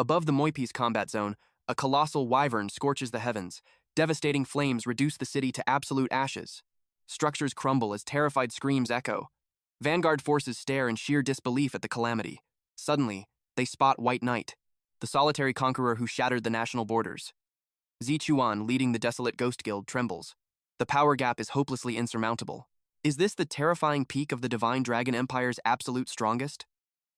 Above the Moipi's combat zone, a colossal wyvern scorches the heavens. Devastating flames reduce the city to absolute ashes. Structures crumble as terrified screams echo. Vanguard forces stare in sheer disbelief at the calamity. Suddenly, they spot White Knight, the solitary conqueror who shattered the national borders. Zichuan, leading the desolate Ghost Guild, trembles. The power gap is hopelessly insurmountable. Is this the terrifying peak of the Divine Dragon Empire's absolute strongest?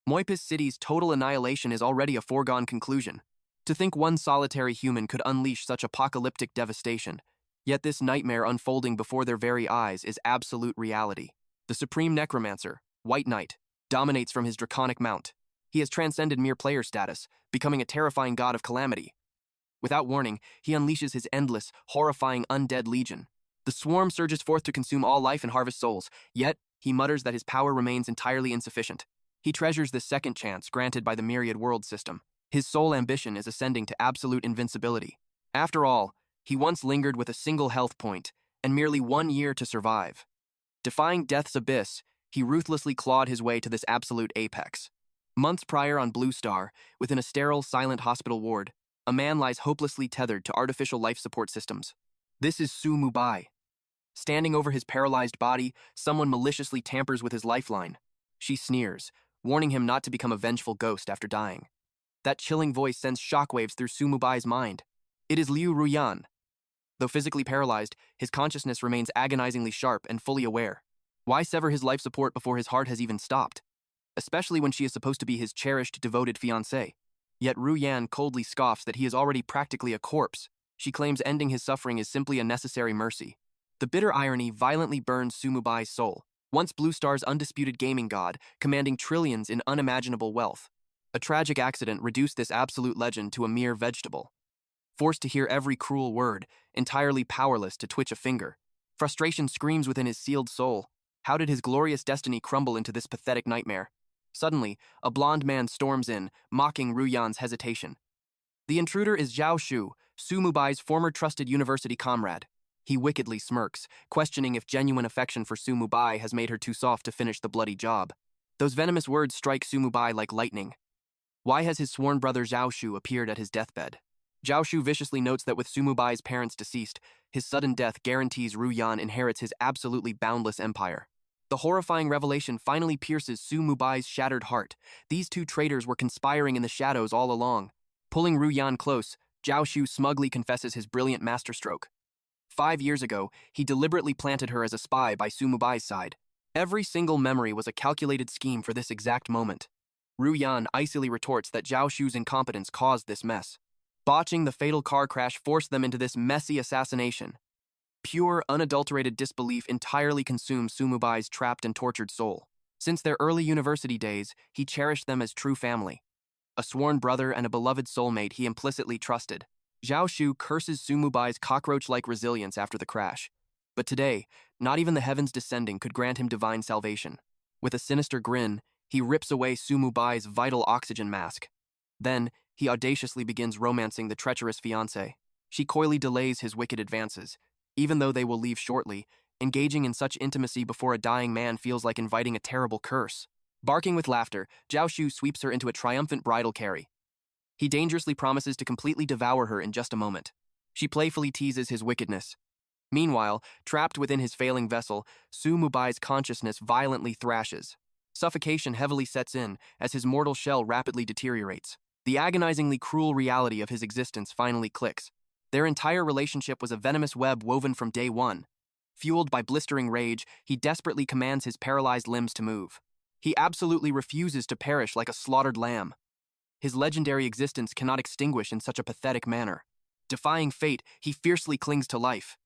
Moipis City's total annihilation is already a foregone conclusion. To think one solitary human could unleash such apocalyptic devastation, yet this nightmare unfolding before their very eyes is absolute reality. The supreme necromancer, White Knight, dominates from his draconic mount. He has transcended mere player status, becoming a terrifying god of calamity. Without warning, he unleashes his endless, horrifying undead legion. The swarm surges forth to consume all life and harvest souls, yet he mutters that his power remains entirely insufficient. He treasures this second chance granted by the myriad world system. His sole ambition is ascending to absolute invincibility. After all, he once lingered with a single health point and merely 1 year to survive. Defying death's abyss, he ruthlessly clawed his way to this absolute apex. Months prior on Blue Star, within a sterile, silent hospital ward, a man lies hopelessly tethered to artificial life support systems. This is Su Mubai. Standing over his paralyzed body, someone maliciously tampers with his lifeline. She sneers, warning him not to become a vengeful ghost after dying. That chilling voice sends shockwaves through Su Mubai's mind. It is Liu Ruyan. Though physically paralyzed, his consciousness remains agonizingly sharp and fully aware. Why sever his life support before his heart has even stopped? Especially when she is supposed to be his cherished, devoted fiancée. Yet Ruyan coldly scoffs that he is already practically a corpse. She claims ending his suffering is simply a necessary mercy. The bitter irony violently burns Su Mubai's soul, once Blue Star's undisputed gaming god, commanding trillions in unimaginable wealth. A tragic accident reduced this absolute legend to a mere vegetable. Forced to hear every cruel word, entirely powerless to twitch a finger. Frustration screams within his sealed soul. How did his glorious destiny crumble into this pathetic nightmare? Suddenly, a blond man storms in, mocking Ruyan's hesitation. The intruder is Zhao Shu, Su Mubai's former trusted university comrade. He wickedly smirks, questioning if genuine affection for Su Mubai has made her too soft to finish the bloody job. Those venomous words strike Su Mubai like lightning. Why has his sworn brother Zhao Shu appeared at his deathbed? Zhao Shu viciously notes that with Su Mubai's parents deceased, his sudden death guarantees Ruyan inherits his absolutely boundless empire. The horrifying revelation finally pierces Su Mubai's shattered heart. These two traitors were conspiring in the shadows all along. Pulling Ruyan close, Zhao Shu smugly confesses his brilliant masterstroke. 5 years ago, he deliberately planted her as a spy by Su Mubai's side. Every single memory was a calculated scheme for this exact moment. Ruyan icily retorts that Zhao Shu's incompetence caused this mess. Botching the fatal car crash forced them into this messy assassination. Pure, unadulterated disbelief entirely consumes Su Mubai's trapped and tortured soul. Since their early university days, he cherished them as true family. A sworn brother and a beloved soulmate he implicitly trusted. Zhao Shu curses Su Mubai's cockroach-like resilience after the crash. But today, not even the heavens descending could grant him divine salvation. With a sinister grin, he rips away Su Mubai's vital oxygen mask. Then, he audaciously begins romancing the treacherous fiancée. She coyly delays his wicked advances. Even though they will leave shortly, engaging in such intimacy before a dying man feels like inviting a terrible curse. Barking with laughter, Zhao Shu sweeps her into a triumphant bridal carry. He dangerously promises to completely devour her in just a moment. She playfully teases his wickedness. Meanwhile, trapped within his failing vessel, Su Mubai's consciousness violently thrashes. Suffocation heavily sets in as his mortal shell rapidly deteriorates. The agonizingly cruel reality of his existence finally clicks. Their entire relationship was a venomous web woven from day one. Fueled by blistering rage, he desperately commands his paralyzed limbs to move. He absolutely refuses to perish like a slaughtered lamb. His legendary existence cannot extinguish in such a pathetic manner. Defying fate, he fiercely clings to life.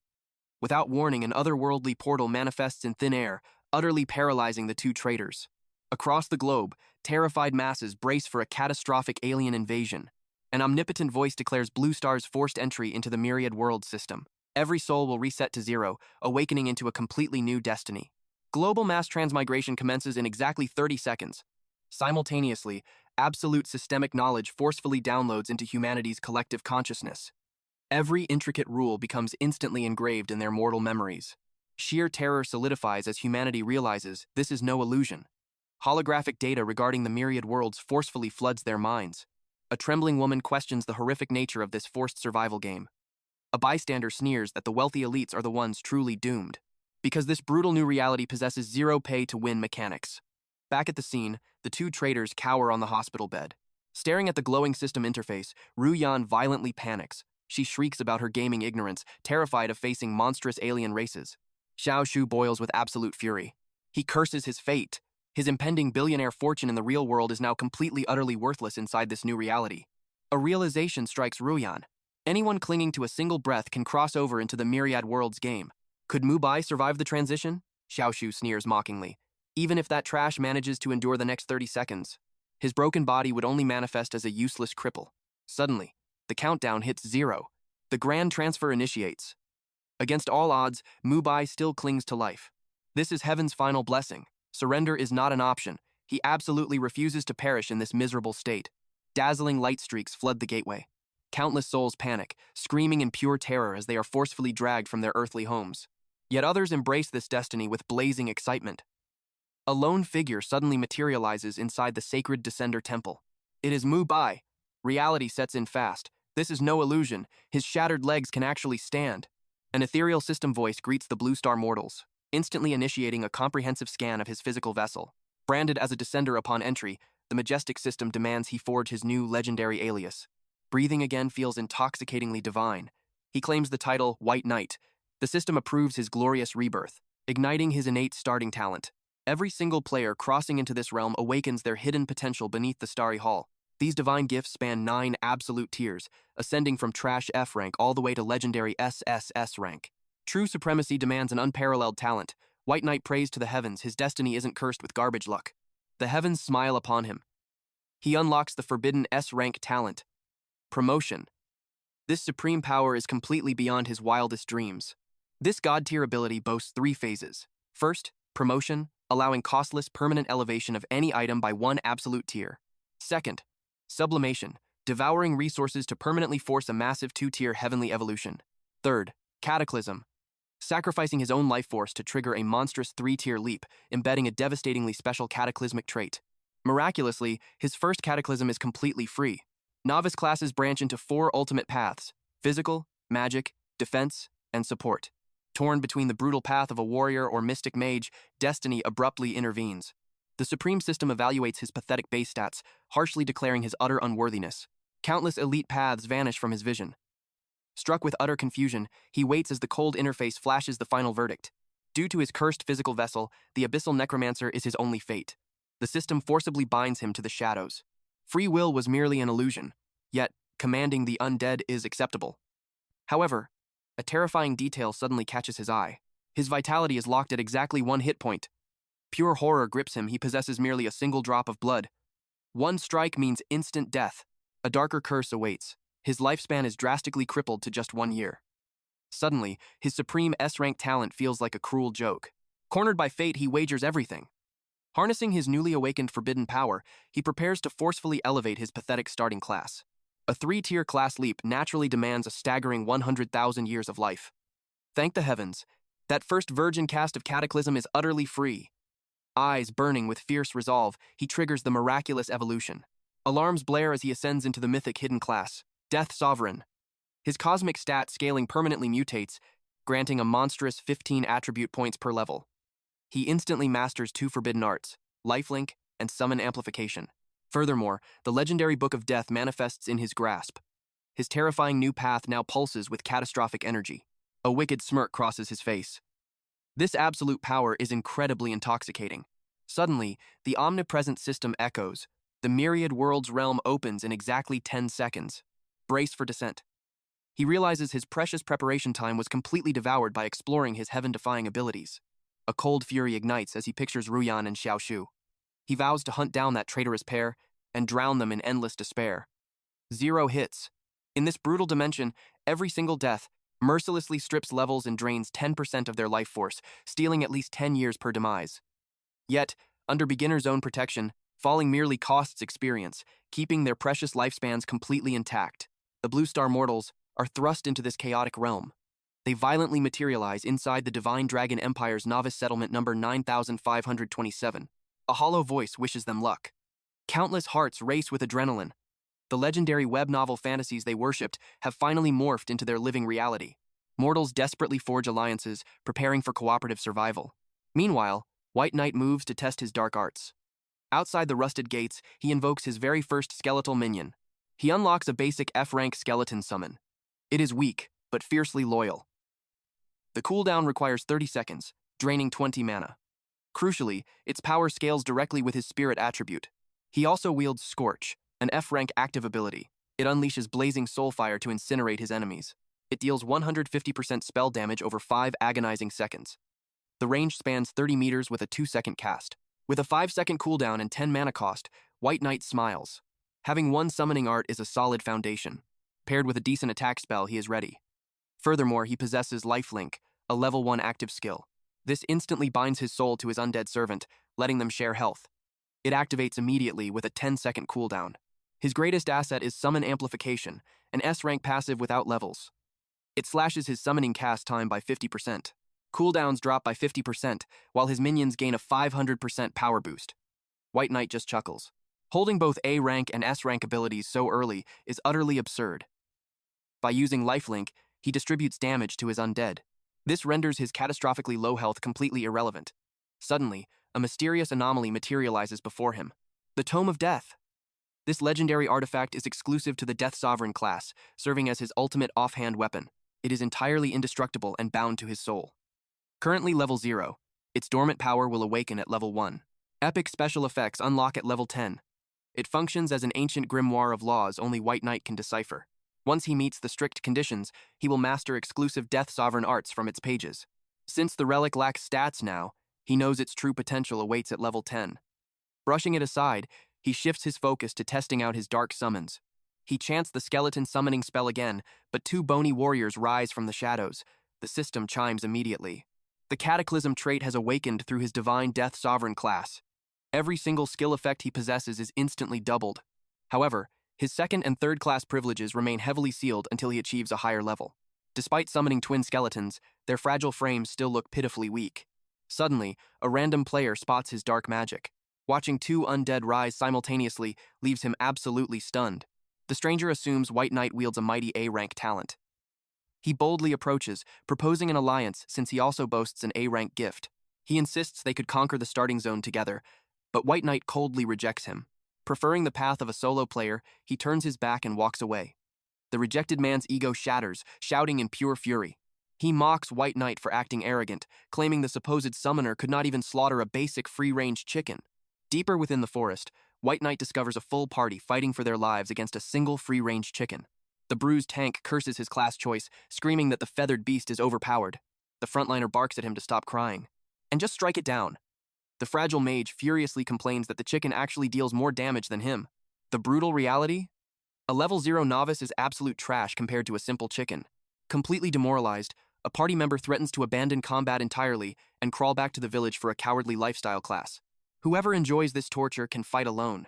Without warning, an otherworldly portal manifests in thin air, utterly paralyzing the two traitors. Across the globe, terrified masses brace for a catastrophic alien invasion. An omnipotent voice declares Blue Star's forced entry into the myriad world system. Every soul will reset to zero, awakening into a completely new destiny. Global mass transmigration commences in exactly 30 seconds. Simultaneously, absolute systemic knowledge forcefully downloads into humanity's collective consciousness. Every intricate rule becomes instantly engraved in their mortal memories. Sheer terror solidifies as humanity realizes this is no illusion. Holographic data regarding the myriad worlds forcefully floods their minds. A trembling woman questions the horrific nature of this forced survival game. A bystander sneers that the wealthy elites are the ones truly doomed, because this brutal new reality possesses zero pay-to-win mechanics. Back at the scene, the two traitors cower on the hospital bed. Staring at the glowing system interface, Ruyan violently panics. She shrieks about her gaming ignorance, terrified of facing monstrous alien races. Xiao Shu boils with absolute fury. He curses his fate. His impending billionaire fortune in the real world is now completely utterly worthless inside this new reality. A realization strikes Ruyan. Anyone clinging to a single breath can cross over into the Myriad Worlds game. Could Mubai survive the transition? Xiao Shu sneers mockingly. Even if that trash manages to endure the next 30 seconds, his broken body would only manifest as a useless cripple. Suddenly, the countdown hits 0. The grand transfer initiates. Against all odds, Mubai still clings to life. This is heaven's final blessing. Surrender is not an option. He absolutely refuses to perish in this miserable state. Dazzling light streaks flood the gateway. Countless souls panic, screaming in pure terror as they are forcefully dragged from their earthly homes. Yet others embrace this destiny with blazing excitement. A lone figure suddenly materializes inside the sacred Descender Temple. It is Mubai. Reality sets in fast. This is no illusion. His shattered legs can actually stand. An ethereal system voice greets the Blue Star mortals, instantly initiating a comprehensive scan of his physical vessel. Branded as a Descender upon entry, the majestic system demands he forge his new legendary alias. Breathing again feels intoxicatingly divine. He claims the title White Knight. The system approves his glorious rebirth, igniting his innate starting talent. Every single player crossing into this realm awakens their hidden potential beneath the starry hall. These divine gifts span 9 absolute tiers, ascending from trash F rank all the way to legendary SSS rank. True supremacy demands an unparalleled talent. White Knight prays to the heavens his destiny isn't cursed with garbage luck. The heavens smile upon him. He unlocks the forbidden S-rank talent. Promotion. This supreme power is completely beyond his wildest dreams. This god-tier ability boasts 3 phases. First, promotion, allowing costless permanent elevation of any item by 1 absolute tier. Second, sublimation, devouring resources to permanently force a massive 2-tier heavenly evolution. Third, cataclysm, sacrificing his own life force to trigger a monstrous 3-tier leap, embedding a devastatingly special cataclysmic trait. Miraculously, his first cataclysm is completely free. Novice classes branch into 4 ultimate paths: physical, magic, defense, and support. Torn between the brutal path of a warrior or mystic mage, destiny abruptly intervenes. The Supreme System evaluates his pathetic base stats, harshly declaring his utter unworthiness. Countless elite paths vanish from his vision. Struck with utter confusion, he waits as the cold interface flashes the final verdict. Due to his cursed physical vessel, the Abyssal Necromancer is his only fate. The system forcibly binds him to the shadows. Free will was merely an illusion, yet commanding the undead is acceptable. However, a terrifying detail suddenly catches his eye. His vitality is locked at exactly 1 hit point. Pure horror grips him. He possesses merely a single drop of blood. 1 strike means instant death. A darker curse awaits. His lifespan is drastically crippled to just 1 year. Suddenly, his supreme S-rank talent feels like a cruel joke. Cornered by fate, he wagers everything. Harnessing his newly awakened forbidden power, he prepares to forcefully elevate his pathetic starting class. A 3-tier class leap naturally demands a staggering 100,000 years of life. Thank the heavens, that first virgin cast of Cataclysm is utterly free. Eyes burning with fierce resolve, he triggers the miraculous evolution. Alarms blare as he ascends into the mythic hidden class, Death Sovereign. His cosmic stat scaling permanently mutates, granting a monstrous 15 attribute points per level. He instantly masters 2 forbidden arts, Lifelink and Summon Amplification. Furthermore, the legendary Book of Death manifests in his grasp. His terrifying new path now pulses with catastrophic energy. A wicked smirk crosses his face. This absolute power is incredibly intoxicating. Suddenly, the omnipresent system echoes. The Myriad Worlds realm opens in exactly 10 seconds. Brace for descent. He realizes his precious preparation time was completely devoured by exploring his heaven-defying abilities. A cold fury ignites as he pictures Ruyan and Xiao Shu. He vows to hunt down that traitorous pair and drown them in endless despair. 0 hits. In this brutal dimension, every single death mercilessly strips levels and drains 10% of their life force, stealing at least 10 years per demise. Yet, under beginner zone protection, falling merely costs experience, keeping their precious lifespans completely intact. The Blue Star mortals are thrust into this chaotic realm. They violently materialize inside the Divine Dragon Empire's novice settlement number 9527. A hollow voice wishes them luck. Countless hearts race with adrenaline. The legendary web novel fantasies they worshipped have finally morphed into their living reality. Mortals desperately forge alliances, preparing for cooperative survival. Meanwhile, White Knight moves to test his dark arts. Outside the rusted gates, he invokes his very first skeletal minion. He unlocks a basic F-rank skeleton summon. It is weak, but fiercely loyal. The cooldown requires 30 seconds, draining 20 mana. Crucially, its power scales directly with his spirit attribute. He also wields Scorch, an F-rank active ability. It unleashes blazing soulfire to incinerate his enemies. It deals 150% spell damage over 5 agonizing seconds. The range spans 30 meters with a 2-second cast. With a 5-second cooldown and 10 mana cost, White Knight smiles. Having one summoning art is a solid foundation. Paired with a decent attack spell, he is ready. Furthermore, he possesses Lifelink, a level 1 active skill. This instantly binds his soul to his undead servant, letting them share health. It activates immediately with a 10-second cooldown. His greatest asset is Summon Amplification, an S-rank passive without levels. It slashes his summoning cast time by 50%. Cooldowns drop by 50%, while his minions gain a 500% power boost. White Knight just chuckles. Holding both A-rank and S-rank abilities so early is utterly absurd. By using Lifelink, he distributes damage to his undead. This renders his catastrophically low health completely irrelevant. Suddenly, a mysterious anomaly materializes before him. The Tome of Death. This legendary artifact is exclusive to the Death Sovereign class, serving as his ultimate offhand weapon. It is entirely indestructible and bound to his soul. Currently level 0, its dormant power will awaken at level 1. Epic special effects unlock at level 10. It functions as an ancient grimoire of laws only White Knight can decipher. Once he meets the strict conditions, he will master exclusive Death Sovereign arts from its pages. Since the relic lacks stats now, he knows its true potential awaits at level 10. Brushing it aside, he shifts his focus to testing out his dark summons. He chants the skeleton summoning spell again, but 2 bony warriors rise from the shadows. The system chimes immediately. The Cataclysm trait has awakened through his divine Death Sovereign class. Every single skill effect he possesses is instantly doubled. However, his second and third class privileges remain heavily sealed until he achieves a higher level. Despite summoning twin skeletons, their fragile frames still look pitifully weak. Suddenly, a random player spots his dark magic. Watching 2 undead rise simultaneously leaves him absolutely stunned. The stranger assumes White Knight wields a mighty A-rank talent. He boldly approaches, proposing an alliance since he also boasts an A-rank gift. He insists they could conquer the starting zone together, but White Knight coldly rejects him. Preferring the path of a solo player, he turns his back and walks away. The rejected man's ego shatters, shouting in pure fury. He mocks White Knight for acting arrogant, claiming the supposed summoner could not even slaughter a basic free-range chicken. Deeper within the forest, White Knight discovers a full party fighting for their lives against a single free-range chicken. The bruised tank curses his class choice, screaming that the feathered beast is overpowered. The frontliner barks at him to stop crying. And just strike it down. The fragile mage furiously complains that the chicken actually deals more damage than him. The brutal reality? A level 0 novice is absolute trash compared to a simple chicken. Completely demoralized, a party member threatens to abandon combat entirely and crawl back to the village for a cowardly lifestyle class. Whoever enjoys this torture can fight alone.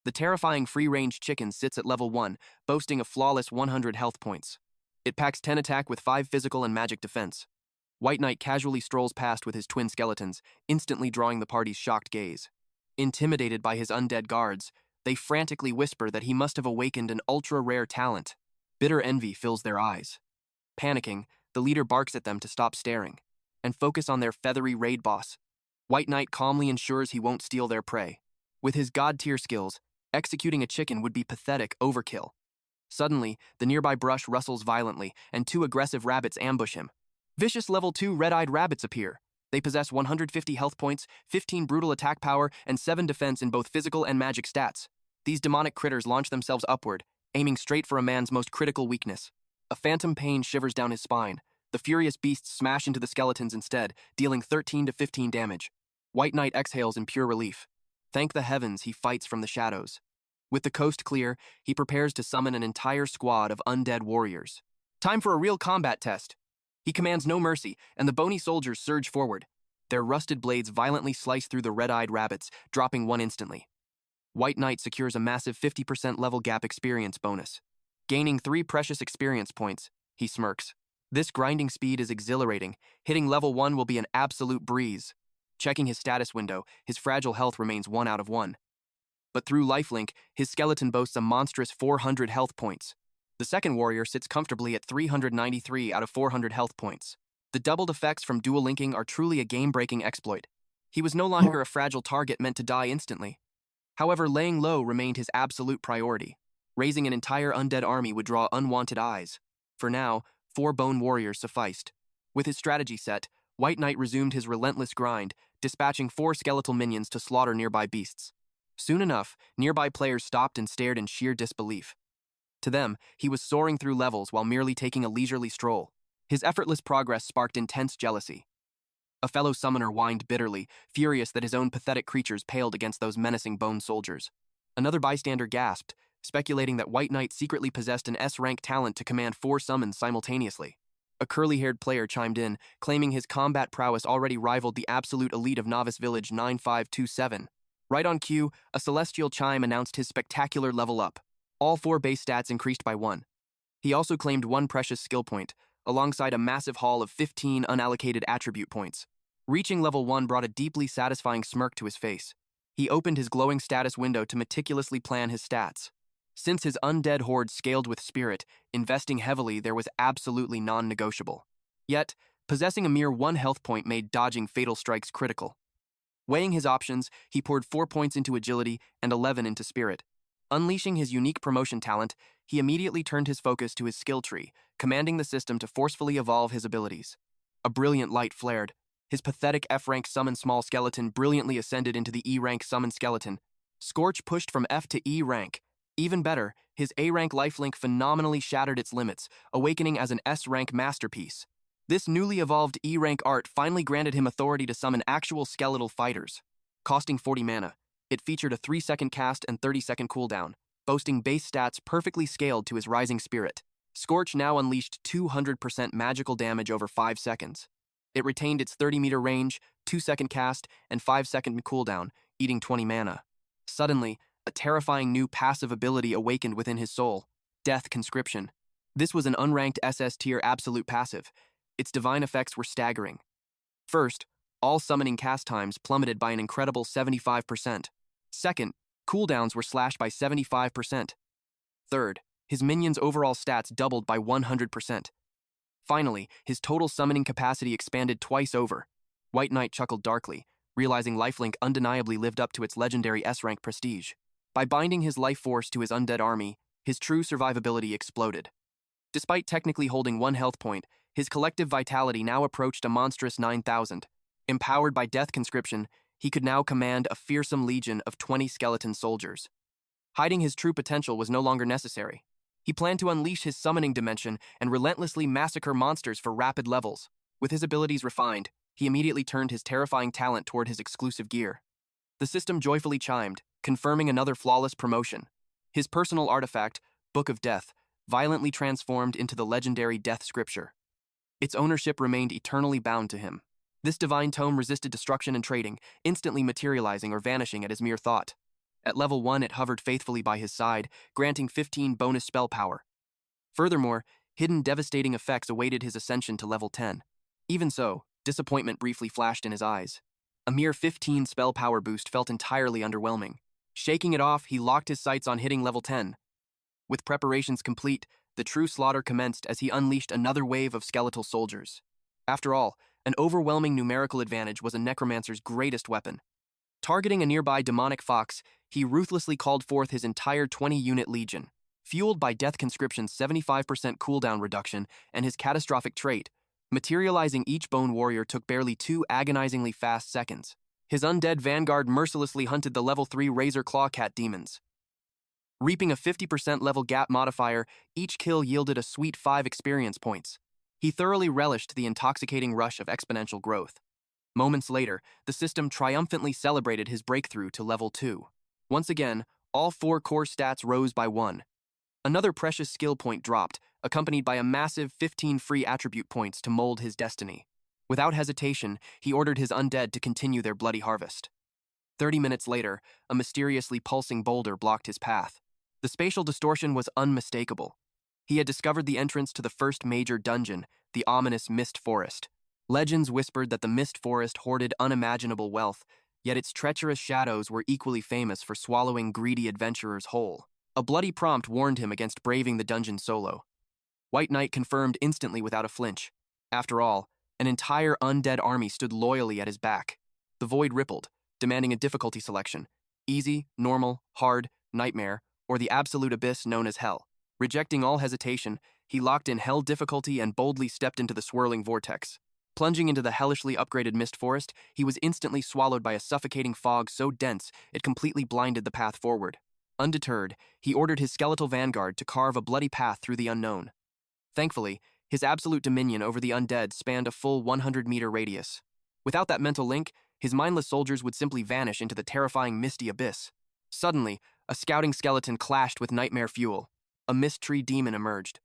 The terrifying free-range chicken sits at level 1, boasting a flawless 100 health points. It packs 10 attack with 5 physical and magic defense. White Knight casually strolls past with his twin skeletons, instantly drawing the party's shocked gaze. Intimidated by his undead guards, they frantically whisper that he must have awakened an ultra-rare talent. Bitter envy fills their eyes. Panicking, the leader barks at them to stop staring and focus on their feathery raid boss. White Knight calmly ensures he won't steal their prey. With his god-tier skills, executing a chicken would be pathetic overkill. Suddenly, the nearby brush rustles violently, and 2 aggressive rabbits ambush him. Vicious level 2 red-eyed rabbits appear. They possess 150 health points, 15 brutal attack power, and 7 defense in both physical and magic stats. These demonic critters launch themselves upward, aiming straight for a man's most critical weakness. A phantom pain shivers down his spine. The furious beasts smash into the skeletons instead, dealing 13 to 15 damage. White Knight exhales in pure relief. Thank the heavens he fights from the shadows. With the coast clear, he prepares to summon an entire squad of undead warriors. Time for a real combat test. He commands no mercy, and the bony soldiers surge forward. Their rusted blades violently slice through the red-eyed rabbits, dropping one instantly. White Knight secures a massive 50% level gap experience bonus. Gaining 3 precious experience points, he smirks. This grinding speed is exhilarating. Hitting level 1 will be an absolute breeze. Checking his status window, his fragile health remains 1 out of 1. but through lifelink, his skeleton boasts a monstrous 400 health points. The second warrior sits comfortably at 393 out of 400 health points. The doubled effects from dual linking are truly a game-breaking exploit. He was no longer a fragile target meant to die instantly. However, laying low remained his absolute priority. Raising an entire undead army would draw unwanted eyes. For now, 4 bone warriors sufficed. With his strategy set, White Knight resumed his relentless grind, dispatching 4 skeletal minions to slaughter nearby beasts. Soon enough, nearby players stopped and stared in sheer disbelief. To them, he was soaring through levels while merely taking a leisurely stroll. His effortless progress sparked intense jealousy. A fellow summoner whined bitterly, furious that his own pathetic creatures paled against those menacing bone soldiers. Another bystander gasped, speculating that White Knight secretly possessed an S-rank talent to command 4 summons simultaneously. A curly-haired player chimed in, claiming his combat prowess already rivaled the absolute elite of Novice Village 9527. Right on cue, a celestial chime announced his spectacular level up. All 4 base stats increased by 1. He also claimed 1 precious skill point, alongside a massive haul of 15 unallocated attribute points. Reaching level 1 brought a deeply satisfying smirk to his face. He opened his glowing status window to meticulously plan his stats. Since his undead horde scaled with spirit, investing heavily there was absolutely non-negotiable. Yet, possessing a mere 1 health point made dodging fatal strikes critical. Weighing his options, he poured 4 points into agility and 11 into spirit. Unleashing his unique promotion talent, he immediately turned his focus to his skill tree, commanding the system to forcefully evolve his abilities. A brilliant light flared. His pathetic F-rank summon small skeleton brilliantly ascended into the E-rank summon skeleton. Scorch pushed from F to E rank. Even better, his A-rank lifelink phenomenally shattered its limits, awakening as an S-rank masterpiece. This newly evolved E-rank art finally granted him authority to summon actual skeletal fighters. Costing 40 mana, it featured a 3-second cast and 30-second cooldown, boasting base stats perfectly scaled to his rising spirit. Scorch now unleashed 200% magical damage over 5 seconds. It retained its 30-meter range, 2-second cast, and 5-second cooldown, eating 20 mana. Suddenly, a terrifying new passive ability awakened within his soul, Death Conscription. This was an unranked SS-tier absolute passive. Its divine effects were staggering. First, all summoning cast times plummeted by an incredible 75%. Second, cooldowns were slashed by 75%. Third, his minions' overall stats doubled by 100%. Finally, his total summoning capacity expanded twice over. White Knight chuckled darkly, realizing lifelink undeniably lived up to its legendary S-rank prestige. By binding his life force to his undead army, his true survivability exploded. Despite technically holding 1 health point, his collective vitality now approached a monstrous 9,000. Empowered by Death Conscription, he could now command a fearsome legion of 20 skeleton soldiers. Hiding his true potential was no longer necessary. He planned to unleash his summoning dimension and relentlessly massacre monsters for rapid levels. With his abilities refined, he immediately turned his terrifying talent toward his exclusive gear. The system joyfully chimed, confirming another flawless promotion. His personal artifact, Book of Death, violently transformed into the legendary Death Scripture. Its ownership remained eternally bound to him. This divine tome resisted destruction and trading, instantly materializing or vanishing at his mere thought. At level 1, it hovered faithfully by his side, granting 15 bonus spell power. Furthermore, hidden devastating effects awaited his ascension to level 10. Even so, disappointment briefly flashed in his eyes. A mere 15 spell power boost felt entirely underwhelming. Shaking it off, he locked his sights on hitting level 10. With preparations complete, the true slaughter commenced as he unleashed another wave of skeletal soldiers. After all, an overwhelming numerical advantage was a necromancer's greatest weapon. Targeting a nearby demonic fox, he ruthlessly called forth his entire 20-unit legion. Fueled by Death Conscription's 75% cooldown reduction and his catastrophic trait, materializing each bone warrior took barely 2 agonizingly fast seconds. His undead vanguard mercilessly hunted the level 3 Razor Clawcat demons. Reaping a 50% level gap modifier, each kill yielded a sweet 5 experience points. He thoroughly relished the intoxicating rush of exponential growth. Moments later, the system triumphantly celebrated his breakthrough to level 2. Once again, all 4 core stats rose by 1. Another precious skill point dropped, accompanied by a massive 15 free attribute points to mold his destiny. Without hesitation, he ordered his undead to continue their bloody harvest. 30 minutes later, a mysteriously pulsing boulder blocked his path. The spatial distortion was unmistakable. He had discovered the entrance to the first major dungeon, the ominous Mist Forest. Legends whispered that the Mist Forest hoarded unimaginable wealth, Yet its treacherous shadows were equally famous for swallowing greedy adventurers whole. A bloody prompt warned him against braving the dungeon solo. White Knight confirmed instantly without a flinch. After all, an entire undead army stood loyally at his back. The void rippled, demanding a difficulty selection: easy, normal, hard, nightmare, or the absolute abyss known as hell. Rejecting all hesitation, he locked in hell difficulty and boldly stepped into the swirling vortex. Plunging into the hellishly upgraded mist forest, he was instantly swallowed by a suffocating fog so dense it completely blinded the path forward. Undeterred, he ordered his skeletal vanguard to carve a bloody path through the unknown. Thankfully, his absolute dominion over the undead spanned a full 100-meter radius. Without that mental link, his mindless soldiers would simply vanish into the terrifying misty abyss. Suddenly, a scouting skeleton clashed with nightmare fuel. A mist tree demon emerged.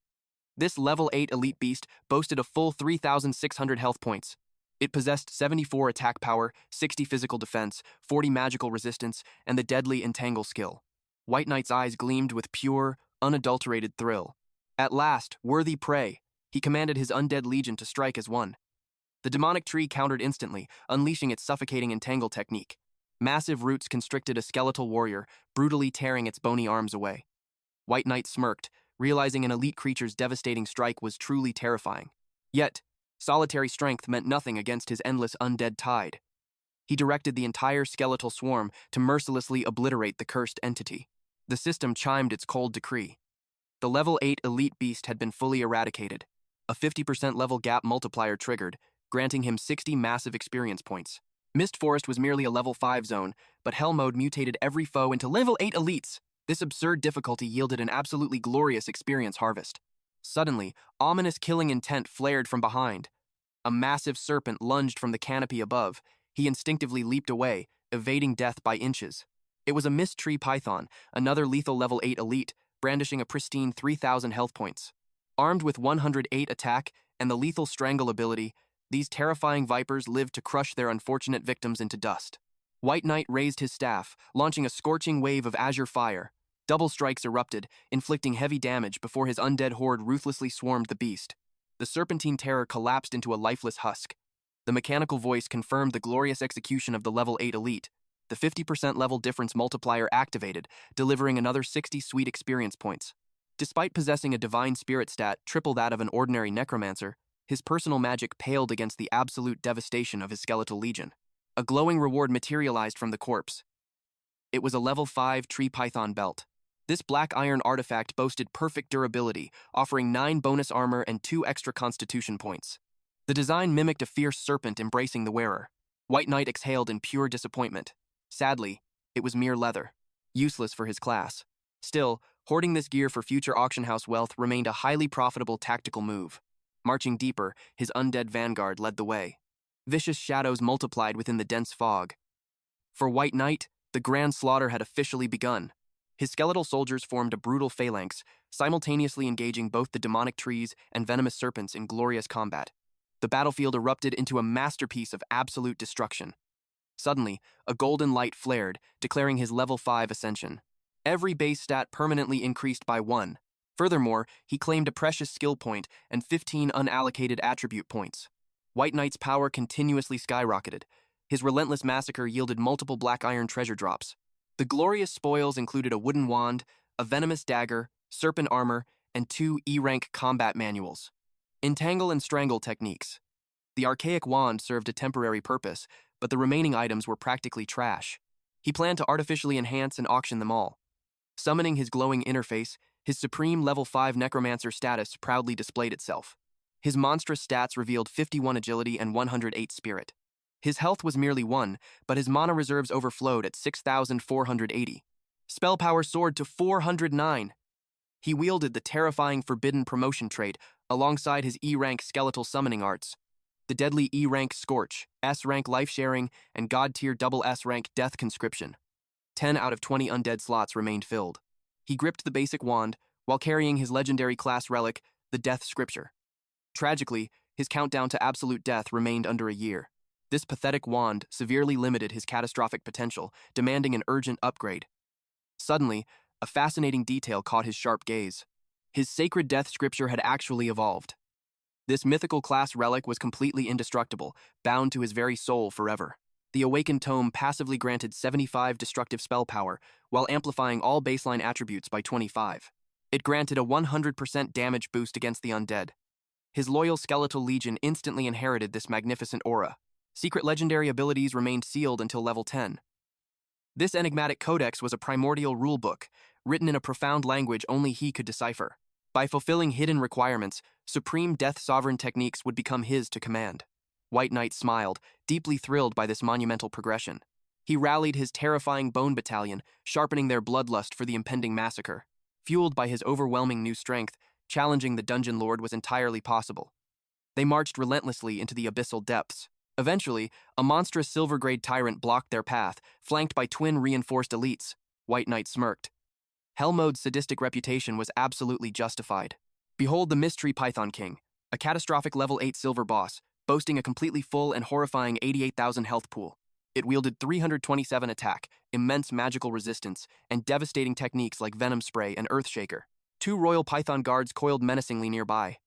This level 8 elite beast boasted a full 3,600 health points. It possessed 74 attack power, 60 physical defense, 40 magical resistance, and the deadly entangle skill. White Knight's eyes gleamed with pure, unadulterated thrill. At last, worthy prey, he commanded his undead legion to strike as one. The demonic tree countered instantly, unleashing its suffocating entangle technique. Massive roots constricted a skeletal warrior, brutally tearing its bony arms away. White Knight smirked, realizing an elite creature's devastating strike was truly terrifying. Yet, solitary strength meant nothing against his endless undead tide. He directed the entire skeletal swarm to mercilessly obliterate the cursed entity. The system chimed its cold decree. The level 8 elite beast had been fully eradicated. A 50% level gap multiplier triggered, granting him 60 massive experience points. Mist Forest was merely a level 5 zone, but Hell Mode mutated every foe into level 8 elites. This absurd difficulty yielded an absolutely glorious experience harvest. Suddenly, ominous killing intent flared from behind. A massive serpent lunged from the canopy above. He instinctively leaped away, evading death by inches. It was a mist tree python, another lethal level 8 elite, brandishing a pristine 3,000 health points. Armed with 108 attack and the lethal strangle ability, these terrifying vipers lived to crush their unfortunate victims into dust. White Knight raised his staff, launching a scorching wave of azure fire. Double strikes erupted, inflicting heavy damage before his undead horde ruthlessly swarmed the beast. The serpentine terror collapsed into a lifeless husk. The mechanical voice confirmed the glorious execution of the level 8 elite. The 50% level difference multiplier activated, delivering another 60 sweet experience points. Despite possessing a divine spirit stat triple that of an ordinary necromancer, his personal magic paled against the absolute devastation of his skeletal legion. A glowing reward materialized from the corpse. It was a level 5 tree python belt. This black iron artifact boasted perfect durability, offering 9 bonus armor and 2 extra constitution points. The design mimicked a fierce serpent embracing the wearer. White Knight exhaled in pure disappointment. Sadly, it was mere leather, useless for his class. Still, hoarding this gear for future auction house wealth remained a highly profitable tactical move. Marching deeper, his undead vanguard led the way. Vicious shadows multiplied within the dense fog. For White Knight, the grand slaughter had officially begun. His skeletal soldiers formed a brutal phalanx, simultaneously engaging both the demonic trees and venomous serpents in glorious combat. The battlefield erupted into a masterpiece of absolute destruction. Suddenly, a golden light flared, declaring his level 5 ascension. Every base stat permanently increased by 1. Furthermore, he claimed a precious skill point and 15 unallocated attribute points. White Knight's power continuously skyrocketed. His relentless massacre yielded multiple black iron treasure drops. The glorious spoils included a wooden wand, a venomous dagger, serpent armor, and 2 E-rank combat manuals. Entangle and strangle techniques. The archaic wand served a temporary purpose, but the remaining items were practically trash. He planned to artificially enhance and auction them all. Summoning his glowing interface, his supreme level 5 necromancer status proudly displayed itself. His monstrous stats revealed 51 agility and 108 spirit. His health was merely 1, but his mana reserves overflowed at 6,480. Spell power soared to 409. He wielded the terrifying forbidden promotion trait alongside his E-rank skeletal summoning arts. The deadly E-rank Scorch, S-rank Life Sharing, and God-tier double S-rank Death Conscription. 10 out of 20 undead slots remained filled. He gripped the basic wand while carrying his legendary class relic, the Death Scripture. Tragically, his countdown to absolute death remained under a year. This pathetic wand severely limited his catastrophic potential, demanding an urgent upgrade. Suddenly, a fascinating detail caught his sharp gaze. His sacred Death Scripture had actually evolved. This mythical class relic was completely indestructible, bound to his very soul forever. The Awakened Tome passively granted 75 destructive spell power, while amplifying all baseline attributes by 25. It granted a 100% damage boost against the undead. His loyal skeletal legion instantly inherited this magnificent aura. Secret legendary abilities remained sealed until level 10. This enigmatic codex was a primordial rulebook, written in a profound language only he could decipher. By fulfilling hidden requirements, supreme death sovereign techniques would become his to command. White Knight smiled, deeply thrilled by this monumental progression. He rallied his terrifying bone battalion, sharpening their bloodlust for the impending massacre. Fueled by his overwhelming new strength, challenging the dungeon lord was entirely possible. They marched relentlessly into the abyssal depths. Eventually, a monstrous silver-grade tyrant blocked their path, flanked by twin reinforced elites. White Knight smirked. Hellmode's sadistic reputation was absolutely justified. Behold the Mystery Python King, a catastrophic level 8 silver boss, boasting a completely full and horrifying 88,000 health pool. It wielded 327 attack, immense magical resistance, and devastating techniques like Venom Spray and Earthshaker. 2 Royal Python guards coiled menacingly nearby.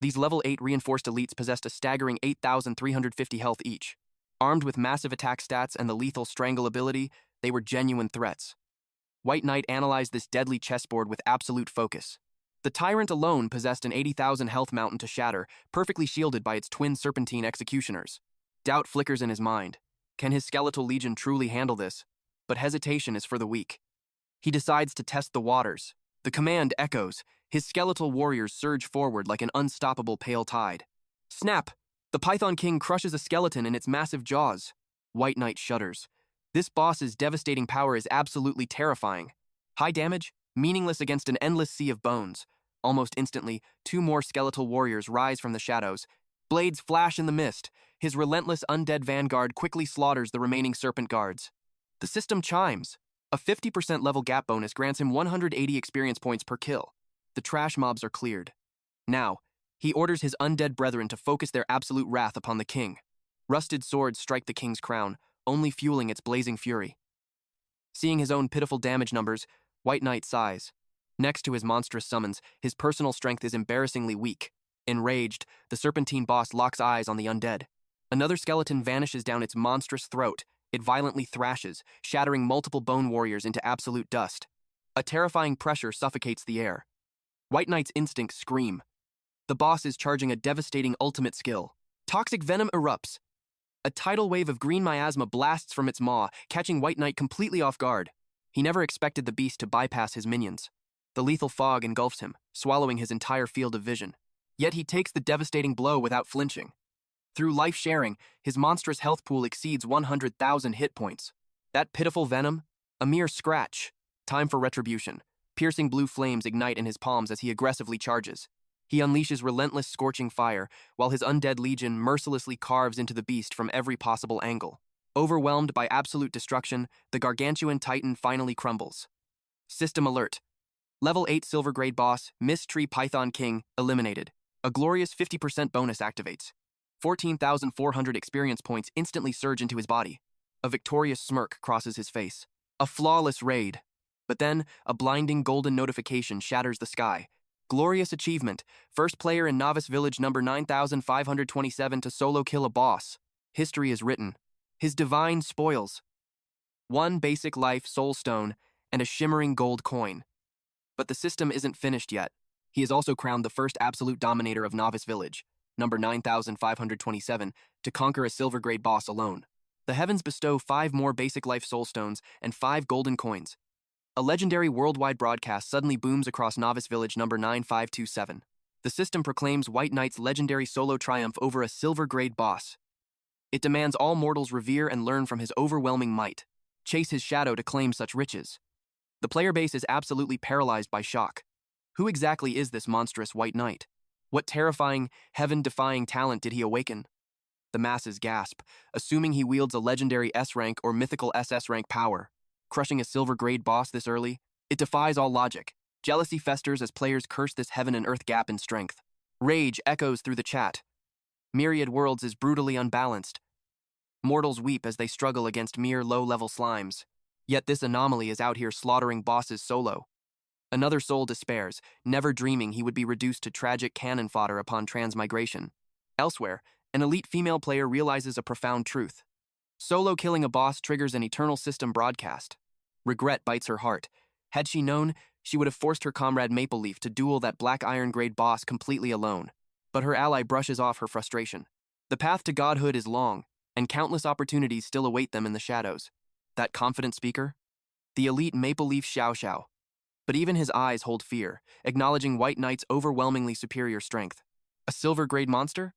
These level 8 reinforced elites possessed a staggering 8,350 health each. Armed with massive attack stats and the lethal strangle ability, they were genuine threats. White Knight analyzed this deadly chessboard with absolute focus. The tyrant alone possessed an 80,000 health mountain to shatter, perfectly shielded by its twin serpentine executioners. Doubt flickers in his mind. Can his skeletal legion truly handle this? But hesitation is for the weak. He decides to test the waters. The command echoes. His skeletal warriors surge forward like an unstoppable pale tide. Snap! The Python King crushes a skeleton in its massive jaws. White Knight shudders. This boss's devastating power is absolutely terrifying. High damage, meaningless against an endless sea of bones. Almost instantly, 2 more skeletal warriors rise from the shadows. Blades flash in the mist. His relentless undead vanguard quickly slaughters the remaining serpent guards. The system chimes. A 50% level gap bonus grants him 180 experience points per kill. The trash mobs are cleared. Now, he orders his undead brethren to focus their absolute wrath upon the king. Rusted swords strike the king's crown, only fueling its blazing fury. Seeing his own pitiful damage numbers, White Knight sighs. Next to his monstrous summons, his personal strength is embarrassingly weak. Enraged, the serpentine boss locks eyes on the undead. Another skeleton vanishes down its monstrous throat. It violently thrashes, shattering multiple bone warriors into absolute dust. A terrifying pressure suffocates the air. White Knight's instincts scream. The boss is charging a devastating ultimate skill. Toxic venom erupts. A tidal wave of green miasma blasts from its maw, catching White Knight completely off guard. He never expected the beast to bypass his minions. The lethal fog engulfs him, swallowing his entire field of vision. Yet he takes the devastating blow without flinching. Through life sharing, his monstrous health pool exceeds 100,000 hit points. That pitiful venom? A mere scratch. Time for retribution. Piercing blue flames ignite in his palms as he aggressively charges. He unleashes relentless scorching fire, while his undead legion mercilessly carves into the beast from every possible angle. Overwhelmed by absolute destruction, the gargantuan titan finally crumbles. System alert. Level 8 silver grade boss, Mystery Python King, eliminated. A glorious 50% bonus activates. 14,400 experience points instantly surge into his body. A victorious smirk crosses his face. A flawless raid. But then, a blinding golden notification shatters the sky. Glorious achievement. First player in Novice Village number 9527 to solo kill a boss. History is written. His divine spoils. 1 basic life soul stone and a shimmering gold coin. But the system isn't finished yet. He is also crowned the first absolute dominator of Novice Village, number 9527, to conquer a silver grade boss alone. The heavens bestow 5 more basic life soul stones and 5 golden coins. A legendary worldwide broadcast suddenly booms across Novice Village number 9527. The system proclaims White Knight's legendary solo triumph over a silver grade boss. It demands all mortals revere and learn from his overwhelming might. Chase his shadow to claim such riches. The player base is absolutely paralyzed by shock. Who exactly is this monstrous White Knight? What terrifying, heaven-defying talent did he awaken? The masses gasp, assuming he wields a legendary S-rank or mythical SS rank power. Crushing a silver-grade boss this early? It defies all logic. Jealousy festers as players curse this heaven and earth gap in strength. Rage echoes through the chat. Myriad Worlds is brutally unbalanced. Mortals weep as they struggle against mere low-level slimes. Yet this anomaly is out here slaughtering bosses solo. Another soul despairs, never dreaming he would be reduced to tragic cannon fodder upon transmigration. Elsewhere, an elite female player realizes a profound truth. Solo killing a boss triggers an eternal system broadcast. Regret bites her heart. Had she known, she would have forced her comrade Maple Leaf to duel that black iron-grade boss completely alone. But her ally brushes off her frustration. The path to godhood is long, and countless opportunities still await them in the shadows. That confident speaker? The elite Maple Leaf Xiao Xiao. But even his eyes hold fear, acknowledging White Knight's overwhelmingly superior strength. A silver-grade monster?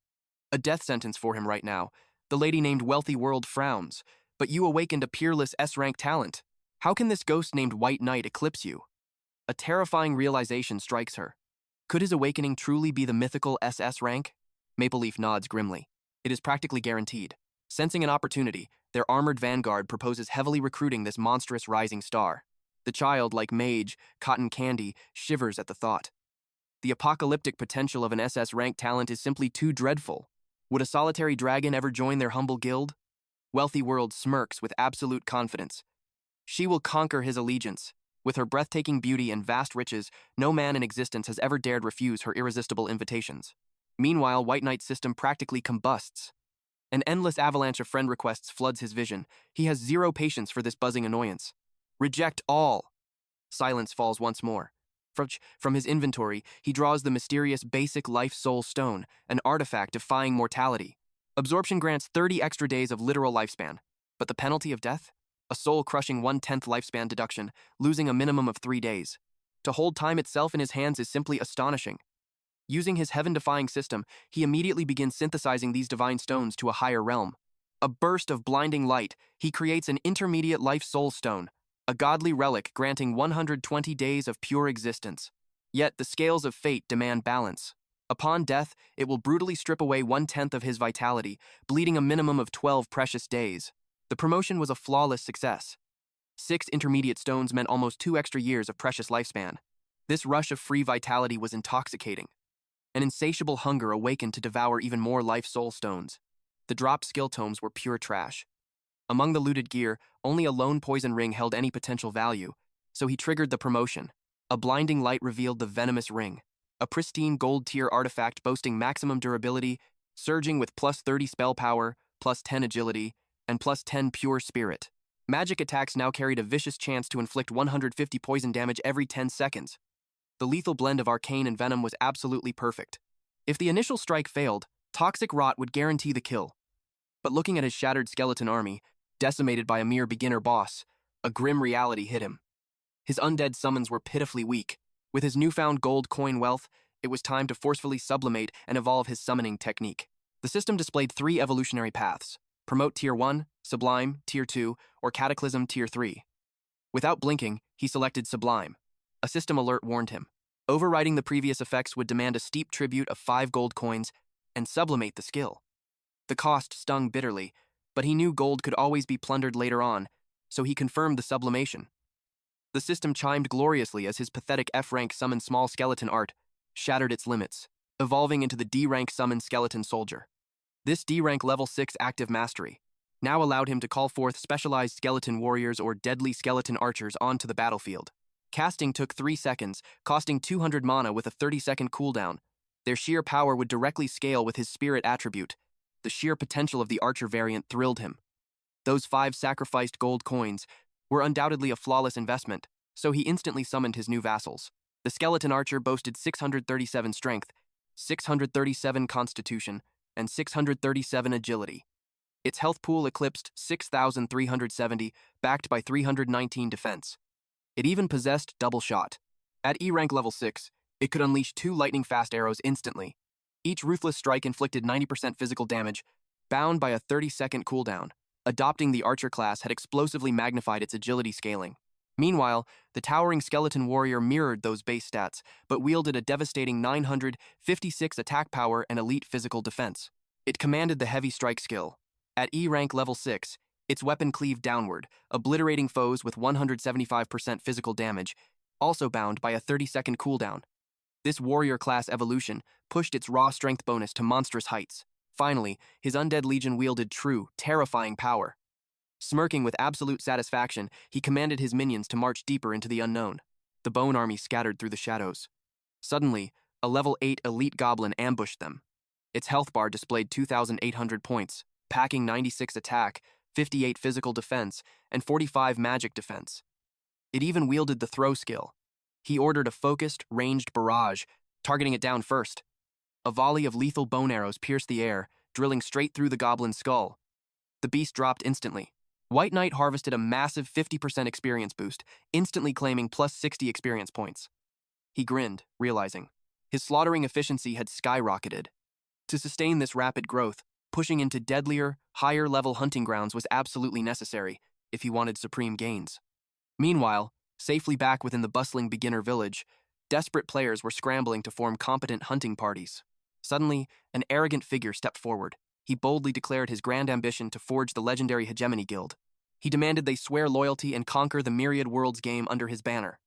A death sentence for him right now. The lady named Wealthy World frowns. But you awakened a peerless S-rank talent. How can this ghost named White Knight eclipse you? A terrifying realization strikes her. Could his awakening truly be the mythical SS rank? Maple Leaf nods grimly. It is practically guaranteed. Sensing an opportunity, their armored vanguard proposes heavily recruiting this monstrous rising star. The child, like Mage, Cotton Candy, shivers at the thought. The apocalyptic potential of an SS rank talent is simply too dreadful. Would a solitary dragon ever join their humble guild? Wealthy World smirks with absolute confidence. She will conquer his allegiance. With her breathtaking beauty and vast riches, no man in existence has ever dared refuse her irresistible invitations. Meanwhile, White Knight's system practically combusts. An endless avalanche of friend requests floods his vision. He has zero patience for this buzzing annoyance. Reject all. Silence falls once more. From his inventory, he draws the mysterious basic life soul stone, an artifact defying mortality. Absorption grants 30 extra days of literal lifespan. But the penalty of death? A soul-crushing 1/10 lifespan deduction, losing a minimum of 3 days. To hold time itself in his hands is simply astonishing. Using his heaven-defying system, he immediately begins synthesizing these divine stones to a higher realm. A burst of blinding light, he creates an intermediate life soul stone, a godly relic granting 120 days of pure existence. Yet the scales of fate demand balance. Upon death, it will brutally strip away 1/10 of his vitality, bleeding a minimum of 12 precious days. The promotion was a flawless success. 6 intermediate stones meant almost 2 extra years of precious lifespan. This rush of free vitality was intoxicating. An insatiable hunger awakened to devour even more life soul stones. The dropped skill tomes were pure trash. Among the looted gear, only a lone poison ring held any potential value, so he triggered the promotion. A blinding light revealed the venomous ring, a pristine gold-tier artifact boasting maximum durability, surging with plus 30 spell power, plus 10 agility, and plus 10 pure spirit. Magic attacks now carried a vicious chance to inflict 150 poison damage every 10 seconds. The lethal blend of arcane and venom was absolutely perfect. If the initial strike failed, toxic rot would guarantee the kill. But looking at his shattered skeleton army, decimated by a mere beginner boss, a grim reality hit him. His undead summons were pitifully weak. With his newfound gold coin wealth, it was time to forcefully sublimate and evolve his summoning technique. The system displayed 3 evolutionary paths: Promote Tier 1, Sublime, Tier 2, or Cataclysm Tier 3. Without blinking, he selected Sublime. A system alert warned him. Overriding the previous effects would demand a steep tribute of 5 gold coins and sublimate the skill. The cost stung bitterly, but he knew gold could always be plundered later on, so he confirmed the sublimation. The system chimed gloriously as his pathetic F-rank summon small skeleton art shattered its limits, evolving into the D-rank summon skeleton soldier. This D-rank level 6 active mastery now allowed him to call forth specialized skeleton warriors or deadly skeleton archers onto the battlefield. Casting took 3 seconds, costing 200 mana with a 30-second cooldown. Their sheer power would directly scale with his spirit attribute. The sheer potential of the archer variant thrilled him. Those 5 sacrificed gold coins were undoubtedly a flawless investment, so he instantly summoned his new vassals. The skeleton archer boasted 637 strength, 637 constitution, and 637 agility. Its health pool eclipsed 6,370, backed by 319 defense. It even possessed double shot. At E-rank level 6, it could unleash 2 lightning-fast arrows instantly. Each ruthless strike inflicted 90% physical damage, bound by a 30-second cooldown. Adopting the archer class had explosively magnified its agility scaling. Meanwhile, the towering skeleton warrior mirrored those base stats, but wielded a devastating 956 attack power and elite physical defense. It commanded the heavy strike skill. At E-rank level 6, its weapon cleaved downward, obliterating foes with 175% physical damage, also bound by a 30-second cooldown. This warrior class evolution pushed its raw strength bonus to monstrous heights. Finally, his undead legion wielded true, terrifying power. Smirking with absolute satisfaction, he commanded his minions to march deeper into the unknown. The bone army scattered through the shadows. Suddenly, a level 8 elite goblin ambushed them. Its health bar displayed 2,800 points, packing 96 attack, 58 physical defense, and 45 magic defense. It even wielded the throw skill. He ordered a focused, ranged barrage, targeting it down first. A volley of lethal bone arrows pierced the air, drilling straight through the goblin's skull. The beast dropped instantly. White Knight harvested a massive 50% experience boost, instantly claiming plus 60 experience points. He grinned, realizing his slaughtering efficiency had skyrocketed. To sustain this rapid growth, pushing into deadlier, higher-level hunting grounds was absolutely necessary if he wanted supreme gains. Meanwhile, safely back within the bustling beginner village, desperate players were scrambling to form competent hunting parties. Suddenly, an arrogant figure stepped forward. He boldly declared his grand ambition to forge the legendary Hegemony Guild. He demanded they swear loyalty and conquer the Myriad Worlds game under his banner.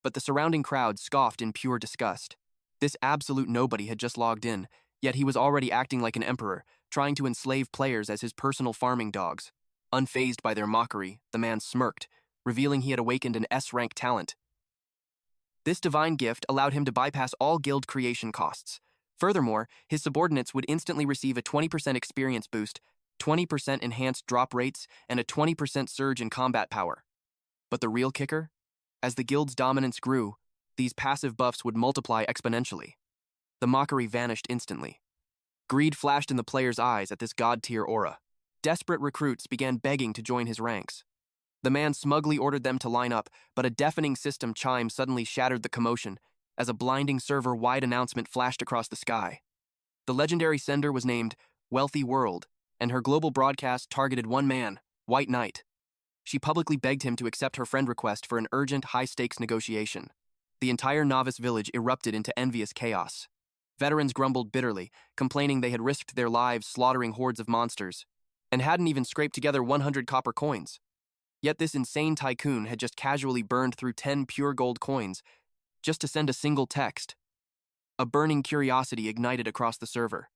But the surrounding crowd scoffed in pure disgust. This absolute nobody had just logged in, yet he was already acting like an emperor, trying to enslave players as his personal farming dogs. Unfazed by their mockery, the man smirked, revealing he had awakened an S-rank talent. This divine gift allowed him to bypass all guild creation costs. Furthermore, his subordinates would instantly receive a 20% experience boost, 20% enhanced drop rates, and a 20% surge in combat power. But the real kicker? As the guild's dominance grew, these passive buffs would multiply exponentially. The mockery vanished instantly. Greed flashed in the players' eyes at this god-tier aura. Desperate recruits began begging to join his ranks. The man smugly ordered them to line up, but a deafening system chime suddenly shattered the commotion as a blinding server-wide announcement flashed across the sky. The legendary sender was named Wealthy World, and her global broadcast targeted one man, White Knight. She publicly begged him to accept her friend request for an urgent, high-stakes negotiation. The entire novice village erupted into envious chaos. Veterans grumbled bitterly, complaining they had risked their lives slaughtering hordes of monsters, and hadn't even scraped together 100 copper coins. Yet this insane tycoon had just casually burned through 10 pure gold coins, just to send a single text. A burning curiosity ignited across the server.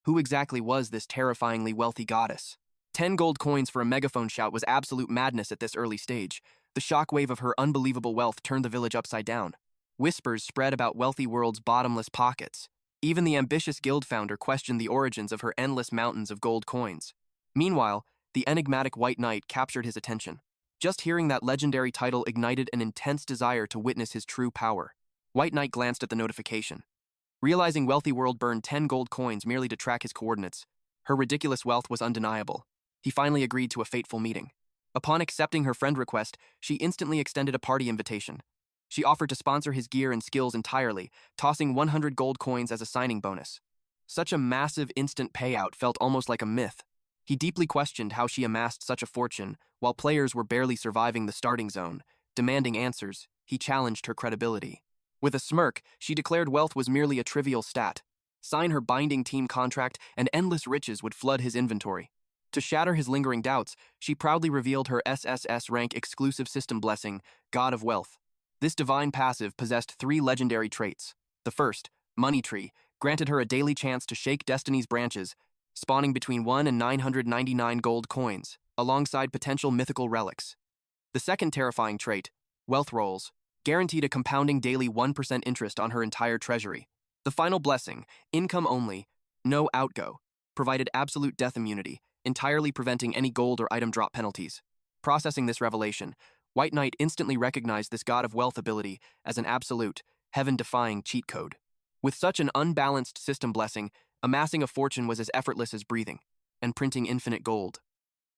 Who exactly was this terrifyingly wealthy goddess? 10 gold coins for a megaphone shout was absolute madness at this early stage. The shockwave of her unbelievable wealth turned the village upside down. Whispers spread about Wealthy World's bottomless pockets. Even the ambitious guild founder questioned the origins of her endless mountains of gold coins. Meanwhile, the enigmatic White Knight captured his attention. Just hearing that legendary title ignited an intense desire to witness his true power. White Knight glanced at the notification. Realizing Wealthy World burned 10 gold coins merely to track his coordinates, her ridiculous wealth was undeniable. He finally agreed to a fateful meeting. Upon accepting her friend request, she instantly extended a party invitation. She offered to sponsor his gear and skills entirely, tossing 100 gold coins as a signing bonus. Such a massive instant payout felt almost like a myth. He deeply questioned how she amassed such a fortune, while players were barely surviving the starting zone. Demanding answers, he challenged her credibility. With a smirk, she declared wealth was merely a trivial stat. Sign her binding team contract, and endless riches would flood his inventory. To shatter his lingering doubts, she proudly revealed her SSS rank exclusive system blessing, God of Wealth. This divine passive possessed 3 legendary traits. The first, Money Tree, granted her a daily chance to shake destiny's branches, spawning between 1 and 999 gold coins, alongside potential mythical relics. The second terrifying trait, Wealth Rolls, guaranteed a compounding daily 1% interest on her entire treasury. The final blessing, Income Only, No Outgo, provided absolute death immunity, entirely preventing any gold or item drop penalties. Processing this revelation, White Knight instantly recognized this God of Wealth ability as an absolute, heaven-defying cheat code. With such an unbalanced system blessing, amassing a fortune was as effortless as breathing, and printing infinite gold.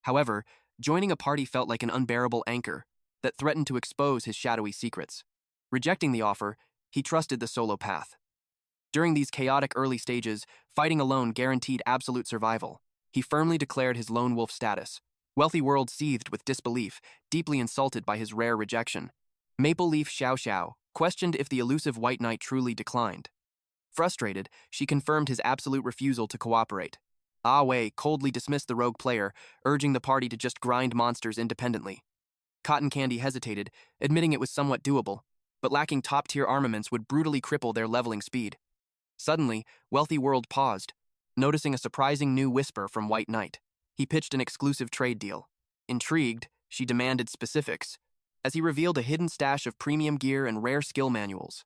However, joining a party felt like an unbearable anchor that threatened to expose his shadowy secrets. Rejecting the offer, he trusted the solo path. During these chaotic early stages, fighting alone guaranteed absolute survival. He firmly declared his lone wolf status. Wealthy World seethed with disbelief, deeply insulted by his rare rejection. Maple Leaf Xiao Xiao questioned if the elusive White Knight truly declined. Frustrated, she confirmed his absolute refusal to cooperate. Ah Wei coldly dismissed the rogue player, urging the party to just grind monsters independently. Cotton Candy hesitated, admitting it was somewhat doable, but lacking top-tier armaments would brutally cripple their leveling speed. Suddenly, Wealthy World paused, noticing a surprising new whisper from White Knight. He pitched an exclusive trade deal. Intrigued, she demanded specifics, as he revealed a hidden stash of premium gear and rare skill manuals.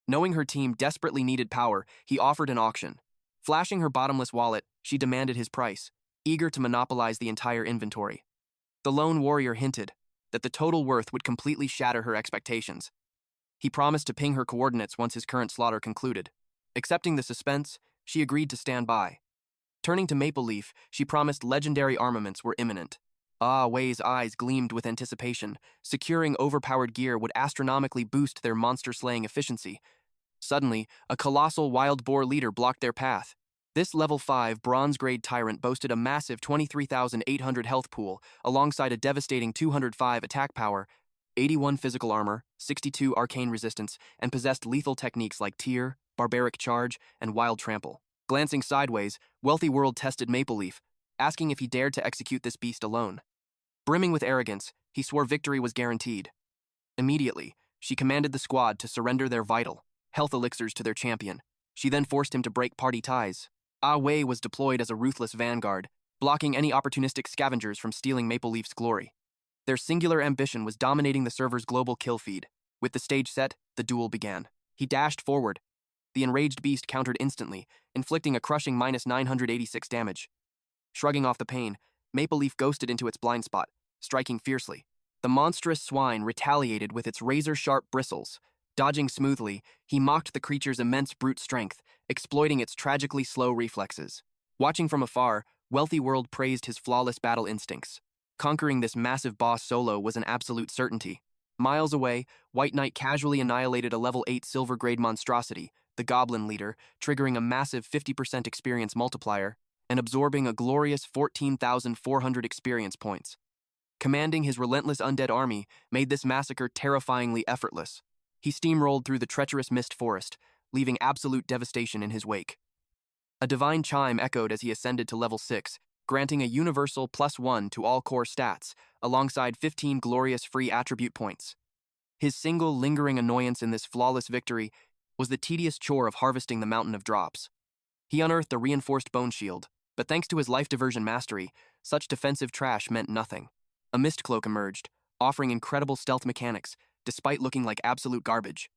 Knowing her team desperately needed power, he offered an auction. Flashing her bottomless wallet, she demanded his price. eager to monopolize the entire inventory. The lone warrior hinted that the total worth would completely shatter her expectations. He promised to ping her coordinates once his current slaughter concluded. Accepting the suspense, she agreed to stand by. Turning to Maple Leaf, she promised legendary armaments were imminent. Ah Wei's eyes gleamed with anticipation. Securing overpowered gear would astronomically boost their monster-slaying efficiency. Suddenly, a colossal wild boar leader blocked their path. This level 5 bronze-grade tyrant boasted a massive 23,800 health pool, alongside a devastating 205 attack power, 81 physical armor, 62 arcane resistance, and possessed lethal techniques like Tear, Barbaric Charge, and Wild Trample. Glancing sideways, Wealthy World tested Maple Leaf, asking if he dared to execute this beast alone. Brimming with arrogance, he swore victory was guaranteed. Immediately, she commanded the squad to surrender their vital health elixirs to their champion. She then forced him to break party ties. Ah Wei was deployed as a ruthless vanguard, blocking any opportunistic scavengers from stealing Maple Leaf's glory. Their singular ambition was dominating the server's global kill feed. With the stage set, the duel began. He dashed forward. The enraged beast countered instantly, inflicting a crushing -986 damage. Shrugging off the pain, Maple Leaf ghosted into its blind spot, striking fiercely. The monstrous swine retaliated with its razor-sharp bristles. Dodging smoothly, he mocked the creature's immense brute strength, exploiting its tragically slow reflexes. Watching from afar, Wealthy World praised his flawless battle instincts. Conquering this massive boss solo was an absolute certainty. Miles away, White Knight casually annihilated a level 8 silver-grade monstrosity, the Goblin Leader, triggering a massive 50% experience multiplier and absorbing a glorious 14,400 experience points. Commanding his relentless undead army made this massacre terrifyingly effortless. He steamrolled through the treacherous mist forest, leaving absolute devastation in his wake. A divine chime echoed as he ascended to level 6, granting a universal +1 to all core stats, alongside 15 glorious free attribute points. His single lingering annoyance in this flawless victory was the tedious chore of harvesting the mountain of drops. He unearthed a reinforced bone shield, but thanks to his life diversion mastery, such defensive trash meant nothing. A mist cloak emerged, offering incredible stealth mechanics, despite looking like absolute garbage.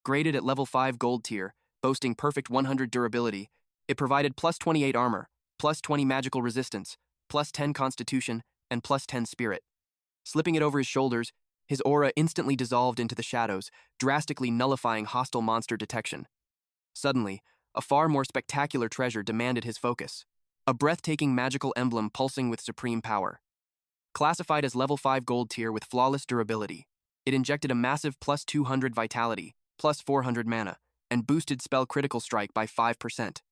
Graded at level 5 gold tier, boasting perfect 100 durability, it provided +28 armor, +20 magical resistance, +10 constitution, and +10 spirit. Slipping it over his shoulders, his aura instantly dissolved into the shadows, drastically nullifying hostile monster detection. Suddenly, a far more spectacular treasure demanded his focus. A breathtaking magical emblem pulsing with supreme power. Classified as level 5 gold tier with flawless durability, it injected a massive +200 vitality, +400 mana, and boosted spell critical strike by 5%.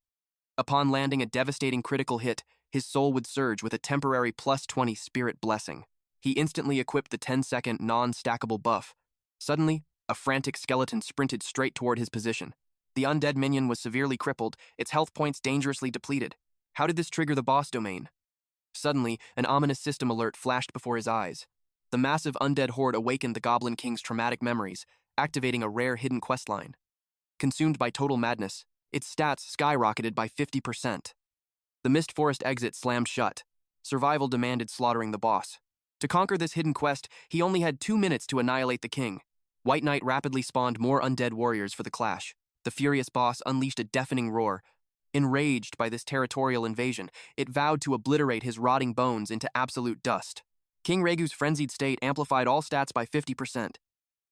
Upon landing a devastating critical hit, his soul would surge with a temporary +20 spirit blessing. He instantly equipped the 10-second non-stackable buff. Suddenly, a frantic skeleton sprinted straight toward his position. The undead minion was severely crippled, its health points dangerously depleted. How did this trigger the boss domain? Suddenly, an ominous system alert flashed before his eyes. The massive undead horde awakened the Goblin King's traumatic memories, activating a rare hidden questline. Consumed by total madness, its stats skyrocketed by 50%. The Mist Forest exit slammed shut. Survival demanded slaughtering the boss. To conquer this hidden quest, he only had 2 minutes to annihilate the king. White Knight rapidly spawned more undead warriors for the clash. The furious boss unleashed a deafening roar. Enraged by this territorial invasion, it vowed to obliterate his rotting bones into absolute dust. King Regu's frenzied state amplified all stats by 50%.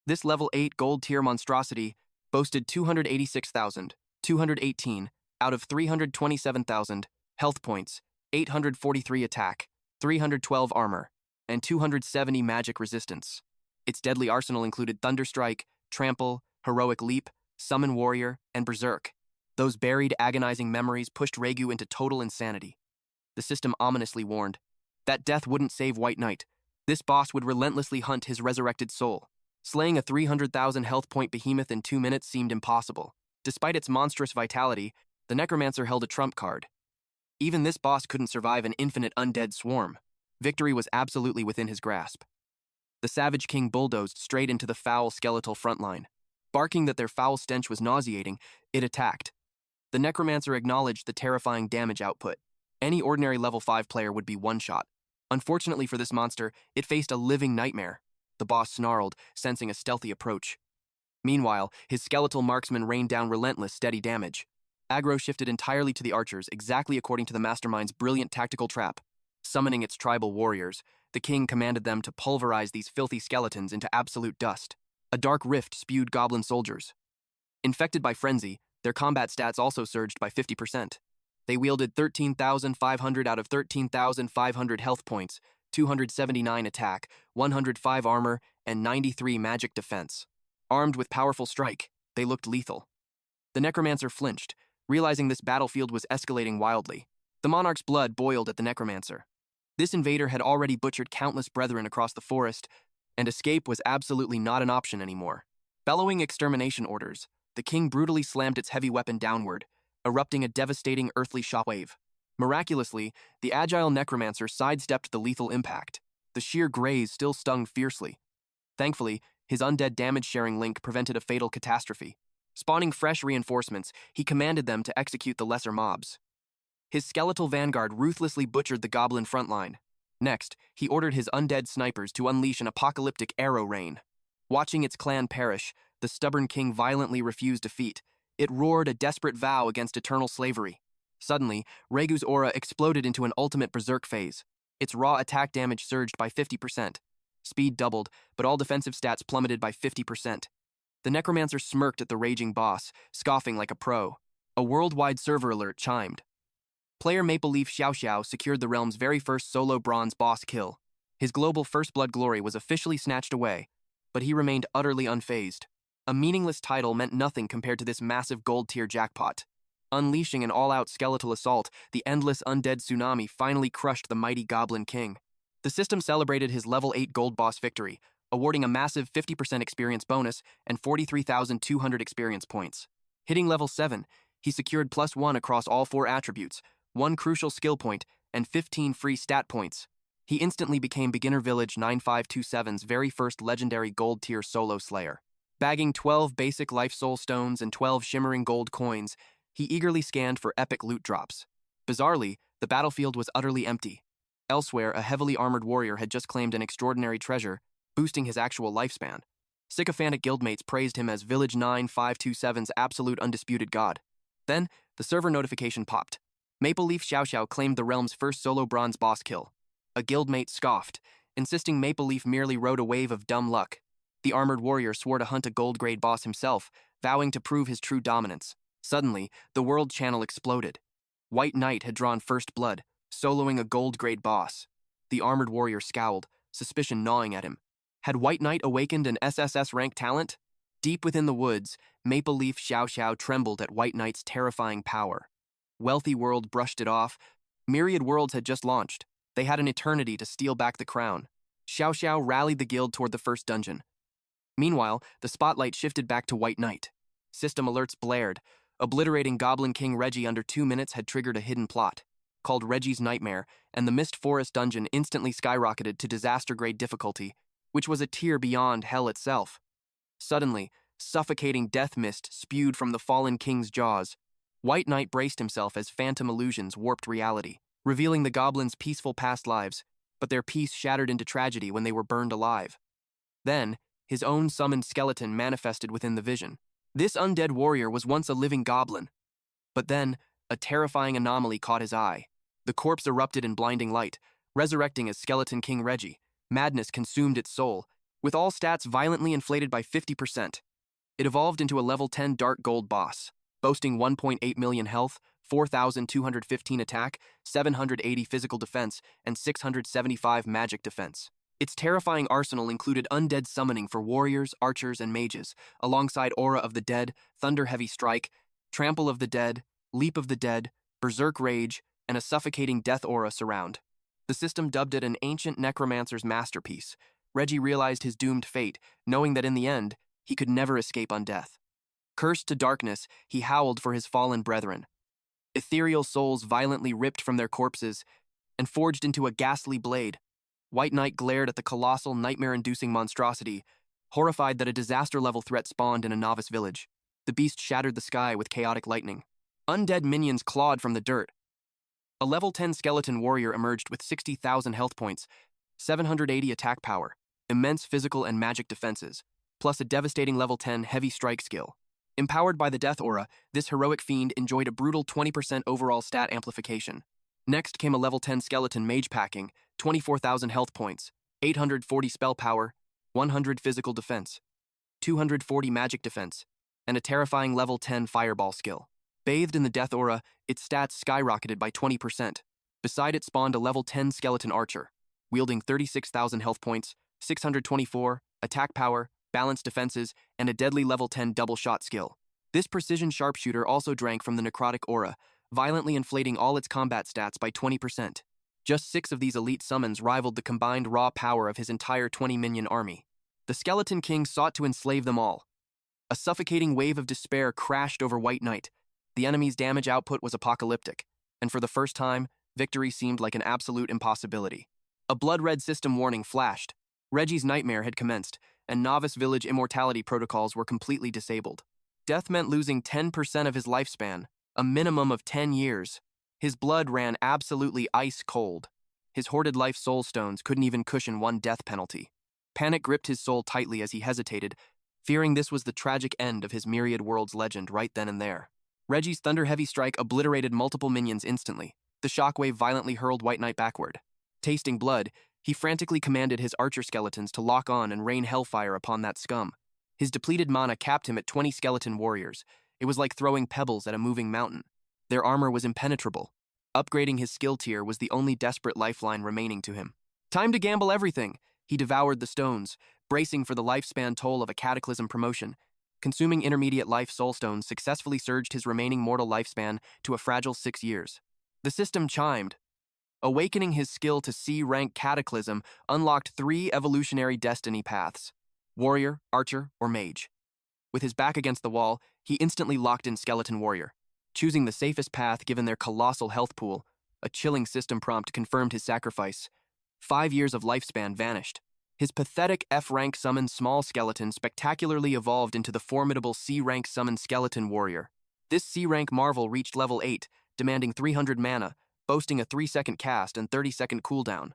This level 8 gold tier monstrosity boasted 286,218 out of 327,000 health points, 843 attack, 312 armor, and 270 magic resistance. Its deadly arsenal included Thunderstrike, Trample, Heroic Leap, Summon Warrior, and Berserk. Those buried, agonizing memories pushed Regu into total insanity. The system ominously warned that death wouldn't save White Knight. This boss would relentlessly hunt his resurrected soul. Slaying a 300,000 health point behemoth in 2 minutes seemed impossible. Despite its monstrous vitality, the Necromancer held a trump card. Even this boss couldn't survive an infinite undead swarm. Victory was absolutely within his grasp. The Savage King bulldozed straight into the foul skeletal frontline. Barking that their foul stench was nauseating, it attacked. The Necromancer acknowledged the terrifying damage output. Any ordinary level 5 player would be one-shot. Unfortunately for this monster, it faced a living nightmare. The boss snarled, sensing a stealthy approach. Meanwhile, his skeletal marksman rained down relentless, steady damage. Aggro shifted entirely to the archers, exactly according to the mastermind's brilliant tactical trap. Summoning its tribal warriors, the king commanded them to pulverize these filthy skeletons into absolute dust. A dark rift spewed goblin soldiers. Infected by frenzy, their combat stats also surged by 50%. They wielded 13,500 out of 13,500 health points, 279 attack, 105 armor, and 93 magic defense. Armed with powerful strike, they looked lethal. The necromancer flinched, realizing this battlefield was escalating wildly. The monarch's blood boiled at the necromancer. This invader had already butchered countless brethren across the forest, and escape was absolutely not an option anymore. Bellowing extermination orders, the king brutally slammed its heavy weapon downward, erupting a devastating earthly shockwave. Miraculously, the agile necromancer sidestepped the lethal impact. The sheer graze still stung fiercely. Thankfully, his undead damage-sharing link prevented a fatal catastrophe. Spawning fresh reinforcements, he commanded them to execute the lesser mobs. His skeletal vanguard ruthlessly butchered the goblin frontline. Next, he ordered his undead snipers to unleash an apocalyptic arrow rain. Watching its clan perish, the stubborn king violently refused defeat. It roared a desperate vow against eternal slavery. Suddenly, Regu's aura exploded into an ultimate berserk phase. Its raw attack damage surged by 50%. Speed doubled, but all defensive stats plummeted by 50%. The necromancer smirked at the raging boss, scoffing like a pro. A worldwide server alert chimed. Player Maple Leaf Xiao Xiao secured the realm's very first solo bronze boss kill. His global first blood glory was officially snatched away, but he remained utterly unfazed. A meaningless title meant nothing compared to this massive gold-tier jackpot. Unleashing an all-out skeletal assault, the endless undead tsunami finally crushed the mighty Goblin King. The system celebrated his level 8 gold boss victory, awarding a massive 50% experience bonus and 43,200 experience points. Hitting level 7, he secured +1 across all 4 attributes, 1 crucial skill point, and 15 free stat points. He instantly became Beginner Village 9527's very first legendary gold-tier solo slayer. Bagging 12 basic life soul stones and 12 shimmering gold coins, he eagerly scanned for epic loot drops. Bizarrely, the battlefield was utterly empty. Elsewhere, a heavily armored warrior had just claimed an extraordinary treasure, boosting his actual lifespan. Sycophantic guildmates praised him as Village 9527's absolute undisputed god. Then, the server notification popped. Maple Leaf Xiao Xiao claimed the realm's first solo bronze boss kill. A guildmate scoffed, insisting Maple Leaf merely rode a wave of dumb luck. The armored warrior swore to hunt a gold-grade boss himself, vowing to prove his true dominance. Suddenly, the world channel exploded. White Knight had drawn first blood, soloing a gold-grade boss. The armored warrior scowled, suspicion gnawing at him. Had White Knight awakened an SSS-rank talent? Deep within the woods, Maple Leaf Xiao Xiao trembled at White Knight's terrifying power. Wealthy World brushed it off. Myriad Worlds had just launched. They had an eternity to steal back the crown. Xiao Xiao rallied the guild toward the first dungeon. Meanwhile, the spotlight shifted back to White Knight. System alerts blared. Obliterating Goblin King Reggie under 2 minutes had triggered a hidden plot, called Reggie's Nightmare, and the Mist Forest dungeon instantly skyrocketed to disaster-grade difficulty, which was a tier beyond hell itself. Suddenly, suffocating death mist spewed from the fallen king's jaws. White Knight braced himself as phantom illusions warped reality, revealing the goblins' peaceful past lives, but their peace shattered into tragedy when they were burned alive. Then, his own summoned skeleton manifested within the vision. This undead warrior was once a living goblin. But then, a terrifying anomaly caught his eye. The corpse erupted in blinding light, resurrecting as Skeleton King Reggie. Madness consumed its soul, with all stats violently inflated by 50%. It evolved into a level 10 dark gold boss, boasting 1.8 million health, 4,215 attack, 780 physical defense, and 675 magic defense. Its terrifying arsenal included undead summoning for warriors, archers, and mages, alongside Aura of the Dead, Thunder Heavy Strike, Trample of the Dead, Leap of the Dead, Berserk Rage, and a suffocating death aura surround. The system dubbed it an ancient necromancer's masterpiece. Reggie realized his doomed fate, knowing that in the end, he could never escape undeath. Cursed to darkness, he howled for his fallen brethren. Ethereal souls violently ripped from their corpses and forged into a ghastly blade. White Knight glared at the colossal, nightmare-inducing monstrosity, horrified that a disaster-level threat spawned in a novice village. The beast shattered the sky with chaotic lightning. Undead minions clawed from the dirt. A level 10 skeleton warrior emerged with 60,000 health points, 780 attack power, immense physical and magic defenses, plus a devastating level 10 heavy strike skill. Empowered by the Death Aura, this heroic fiend enjoyed a brutal 20% overall stat amplification. Next came a level 10 skeleton mage packing, 24,000 health points, 840 spell power, 100 physical defense, 240 magic defense, and a terrifying level 10 fireball skill. Bathed in the Death Aura, its stats skyrocketed by 20%. Beside it spawned a level 10 skeleton archer, wielding 36,000 health points, 624, attack power, balanced defenses, and a deadly level 10 double shot skill. This precision sharpshooter also drank from the necrotic aura, violently inflating all its combat stats by 20%. Just 6 of these elite summons rivaled the combined raw power of his entire 20-minion army. The Skeleton King sought to enslave them all. A suffocating wave of despair crashed over White Knight. The enemy's damage output was apocalyptic, and for the first time, victory seemed like an absolute impossibility. A blood-red system warning flashed. Reggie's nightmare had commenced, and novice village immortality protocols were completely disabled. Death meant losing 10% of his lifespan, a minimum of 10 years. His blood ran absolutely ice cold. His hoarded life soul stones couldn't even cushion one death penalty. Panic gripped his soul tightly as he hesitated, fearing this was the tragic end of his myriad worlds legend right then and there. Reggie's thunder-heavy strike obliterated multiple minions instantly. The shockwave violently hurled White Knight backward. Tasting blood, he frantically commanded his archer skeletons to lock on and rain hellfire upon that scum. His depleted mana capped him at 20 skeleton warriors. It was like throwing pebbles at a moving mountain. Their armor was impenetrable. Upgrading his skill tier was the only desperate lifeline remaining to him. Time to gamble everything. He devoured the stones, bracing for the lifespan toll of a cataclysm promotion. Consuming intermediate life soul stones successfully surged his remaining mortal lifespan to a fragile 6 years. The system chimed. Awakening his skill to C-rank Cataclysm unlocked 3 evolutionary destiny paths: Warrior, Archer, or Mage. With his back against the wall, he instantly locked in Skeleton Warrior. Choosing the safest path given their colossal health pool, a chilling system prompt confirmed his sacrifice. 5 years of lifespan vanished. His pathetic F-rank summon Small Skeleton spectacularly evolved into the formidable C-rank summon Skeleton Warrior. This C-rank marvel reached level 8, demanding 300 mana, boasting a 3-second cast and 30-second cooldown.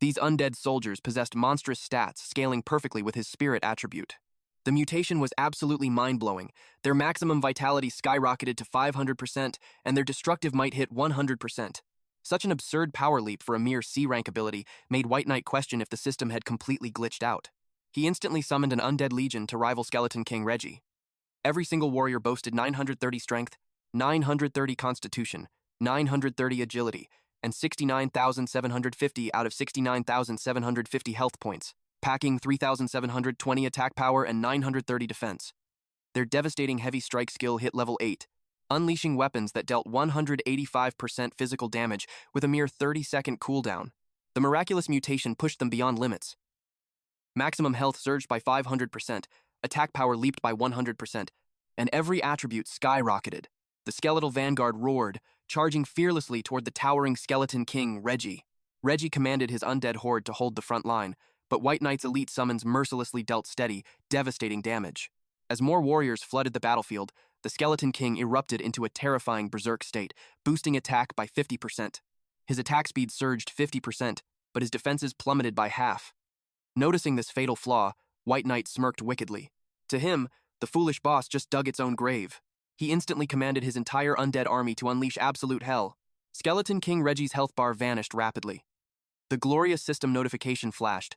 These undead soldiers possessed monstrous stats, scaling perfectly with his spirit attribute. The mutation was absolutely mind-blowing. Their maximum vitality skyrocketed to 500%, and their destructive might hit 100%. Such an absurd power leap for a mere C-rank ability made White Knight question if the system had completely glitched out. He instantly summoned an undead legion to rival Skeleton King Reggie. Every single warrior boasted 930 strength, 930 constitution, 930 agility, and 69,750 out of 69,750 health points, packing 3,720 attack power and 930 defense. Their devastating heavy strike skill hit level 8, unleashing weapons that dealt 185% physical damage with a mere 30-second cooldown. The miraculous mutation pushed them beyond limits. Maximum health surged by 500%, attack power leaped by 100%, and every attribute skyrocketed. The skeletal vanguard roared, charging fearlessly toward the towering Skeleton King, Reggie. Reggie commanded his undead horde to hold the front line, but White Knight's elite summons mercilessly dealt steady, devastating damage. As more warriors flooded the battlefield, the Skeleton King erupted into a terrifying berserk state, boosting attack by 50%. His attack speed surged 50%, but his defenses plummeted by half. Noticing this fatal flaw, White Knight smirked wickedly. To him, the foolish boss just dug its own grave. He instantly commanded his entire undead army to unleash absolute hell. Skeleton King Reggie's health bar vanished rapidly. The glorious system notification flashed.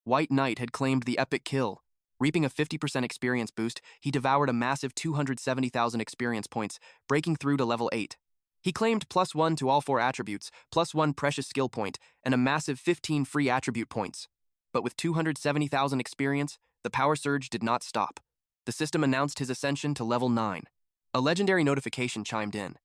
White Knight had claimed the epic kill. Reaping a 50% experience boost, he devoured a massive 270,000 experience points, breaking through to level 8. He claimed +1 to all 4 attributes, +1 precious skill point, and a massive 15 free attribute points. But with 270,000 experience, the power surge did not stop. The system announced his ascension to level 9. A legendary notification chimed in.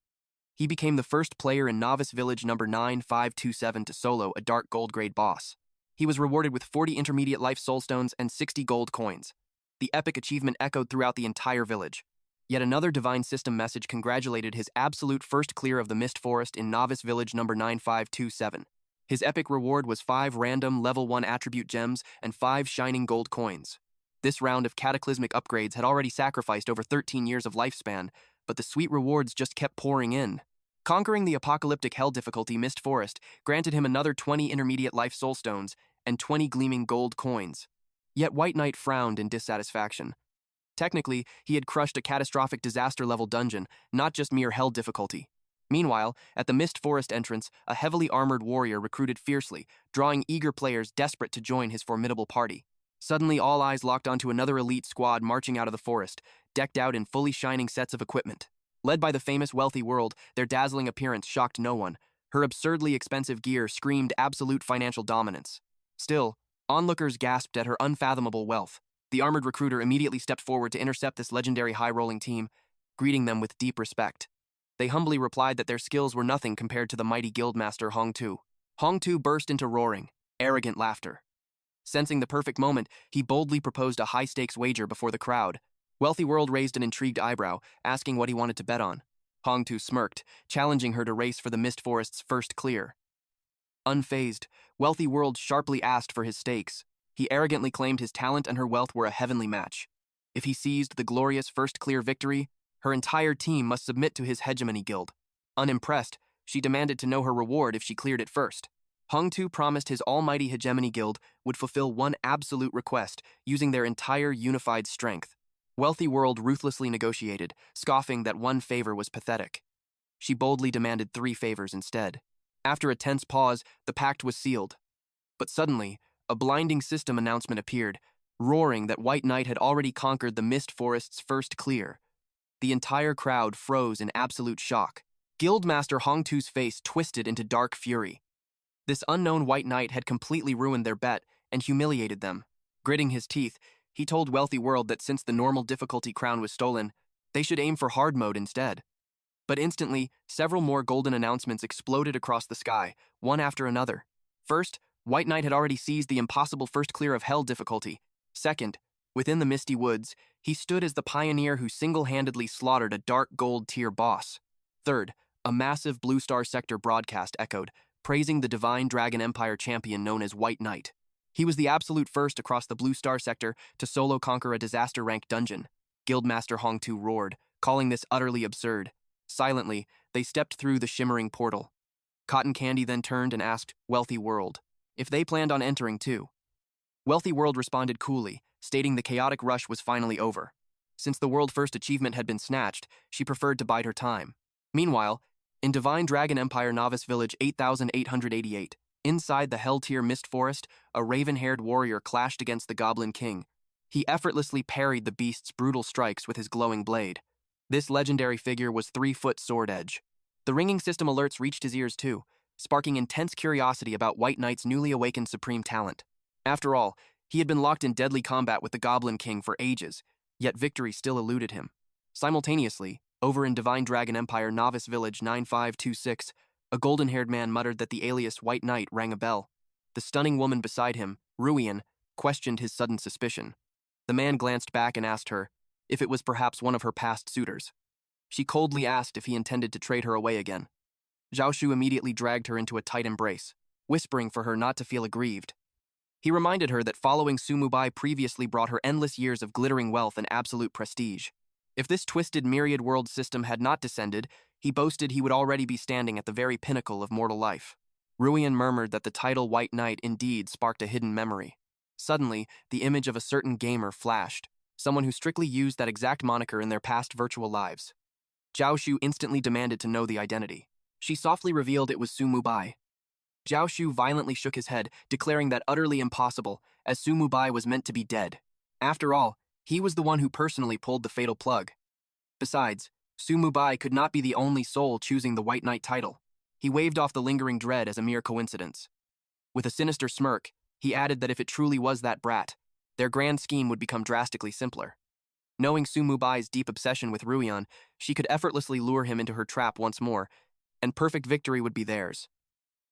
He became the first player in Novice Village number 9527 to solo a Dark Gold grade boss. He was rewarded with 40 intermediate life soul stones and 60 gold coins. The epic achievement echoed throughout the entire village. Yet another divine system message congratulated his absolute first clear of the Mist Forest in Novice Village number 9527. His epic reward was 5 random level 1 attribute gems and 5 shining gold coins. This round of cataclysmic upgrades had already sacrificed over 13 years of lifespan, but the sweet rewards just kept pouring in. Conquering the apocalyptic hell difficulty Mist Forest granted him another 20 intermediate life soul stones and 20 gleaming gold coins. Yet White Knight frowned in dissatisfaction. Technically, he had crushed a catastrophic disaster-level dungeon, not just mere hell difficulty. Meanwhile, at the Mist Forest entrance, a heavily armored warrior recruited fiercely, drawing eager players desperate to join his formidable party. Suddenly, all eyes locked onto another elite squad marching out of the forest, decked out in fully shining sets of equipment. Led by the famous Wealthy World, their dazzling appearance shocked no one. Her absurdly expensive gear screamed absolute financial dominance. Still, onlookers gasped at her unfathomable wealth. The armored recruiter immediately stepped forward to intercept this legendary high-rolling team, greeting them with deep respect. They humbly replied that their skills were nothing compared to the mighty guildmaster Hong Tu. Hong Tu burst into roaring, arrogant laughter. Sensing the perfect moment, he boldly proposed a high-stakes wager before the crowd. Wealthy World raised an intrigued eyebrow, asking what he wanted to bet on. Hong Tu smirked, challenging her to race for the Mist Forest's first clear. Unfazed, Wealthy World sharply asked for his stakes. He arrogantly claimed his talent and her wealth were a heavenly match. If he seized the glorious first clear victory, her entire team must submit to his hegemony guild. Unimpressed, she demanded to know her reward if she cleared it first. Hong Tu promised his almighty hegemony guild would fulfill one absolute request, using their entire unified strength. Wealthy World ruthlessly negotiated, scoffing that one favor was pathetic. She boldly demanded 3 favors instead. After a tense pause, the pact was sealed. But suddenly, a blinding system announcement appeared, roaring that White Knight had already conquered the Mist Forest's first clear. The entire crowd froze in absolute shock. Guildmaster Hong Tu's face twisted into dark fury. This unknown White Knight had completely ruined their bet and humiliated them. Gritting his teeth, he told Wealthy World that since the normal difficulty crown was stolen, they should aim for hard mode instead. But instantly, several more golden announcements exploded across the sky, one after another. First, White Knight had already seized the impossible first clear of hell difficulty. Second, within the misty woods, he stood as the pioneer who single-handedly slaughtered a dark gold tier boss. Third, a massive Blue Star Sector broadcast echoed, praising the Divine Dragon Empire champion known as White Knight. He was the absolute first across the Blue Star Sector to solo conquer a disaster-ranked dungeon. Guildmaster Hong Tu roared, calling this utterly absurd. Silently, they stepped through the shimmering portal. Cotton Candy then turned and asked Wealthy World if they planned on entering too. Wealthy World responded coolly, stating the chaotic rush was finally over. Since the world first achievement had been snatched, she preferred to bide her time. Meanwhile, in Divine Dragon Empire Novice Village 8888, inside the Hell-tier Mist Forest, a raven-haired warrior clashed against the Goblin King. He effortlessly parried the beast's brutal strikes with his glowing blade. This legendary figure was 3-foot sword edge. The ringing system alerts reached his ears too, sparking intense curiosity about White Knight's newly awakened supreme talent. After all, he had been locked in deadly combat with the Goblin King for ages, yet victory still eluded him. Simultaneously, over in Divine Dragon Empire Novice Village 9526, a golden-haired man muttered that the alias White Knight rang a bell. The stunning woman beside him, Ruian, questioned his sudden suspicion. The man glanced back and asked her if it was perhaps one of her past suitors. She coldly asked if he intended to trade her away again. Zhao Shu immediately dragged her into a tight embrace, whispering for her not to feel aggrieved. He reminded her that following Su Mubai previously brought her endless years of glittering wealth and absolute prestige. If this twisted myriad world system had not descended, he boasted he would already be standing at the very pinnacle of mortal life. Ruian murmured that the title White Knight indeed sparked a hidden memory. Suddenly, the image of a certain gamer flashed, someone who strictly used that exact moniker in their past virtual lives. Zhao Shu instantly demanded to know the identity. She softly revealed it was Su Mubai. Zhao Shu violently shook his head, declaring that utterly impossible, as Su Mubai was meant to be dead. After all, he was the one who personally pulled the fatal plug. Besides, Su Mubai could not be the only soul choosing the White Knight title. He waved off the lingering dread as a mere coincidence. With a sinister smirk, he added that if it truly was that brat, their grand scheme would become drastically simpler. Knowing Su Mubai's deep obsession with Ruian, she could effortlessly lure him into her trap once more, and perfect victory would be theirs.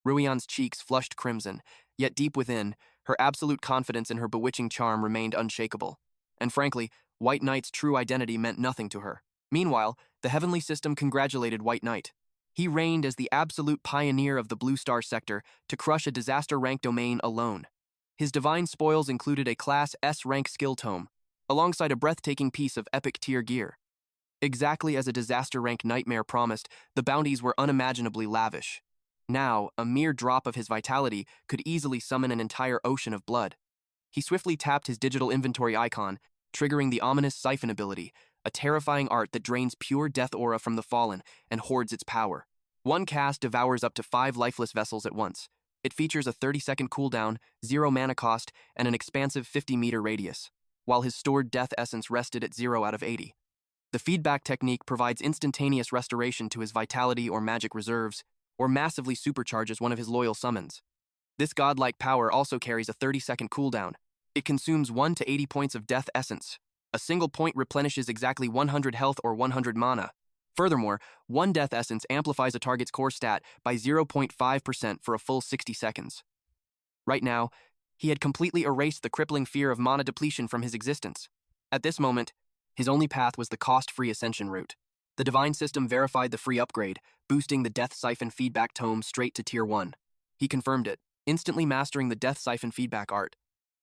Ruian's cheeks flushed crimson, yet deep within, her absolute confidence in her bewitching charm remained unshakable. And frankly, White Knight's true identity meant nothing to her. Meanwhile, the heavenly system congratulated White Knight. He reigned as the absolute pioneer of the Blue Star Sector to crush a disaster-rank domain alone. His divine spoils included a Class S-rank skill tome, alongside a breathtaking piece of epic-tier gear. Exactly as a disaster-rank nightmare promised, the bounties were unimaginably lavish. Now, a mere drop of his vitality could easily summon an entire ocean of blood. He swiftly tapped his digital inventory icon, triggering the ominous Siphon ability, a terrifying art that drains pure death aura from the fallen and hoards its power. One cast devours up to 5 lifeless vessels at once. It features a 30-second cooldown, 0 mana cost, and an expansive 50-meter radius, while his stored death essence rested at 0 out of 80. The feedback technique provides instantaneous restoration to his vitality or magic reserves, or massively supercharges one of his loyal summons. This godlike power also carries a 30-second cooldown. It consumes 1 to 80 points of death essence. A single point replenishes exactly 100 health or 100 mana. Furthermore, 1 death essence amplifies a target's core stat by 0.5% for a full 60 seconds. Right now, he had completely erased the crippling fear of mana depletion from his existence. At this moment, his only path was the cost-free ascension route. The Divine System verified the free upgrade, boosting the Death Siphon feedback tome straight to Tier 1. He confirmed it, instantly mastering the Death Siphon feedback art.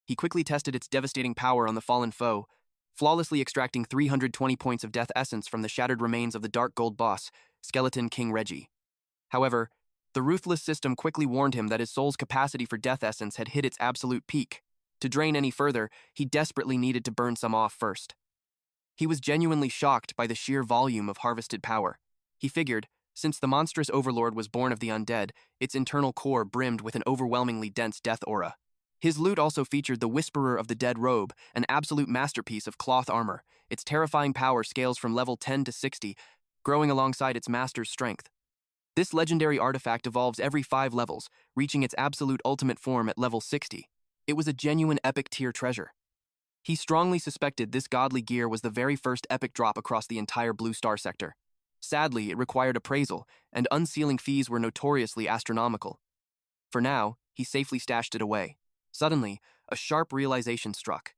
He quickly tested its devastating power on the fallen foe, flawlessly extracting 320 points of death essence from the shattered remains of the Dark Gold boss, Skeleton King Reggie. However, the ruthless system quickly warned him that his soul's capacity for death essence had hit its absolute peak. To drain any further, he desperately needed to burn some off first. He was genuinely shocked by the sheer volume of harvested power. He figured, since the monstrous overlord was born of the undead, its internal core brimmed with an overwhelmingly dense death aura. His loot also featured the Whisperer of the Dead robe, an absolute masterpiece of cloth armor. Its terrifying power scales from level 10 to 60, growing alongside its master's strength. This legendary artifact evolves every 5 levels, reaching its absolute ultimate form at level 60. It was a genuine epic tier treasure. He strongly suspected this godly gear was the very first epic drop across the entire Blue Star sector. Sadly, it required appraisal, and unsealing fees were notoriously astronomical. For now, he safely stashed it away. Suddenly, a sharp realization struck.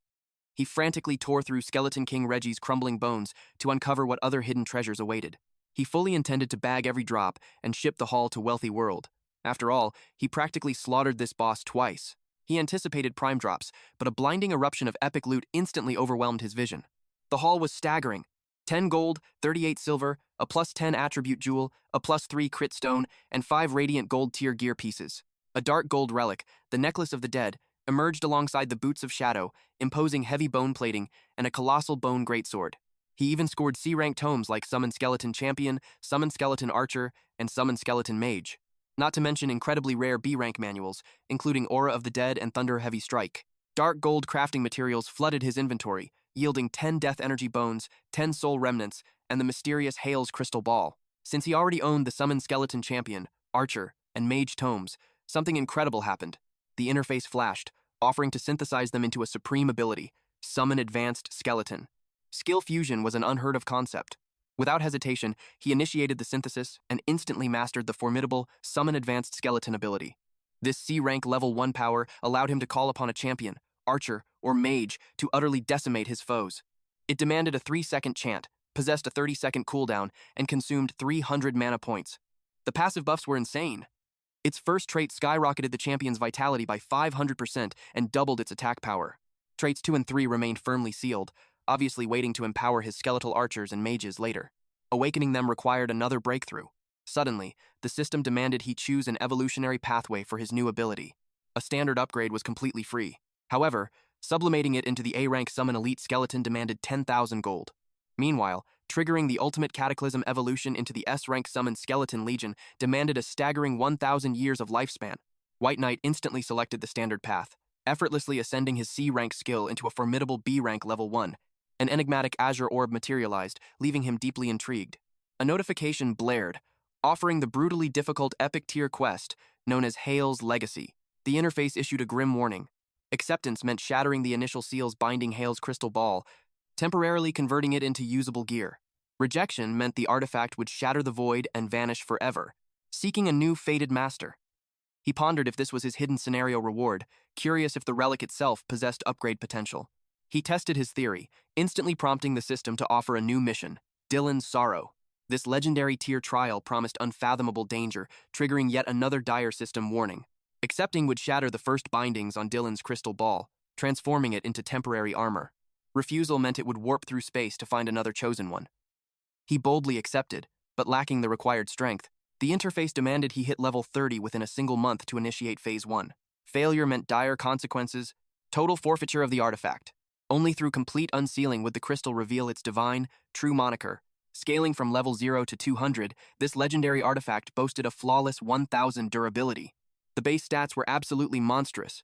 He frantically tore through Skeleton King Reggie's crumbling bones to uncover what other hidden treasures awaited. He fully intended to bag every drop and ship the haul to Wealthy World. After all, he practically slaughtered this boss twice. He anticipated prime drops, but a blinding eruption of epic loot instantly overwhelmed his vision. The haul was staggering. 10 gold, 38 silver, a +10 attribute jewel, a +3 crit stone, and 5 radiant gold tier gear pieces. A dark gold relic, the Necklace of the Dead, emerged alongside the Boots of Shadow, imposing heavy bone plating and a colossal bone greatsword. He even scored C-rank tomes like Summon Skeleton Champion, Summon Skeleton Archer, and Summon Skeleton Mage. Not to mention incredibly rare B-rank manuals, including Aura of the Dead and Thunder Heavy Strike. Dark gold crafting materials flooded his inventory, yielding 10 Death Energy Bones, 10 Soul Remnants, and the mysterious Hales Crystal Ball. Since he already owned the Summon Skeleton Champion, Archer, and Mage tomes, something incredible happened. The interface flashed, offering to synthesize them into a supreme ability, Summon Advanced Skeleton. Skill fusion was an unheard of concept. Without hesitation, he initiated the synthesis and instantly mastered the formidable Summon Advanced Skeleton ability. This C-rank level 1 power allowed him to call upon a champion, archer, or mage to utterly decimate his foes. It demanded a 3-second chant, possessed a 30-second cooldown, and consumed 300 mana points. The passive buffs were insane. Its first trait skyrocketed the champion's vitality by 500% and doubled its attack power. Traits 2 and 3 remained firmly sealed, obviously waiting to empower his skeletal archers and mages later. Awakening them required another breakthrough. Suddenly, the system demanded he choose an evolutionary pathway for his new ability. A standard upgrade was completely free. However, sublimating it into the A-rank Summon Elite Skeleton demanded 10,000 gold. Meanwhile, triggering the Ultimate Cataclysm evolution into the S-rank Summon Skeleton Legion demanded a staggering 1,000 years of lifespan. White Knight instantly selected the standard path, effortlessly ascending his C-rank skill into a formidable B-rank level 1. An enigmatic azure orb materialized, leaving him deeply intrigued. A notification blared, offering the brutally difficult epic tier quest known as Hale's Legacy. The interface issued a grim warning. Acceptance meant shattering the initial seals binding Hale's crystal ball, temporarily converting it into usable gear. Rejection meant the artifact would shatter the void and vanish forever, seeking a new fated master. He pondered if this was his hidden scenario reward, curious if the relic itself possessed upgrade potential. He tested his theory, instantly prompting the system to offer a new mission, Dylan's Sorrow. This legendary tier trial promised unfathomable danger, triggering yet another dire system warning. Accepting would shatter the first bindings on Dylan's crystal ball, transforming it into temporary armor. Refusal meant it would warp through space to find another chosen one. He boldly accepted, but lacking the required strength. The interface demanded he hit level 30 within a single month to initiate Phase 1. Failure meant dire consequences, total forfeiture of the artifact. Only through complete unsealing would the crystal reveal its divine, true moniker. Scaling from level 0 to 200, this legendary artifact boasted a flawless 1000 durability. The base stats were absolutely monstrous.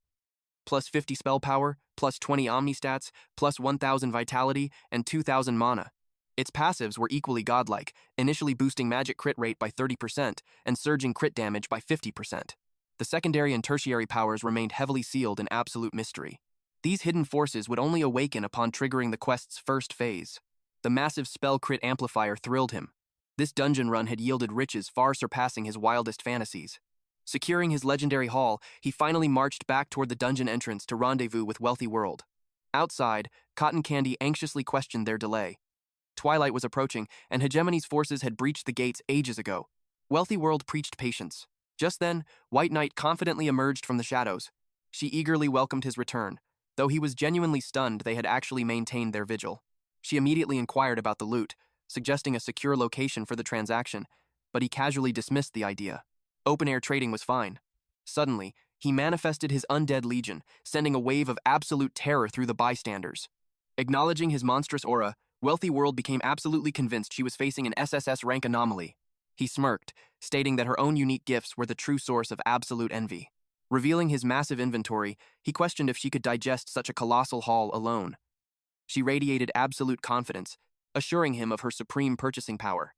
Plus 50 spell power, plus 20 omni stats, plus 1000 vitality, and 2000 mana. Its passives were equally godlike, initially boosting magic crit rate by 30% and surging crit damage by 50%. The secondary and tertiary powers remained heavily sealed in absolute mystery. These hidden forces would only awaken upon triggering the quest's first phase. The massive spell crit amplifier thrilled him. This dungeon run had yielded riches far surpassing his wildest fantasies. Securing his legendary haul, he finally marched back toward the dungeon entrance to rendezvous with Wealthy World. Outside, Cotton Candy anxiously questioned their delay. Twilight was approaching, and Hegemony's forces had breached the gates ages ago. Wealthy World preached patience. Just then, White Knight confidently emerged from the shadows. She eagerly welcomed his return. Though he was genuinely stunned they had actually maintained their vigil. She immediately inquired about the loot, suggesting a secure location for the transaction, but he casually dismissed the idea. Open-air trading was fine. Suddenly, he manifested his undead legion, sending a wave of absolute terror through the bystanders. Acknowledging his monstrous aura, Wealthy World became absolutely convinced she was facing an SSS rank anomaly. He smirked, stating that her own unique gifts were the true source of absolute envy. Revealing his massive inventory, he questioned if she could digest such a colossal haul alone. She radiated absolute confidence, assuring him of her supreme purchasing power.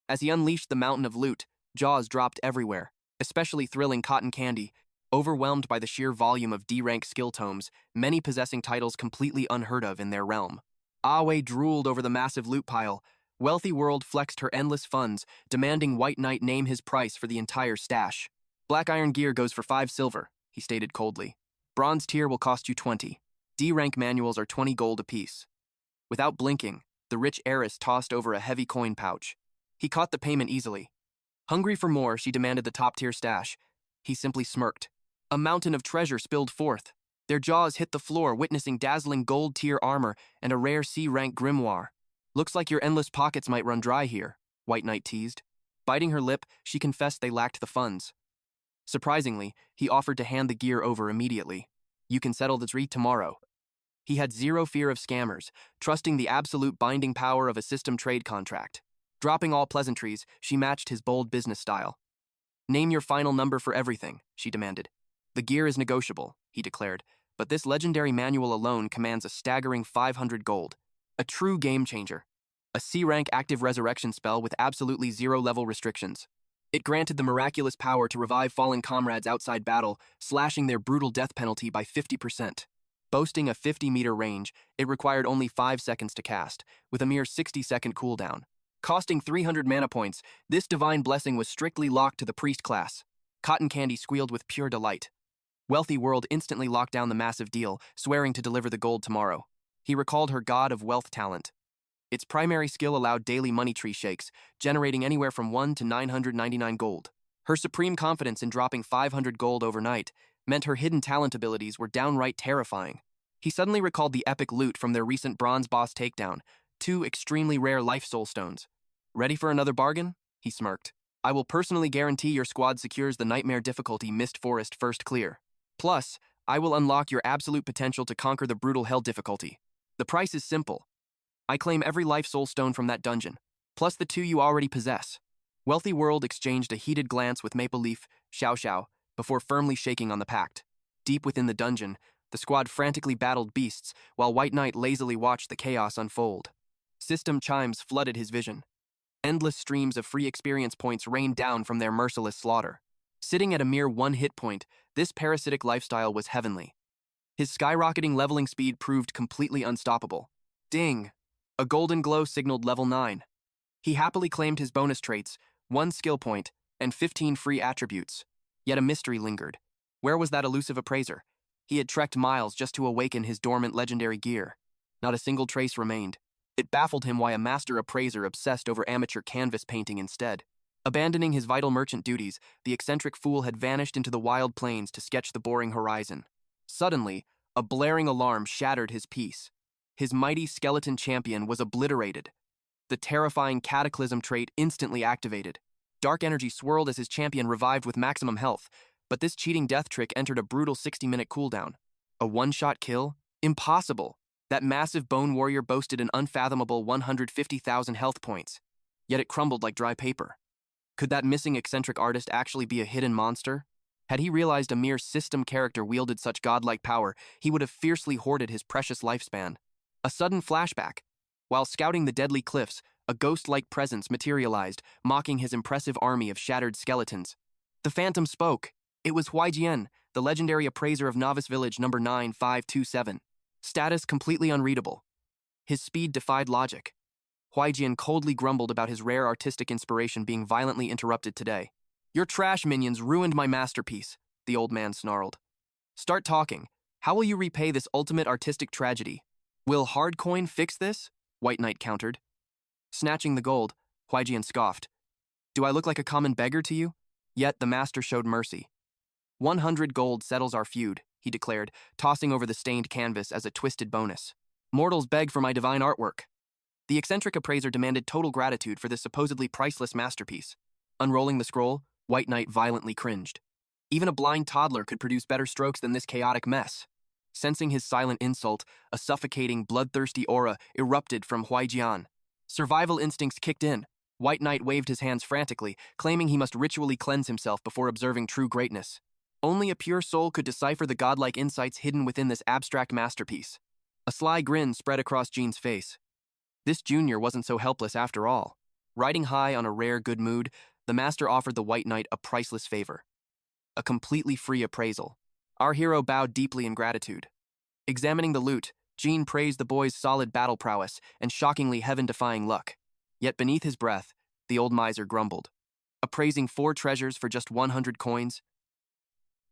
As he unleashed the mountain of loot, jaws dropped everywhere, especially thrilling Cotton Candy, overwhelmed by the sheer volume of D-rank skill tomes, many possessing titles completely unheard of in their realm. Awe drooled over the massive loot pile. Wealthy World flexed her endless funds, demanding White Knight name his price for the entire stash. Black Iron gear goes for 5 silver, he stated coldly. Bronze tier will cost you 20. D-rank manuals are 20 gold apiece. Without blinking, the rich heiress tossed over a heavy coin pouch. He caught the payment easily. Hungry for more, she demanded the top-tier stash. He simply smirked. A mountain of treasure spilled forth. Their jaws hit the floor, witnessing dazzling gold-tier armor and a rare C-rank grimoire. Looks like your endless pockets might run dry here, White Knight teased. Biting her lip, she confessed they lacked the funds. Surprisingly, he offered to hand the gear over immediately. You can settle the tree tomorrow. He had zero fear of scammers, trusting the absolute binding power of a system trade contract. Dropping all pleasantries, she matched his bold business style. Name your final number for everything, she demanded. The gear is negotiable, he declared, but this legendary manual alone commands a staggering 500 gold. A true game changer. A C-rank active resurrection spell with absolutely zero level restrictions. It granted the miraculous power to revive fallen comrades outside battle, slashing their brutal death penalty by 50%. Boasting a 50-meter range, it required only 5 seconds to cast, with a mere 60-second cooldown. Costing 300 mana points, this divine blessing was strictly locked to the priest class. Cotton Candy squealed with pure delight. Wealthy World instantly locked down the massive deal, swearing to deliver the gold tomorrow. He recalled her god of wealth talent. Its primary skill allowed daily money tree shakes, generating anywhere from 1 to 999 gold. Her supreme confidence in dropping 500 gold overnight meant her hidden talent abilities were downright terrifying. He suddenly recalled the epic loot from their recent bronze boss takedown, 2 extremely rare life soul stones. Ready for another bargain? He smirked. I will personally guarantee your squad secures the nightmare difficulty Mist Forest first clear. Plus, I will unlock your absolute potential to conquer the brutal hell difficulty. The price is simple. I claim every life soul stone from that dungeon, plus the 2 you already possess. Wealthy World exchanged a heated glance with Maple Leaf, Xiao Xiao, before firmly shaking on the pact. Deep within the dungeon, the squad frantically battled beasts, while White Knight lazily watched the chaos unfold. System chimes flooded his vision. Endless streams of free experience points rained down from their merciless slaughter. Sitting at a mere 1 hit point, this parasitic lifestyle was heavenly. His skyrocketing leveling speed proved completely unstoppable. Ding! A golden glow signaled level 9. He happily claimed his bonus traits, 1 skill point, and 15 free attributes. Yet a mystery lingered. Where was that elusive appraiser? He had trekked miles just to awaken his dormant legendary gear. Not a single trace remained. It baffled him why a master appraiser obsessed over amateur canvas painting instead. Abandoning his vital merchant duties, the eccentric fool had vanished into the wild plains to sketch the boring horizon. Suddenly, a blaring alarm shattered his peace. His mighty skeleton champion was obliterated. The terrifying cataclysm trait instantly activated. Dark energy swirled as his champion revived with maximum health, but this cheating death trick entered a brutal 60-minute cooldown. A one-shot kill? Impossible! That massive bone warrior boasted an unfathomable 150,000 health points, yet it crumbled like dry paper. Could that missing eccentric artist actually be a hidden monster? Had he realized a mere system character wielded such godlike power, he would have fiercely hoarded his precious lifespan. A sudden flashback. While scouting the deadly cliffs, a ghost-like presence materialized, mocking his impressive army of shattered skeletons. The phantom spoke. It was Huaijian, the legendary appraiser of Novice Village number 9527. Status completely unreadable. His speed defied logic. Huaijian coldly grumbled about his rare artistic inspiration being violently interrupted today. Your trash minions ruined my masterpiece, the old man snarled. Start talking. How will you repay this ultimate artistic tragedy? Will Hardcoin fix this? White Knight countered. Snatching the gold, Huaijian scoffed. Do I look like a common beggar to you? Yet the master showed mercy. 100 gold settles our feud, he declared, tossing over the stained canvas as a twisted bonus. Mortals beg for my divine artwork. The eccentric appraiser demanded total gratitude for this supposedly priceless masterpiece. Unrolling the scroll, White Knight violently cringed. Even a blind toddler could produce better strokes than this chaotic mess. Sensing his silent insult, a suffocating, bloodthirsty aura erupted from Huaijian. Survival instincts kicked in. White Knight waved his hands frantically, claiming he must ritually cleanse himself before observing true greatness. Only a pure soul could decipher the godlike insights hidden within this abstract masterpiece. A sly grin spread across Jean's face. This junior wasn't so helpless after all. Riding high on a rare good mood, the master offered the White Knight a priceless favor. A completely free appraisal. Our hero bowed deeply in gratitude. Examining the loot, Jean praised the boy's solid battle prowess and shockingly heaven-defying luck. Yet beneath his breath, the old miser grumbled. Appraising 4 treasures for just 100 coins?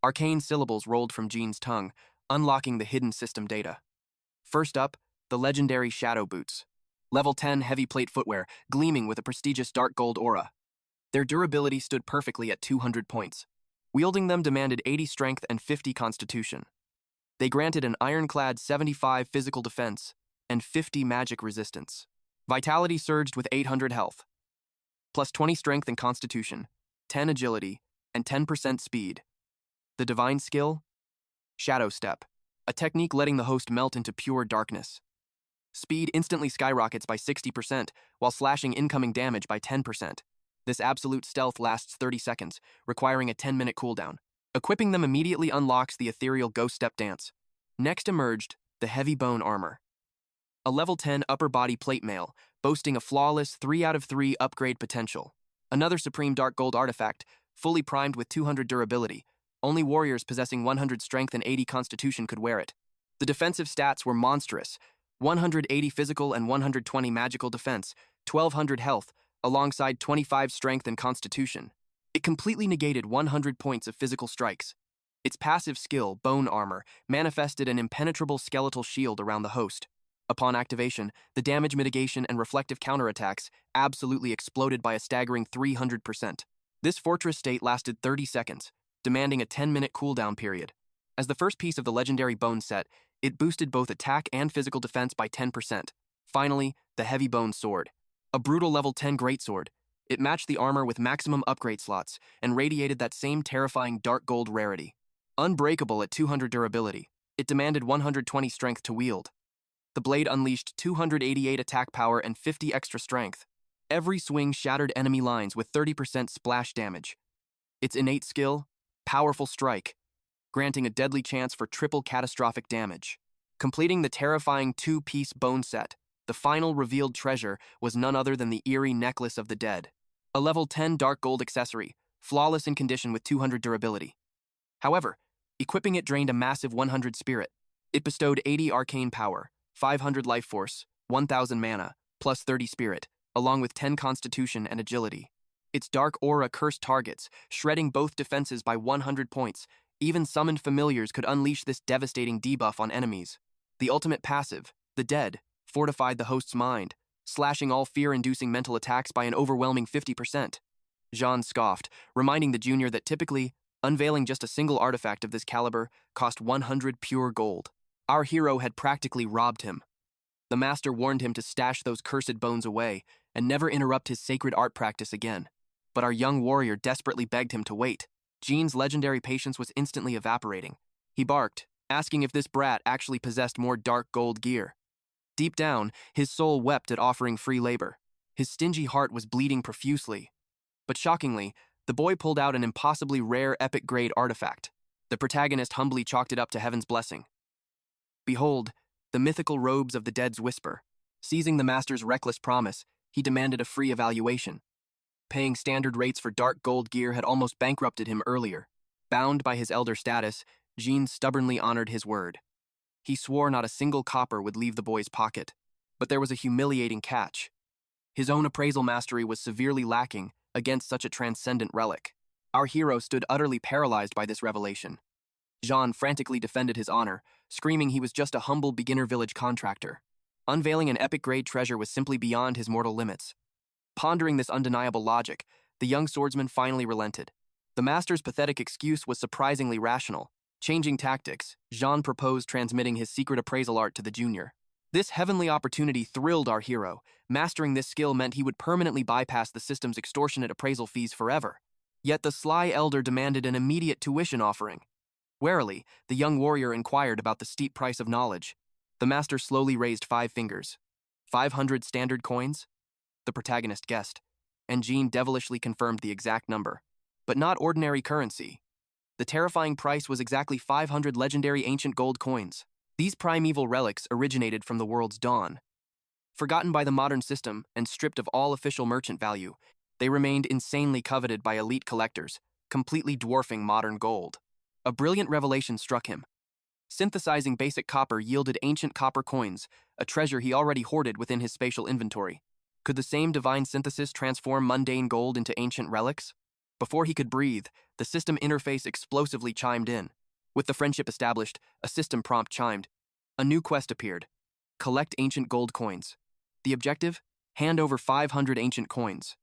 Arcane syllables rolled from Jean's tongue, unlocking the hidden system data. First up, the legendary Shadow Boots. Level 10 heavy plate footwear, gleaming with a prestigious dark gold aura. Their durability stood perfectly at 200 points. Wielding them demanded 80 strength and 50 constitution. They granted an ironclad 75 physical defense and 50 magic resistance. Vitality surged with 800 health, plus 20 strength and constitution, 10 agility, and 10% speed. The divine skill? Shadow Step, a technique letting the host melt into pure darkness. Speed instantly skyrockets by 60%, while slashing incoming damage by 10%. This absolute stealth lasts 30 seconds, requiring a 10-minute cooldown. Equipping them immediately unlocks the ethereal Ghost Step dance. Next emerged the Heavy Bone Armor. A level 10 upper body plate mail, boasting a flawless 3 out of 3 upgrade potential. Another supreme dark gold artifact, fully primed with 200 durability. Only warriors possessing 100 strength and 80 constitution could wear it. The defensive stats were monstrous. 180 physical and 120 magical defense, 1200 health, alongside 25 strength and constitution. It completely negated 100 points of physical strikes. Its passive skill, Bone Armor, manifested an impenetrable skeletal shield around the host. Upon activation, the damage mitigation and reflective counterattacks absolutely exploded by a staggering 300%. This fortress state lasted 30 seconds, demanding a 10-minute cooldown period. As the first piece of the legendary Bone set, it boosted both attack and physical defense by 10%. Finally, the Heavy Bone Sword. A brutal level 10 greatsword. It matched the armor with maximum upgrade slots and radiated that same terrifying dark gold rarity. Unbreakable at 200 durability, it demanded 120 strength to wield. The blade unleashed 288 attack power and 50 extra strength. Every swing shattered enemy lines with 30% splash damage. Its innate skill, Powerful Strike, granting a deadly chance for triple catastrophic damage. Completing the terrifying 2-piece bone set, the final revealed treasure was none other than the eerie Necklace of the Dead. A level 10 dark gold accessory, flawless in condition with 200 durability. However, equipping it drained a massive 100 spirit. It bestowed 80 arcane power, 500 life force, 1000 mana, plus 30 spirit, along with 10 constitution and agility. Its dark aura cursed targets, shredding both defenses by 100 points. Even summoned familiars could unleash this devastating debuff on enemies. The ultimate passive, the Dead, fortified the host's mind, slashing all fear-inducing mental attacks by an overwhelming 50%. Jean scoffed, reminding the junior that typically, unveiling just a single artifact of this caliber cost 100 pure gold. Our hero had practically robbed him. The master warned him to stash those cursed bones away and never interrupt his sacred art practice again. But our young warrior desperately begged him to wait. Jean's legendary patience was instantly evaporating. He barked, asking if this brat actually possessed more dark gold gear. Deep down, his soul wept at offering free labor. His stingy heart was bleeding profusely. But shockingly, the boy pulled out an impossibly rare epic-grade artifact. The protagonist humbly chalked it up to heaven's blessing. Behold, the mythical robes of the dead's whisper. Seizing the master's reckless promise, he demanded a free evaluation. Paying standard rates for dark gold gear had almost bankrupted him earlier. Bound by his elder status, Jean stubbornly honored his word. He swore not a single copper would leave the boy's pocket. But there was a humiliating catch. His own appraisal mastery was severely lacking against such a transcendent relic. Our hero stood utterly paralyzed by this revelation. Jean frantically defended his honor, screaming he was just a humble beginner village contractor. Unveiling an epic-grade treasure was simply beyond his mortal limits. Pondering this undeniable logic, the young swordsman finally relented. The master's pathetic excuse was surprisingly rational. Changing tactics, Jean proposed transmitting his secret appraisal art to the junior. This heavenly opportunity thrilled our hero. Mastering this skill meant he would permanently bypass the system's extortionate appraisal fees forever. Yet the sly elder demanded an immediate tuition offering. Warily, the young warrior inquired about the steep price of knowledge. The master slowly raised 5 fingers. 500 standard coins? The protagonist guessed, and Jean devilishly confirmed the exact number. But not ordinary currency. The terrifying price was exactly 500 legendary ancient gold coins. These primeval relics originated from the world's dawn. Forgotten by the modern system and stripped of all official merchant value, they remained insanely coveted by elite collectors, completely dwarfing modern gold. A brilliant revelation struck him. Synthesizing basic copper yielded ancient copper coins, a treasure he already hoarded within his spatial inventory. Could the same divine synthesis transform mundane gold into ancient relics? Before he could breathe, the system interface explosively chimed in. With the friendship established, a system prompt chimed. A new quest appeared. Collect ancient gold coins. The objective? Hand over 500 ancient coins.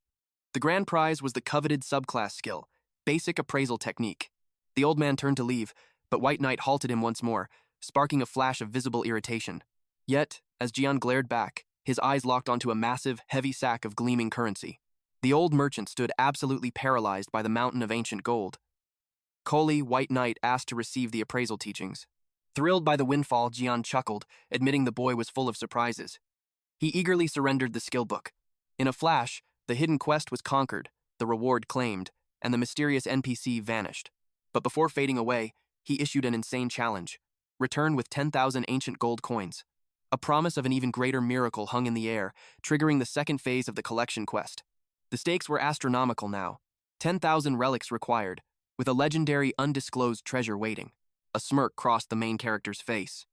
The grand prize was the coveted subclass skill, basic appraisal technique. The old man turned to leave, but White Knight halted him once more, sparking a flash of visible irritation. Yet, as Jian glared back, his eyes locked onto a massive, heavy sack of gleaming currency. The old merchant stood absolutely paralyzed by the mountain of ancient gold. Coley, White Knight asked to receive the appraisal teachings. Thrilled by the windfall, Jian chuckled, admitting the boy was full of surprises. He eagerly surrendered the skill book. In a flash, the hidden quest was conquered, the reward claimed, and the mysterious NPC vanished. But before fading away, he issued an insane challenge. Return with 10,000 ancient gold coins. A promise of an even greater miracle hung in the air, triggering the second phase of the collection quest. The stakes were astronomical now. 10,000 relics required, with a legendary undisclosed treasure waiting. A smirk crossed the main character's face.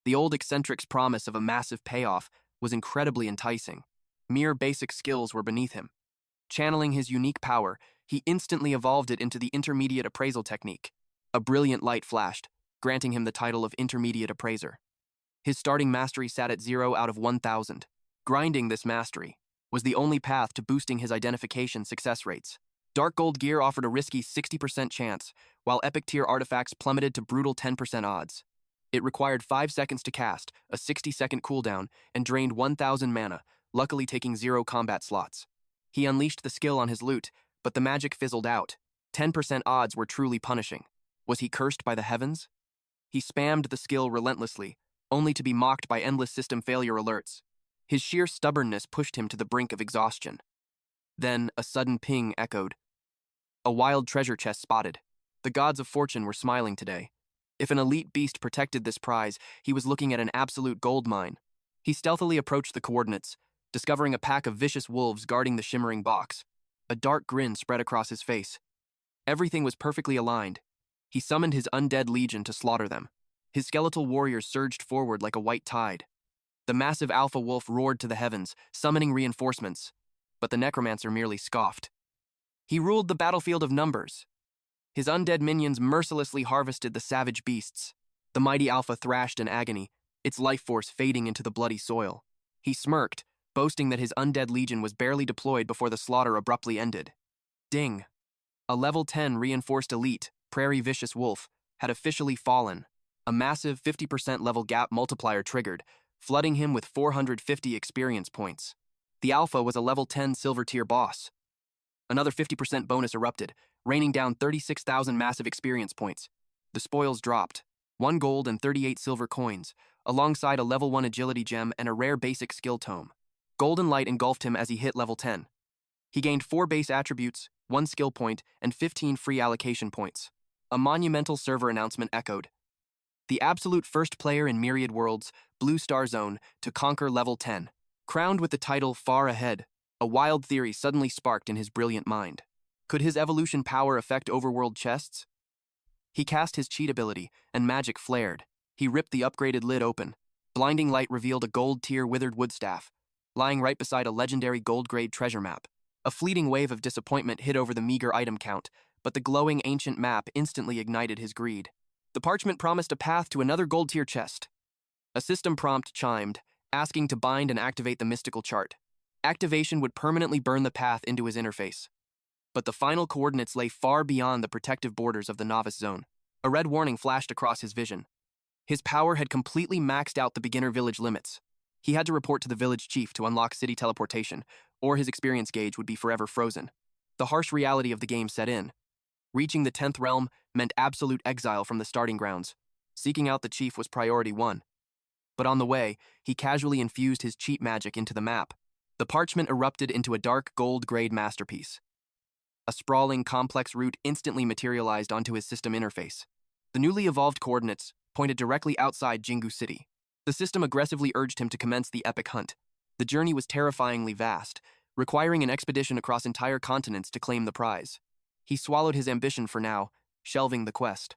The old eccentric's promise of a massive payoff was incredibly enticing. Mere basic skills were beneath him. Channeling his unique power, he instantly evolved it into the intermediate appraisal technique. A brilliant light flashed, granting him the title of intermediate appraiser. His starting mastery sat at 0 out of 1,000. Grinding this mastery was the only path to boosting his identification success rates. Dark gold gear offered a risky 60% chance, while epic tier artifacts plummeted to brutal 10% odds. It required 5 seconds to cast, a 60-second cooldown, and drained 1,000 mana, luckily taking 0 combat slots. He unleashed the skill on his loot, but the magic fizzled out. 10% odds were truly punishing. Was he cursed by the heavens? He spammed the skill relentlessly, only to be mocked by endless system failure alerts. His sheer stubbornness pushed him to the brink of exhaustion. Then, a sudden ping echoed. A wild treasure chest spotted. The gods of fortune were smiling today. If an elite beast protected this prize, he was looking at an absolute gold mine. He stealthily approached the coordinates, discovering a pack of vicious wolves guarding the shimmering box. A dark grin spread across his face. Everything was perfectly aligned. He summoned his undead legion to slaughter them. His skeletal warriors surged forward like a white tide. The massive alpha wolf roared to the heavens, summoning reinforcements. But the necromancer merely scoffed. He ruled the battlefield of numbers. His undead minions mercilessly harvested the savage beasts. The mighty alpha thrashed in agony, its life force fading into the bloody soil. He smirked, boasting that his undead legion was barely deployed before the slaughter abruptly ended. Ding! A level 10 reinforced elite, Prairie Vicious Wolf, had officially fallen. A massive 50% level gap multiplier triggered, flooding him with 450 experience points. The alpha was a level 10 silver tier boss. Another 50% bonus erupted, raining down 36,000 massive experience points. The spoils dropped. 1 gold and 38 silver coins, alongside a level 1 agility gem and a rare basic skill tome. Golden light engulfed him as he hit level 10. He gained 4 base attributes, 1 skill point, and 15 free allocation points. A monumental server announcement echoed. The absolute first player in Myriad Worlds, Blue Star Zone, to conquer level 10. Crowned with the title Far Ahead, a wild theory suddenly sparked in his brilliant mind. Could his evolution power affect overworld chests? He cast his cheat ability, and magic flared. He ripped the upgraded lid open. Blinding light revealed a gold-tier withered woodstaff, lying right beside a legendary gold-grade treasure map. A fleeting wave of disappointment hit over the meager item count, but the glowing ancient map instantly ignited his greed. The parchment promised a path to another gold-tier chest. A system prompt chimed, asking to bind and activate the mystical chart. Activation would permanently burn the path into his interface. But the final coordinates lay far beyond the protective borders of the novice zone. A red warning flashed across his vision. His power had completely maxed out the beginner village limits. He had to report to the village chief to unlock city teleportation, or his experience gauge would be forever frozen. The harsh reality of the game set in. Reaching the 10th realm meant absolute exile from the starting grounds. Seeking out the chief was priority 1. But on the way, he casually infused his cheat magic into the map. The parchment erupted into a dark gold-grade masterpiece. A sprawling, complex route instantly materialized onto his system interface. The newly evolved coordinates pointed directly outside Jingu City. The system aggressively urged him to commence the epic hunt. The journey was terrifyingly vast, requiring an expedition across entire continents to claim the prize. He swallowed his ambition for now, shelving the quest.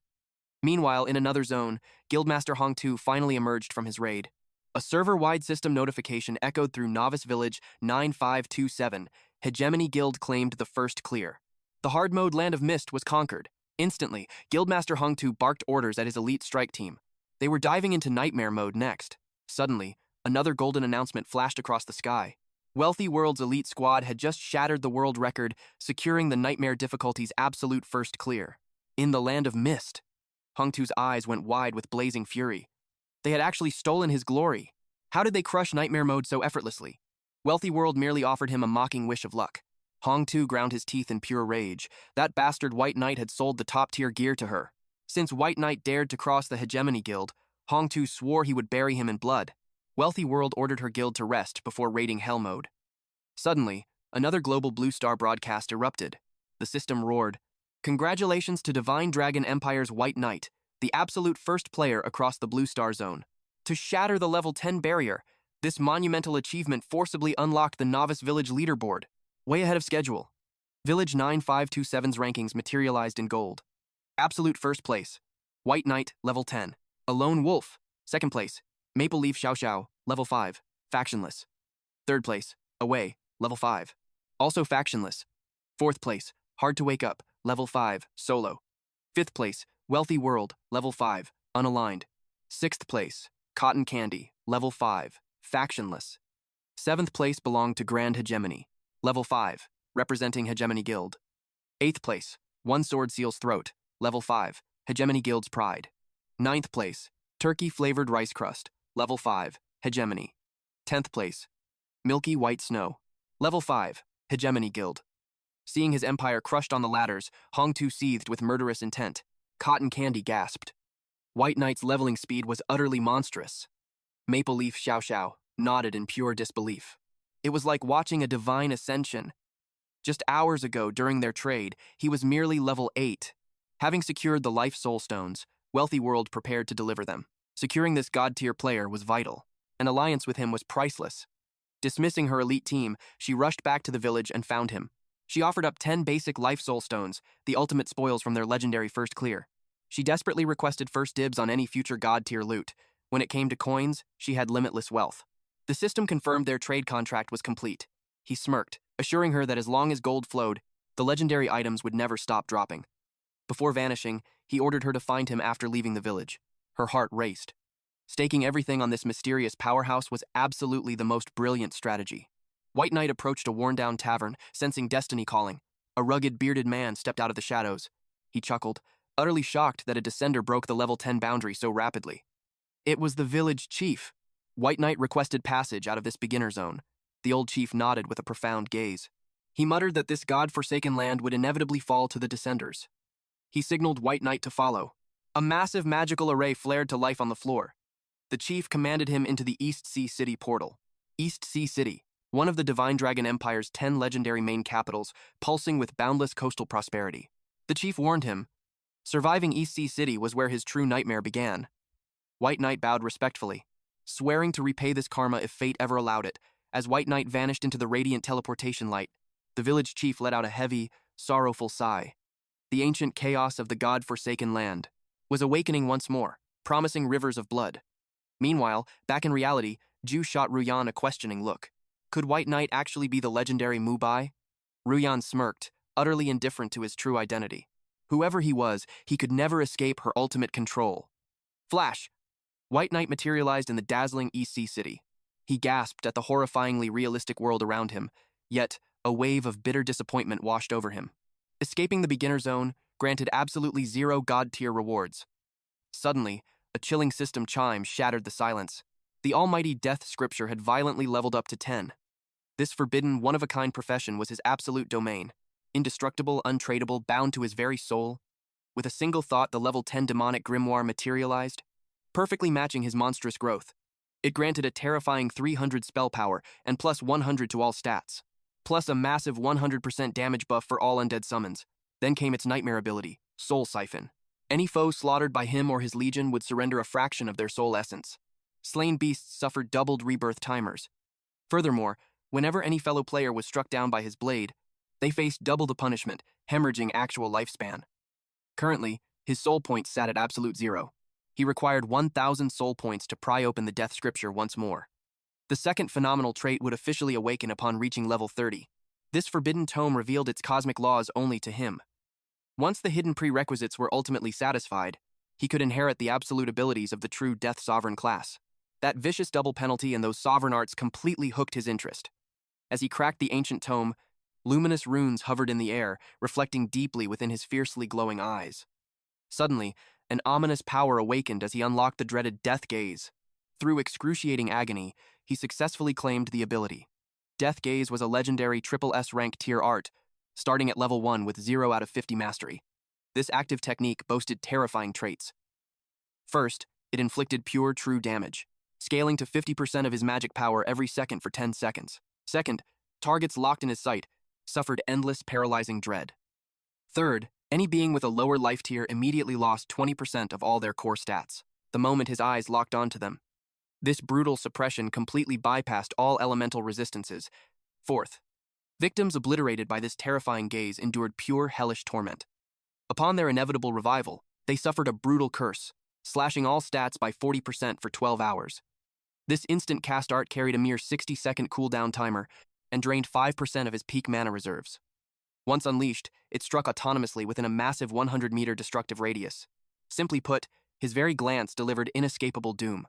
Meanwhile, in another zone, Guildmaster Hongtu finally emerged from his raid. A server-wide system notification echoed through Novice Village 9527. Hegemony Guild claimed the first clear. The hard mode Land of Mist was conquered. Instantly, Guildmaster Hongtu barked orders at his elite strike team. They were diving into nightmare mode next. Suddenly, another golden announcement flashed across the sky. Wealthy World's elite squad had just shattered the world record, securing the nightmare difficulty's absolute first clear. In the Land of Mist, Hongtu's eyes went wide with blazing fury. They had actually stolen his glory. How did they crush nightmare mode so effortlessly? Wealthy World merely offered him a mocking wish of luck. Hongtu ground his teeth in pure rage. That bastard White Knight had sold the top-tier gear to her. Since White Knight dared to cross the Hegemony Guild, Hongtu swore he would bury him in blood. Wealthy World ordered her guild to rest before raiding Hell Mode. Suddenly, another global Blue Star broadcast erupted. The system roared. Congratulations to Divine Dragon Empire's White Knight, the absolute first player across the Blue Star Zone. To shatter the level 10 barrier, this monumental achievement forcibly unlocked the Novice Village leaderboard. Way ahead of schedule. Village 9527's rankings materialized in gold. Absolute first place, White Knight, level 10. A Lone Wolf, second place. Maple Leaf Xiao Xiao, level 5, factionless. Third place, Away, level 5, also factionless. Fourth place, Hard to Wake Up, level 5, solo. Fifth place, Wealthy World, level 5, unaligned. Sixth place, Cotton Candy, level 5, factionless. Seventh place belonged to Grand Hegemony, level 5, representing Hegemony Guild. Eighth place, One Sword Seal's Throat, level 5, Hegemony Guild's Pride. Ninth place, Turkey-flavored rice crust, level 5, Hegemony. 10th place, Milky White Snow, level 5, Hegemony Guild. Seeing his empire crushed on the ladders, Hongtu seethed with murderous intent. Cotton Candy gasped. White Knight's leveling speed was utterly monstrous. Maple Leaf Xiao Xiao nodded in pure disbelief. It was like watching a divine ascension. Just hours ago, during their trade, he was merely level 8. Having secured the Life Soul Stones, Wealthy World prepared to deliver them. Securing this god-tier player was vital. An alliance with him was priceless. Dismissing her elite team, she rushed back to the village and found him. She offered up 10 basic Life Soul Stones, the ultimate spoils from their legendary first clear. She desperately requested first dibs on any future god-tier loot. When it came to coins, she had limitless wealth. The system confirmed their trade contract was complete. He smirked, assuring her that as long as gold flowed, the legendary items would never stop dropping. Before vanishing, he ordered her to find him after leaving the village. Her heart raced. Staking everything on this mysterious powerhouse was absolutely the most brilliant strategy. White Knight approached a worn-down tavern, sensing destiny calling. A rugged, bearded man stepped out of the shadows. He chuckled, utterly shocked that a descender broke the level 10 boundary so rapidly. It was the village chief. White Knight requested passage out of this beginner zone. The old chief nodded with a profound gaze. He muttered that this god-forsaken land would inevitably fall to the descenders. He signaled White Knight to follow. A massive magical array flared to life on the floor. The chief commanded him into the East Sea City portal. East Sea City, one of the Divine Dragon Empire's 10 legendary main capitals, pulsing with boundless coastal prosperity. The chief warned him. Surviving East Sea City was where his true nightmare began. White Knight bowed respectfully, swearing to repay this karma if fate ever allowed it. As White Knight vanished into the radiant teleportation light, the village chief let out a heavy, sorrowful sigh. The ancient chaos of the god-forsaken land was awakening once more, promising rivers of blood. Meanwhile, back in reality, Ju shot Ruyan a questioning look. Could White Knight actually be the legendary Mubai? Ruyan smirked, utterly indifferent to his true identity. Whoever he was, he could never escape her ultimate control. Flash! White Knight materialized in the dazzling East Sea City. He gasped at the horrifyingly realistic world around him, yet a wave of bitter disappointment washed over him. Escaping the beginner zone granted absolutely zero god-tier rewards. Suddenly, a chilling system chime shattered the silence. The almighty death scripture had violently leveled up to 10. This forbidden, one-of-a-kind profession was his absolute domain. Indestructible, untradeable, bound to his very soul. With a single thought, the level 10 demonic grimoire materialized, perfectly matching his monstrous growth. It granted a terrifying 300 spell power and plus 100 to all stats, plus a massive 100% damage buff for all undead summons. Then came its nightmare ability, Soul Siphon. Any foe slaughtered by him or his legion would surrender a fraction of their soul essence. Slain beasts suffered doubled rebirth timers. Furthermore, whenever any fellow player was struck down by his blade, they faced double the punishment, hemorrhaging actual lifespan. Currently, his soul points sat at absolute 0. He required 1,000 soul points to pry open the death scripture once more. The second phenomenal trait would officially awaken upon reaching level 30. This forbidden tome revealed its cosmic laws only to him. Once the hidden prerequisites were ultimately satisfied, he could inherit the absolute abilities of the true Death Sovereign class. That vicious double penalty and those sovereign arts completely hooked his interest. As he cracked the ancient tome, luminous runes hovered in the air, reflecting deeply within his fiercely glowing eyes. Suddenly, an ominous power awakened as he unlocked the dreaded Death Gaze. Through excruciating agony, he successfully claimed the ability. Death Gaze was a legendary SSS rank tier art, starting at level 1 with 0 out of 50 mastery. This active technique boasted terrifying traits. First, it inflicted pure true damage, scaling to 50% of his magic power every second for 10 seconds. Second, targets locked in his sight suffered endless paralyzing dread. Third, any being with a lower life tier immediately lost 20% of all their core stats, the moment his eyes locked onto them. This brutal suppression completely bypassed all elemental resistances. Fourth, victims obliterated by this terrifying gaze endured pure hellish torment. Upon their inevitable revival, they suffered a brutal curse, slashing all stats by 40% for 12 hours. This instant cast art carried a mere 60-second cooldown timer and drained 5% of his peak mana reserves. Once unleashed, it struck autonomously within a massive 100-meter destructive radius. Simply put, his very glance delivered inescapable doom.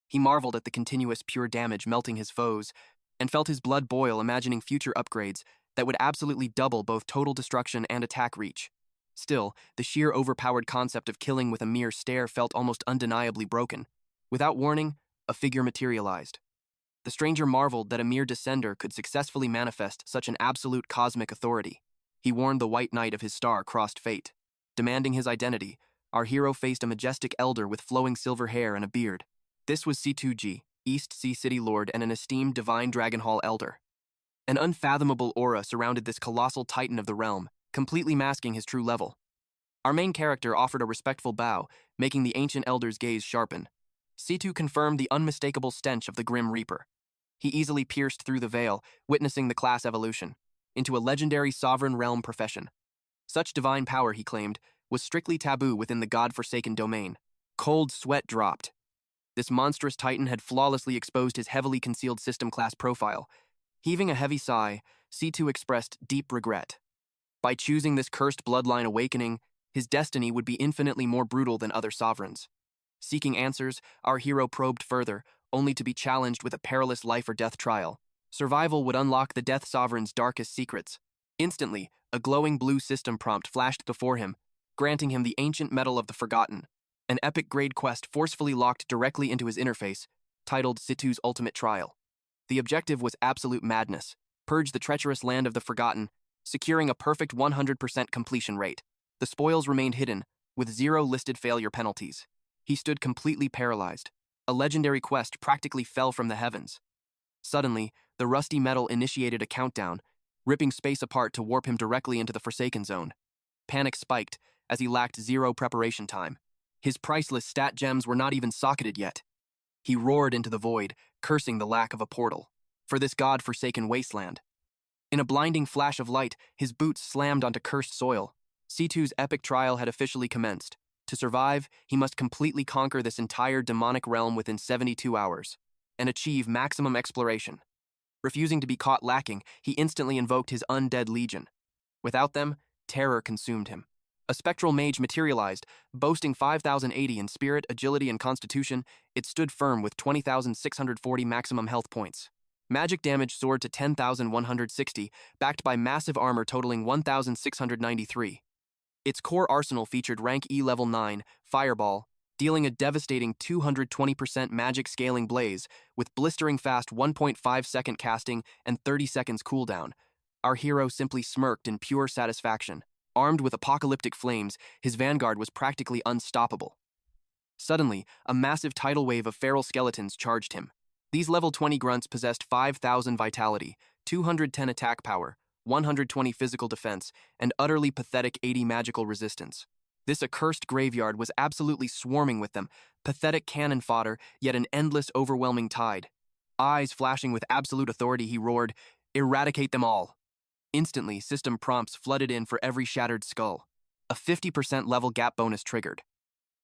He marveled at the continuous pure damage melting his foes, and felt his blood boil imagining future upgrades that would absolutely double both total destruction and attack reach. Still, the sheer overpowered concept of killing with a mere stare felt almost undeniably broken. Without warning, a figure materialized. The stranger marveled that a mere descender could successfully manifest such an absolute cosmic authority. He warned the White Knight of his star-crossed fate. Demanding his identity, our hero faced a majestic elder with flowing silver hair and a beard. This was C2G, East Sea City Lord and an esteemed Divine Dragon Hall elder. An unfathomable aura surrounded this colossal titan of the realm, completely masking his true level. Our main character offered a respectful bow, making the ancient elder's gaze sharpen. C2 confirmed the unmistakable stench of the Grim Reaper. He easily pierced through the veil, witnessing the class evolution into a legendary sovereign realm profession. Such divine power, he claimed, was strictly taboo within the god-forsaken domain. Cold sweat dropped. This monstrous titan had flawlessly exposed his heavily concealed system class profile. Heaving a heavy sigh, C2 expressed deep regret. By choosing this cursed bloodline awakening, his destiny would be infinitely more brutal than other sovereigns. Seeking answers, our hero probed further, only to be challenged with a perilous life or death trial. Survival would unlock the Death Sovereign's darkest secrets. Instantly, a glowing blue system prompt flashed before him, granting him the ancient medal of the Forgotten, an epic grade quest forcefully locked directly into his interface, titled C2's Ultimate Trial. The objective was absolute madness: purge the treacherous land of the Forgotten, securing a perfect 100% completion rate. The spoils remained hidden, with 0 listed failure penalties. He stood completely paralyzed. A legendary quest practically fell from the heavens. Suddenly, the rusty metal initiated a countdown, ripping space apart to warp him directly into the Forsaken Zone. Panic spiked as he lacked zero preparation time. His priceless stat gems were not even socketed yet. He roared into the void, cursing the lack of a portal for this god-forsaken wasteland. In a blinding flash of light, his boots slammed onto cursed soil. C2's epic trial had officially commenced. To survive, he must completely conquer this entire demonic realm within 72 hours and achieve maximum exploration. Refusing to be caught lacking, he instantly invoked his undead legion. Without them, terror consumed him. A spectral mage materialized, boasting 5,080 in spirit, agility, and constitution. It stood firm with 20,640 maximum health points. Magic damage soared to 10,160, backed by massive armor totaling 1,693. Its core arsenal featured rank E level 9, Fireball, dealing a devastating 220% magic scaling blaze with blistering fast 1.5-second casting and 30 seconds cooldown. Our hero simply smirked in pure satisfaction. Armed with apocalyptic flames, his vanguard was practically unstoppable. Suddenly, a massive tidal wave of feral skeletons charged him. These level 20 grunts possessed 5,000 vitality, 210 attack power, 120 physical defense, and utterly pathetic 80 magical resistance. This accursed graveyard was absolutely swarming with them, pathetic cannon fodder, yet an endless, overwhelming tide. Eyes flashing with absolute authority, he roared, "Eradicate them all!" Instantly, system prompts flooded in for every shattered skull. A 50% level gap bonus triggered.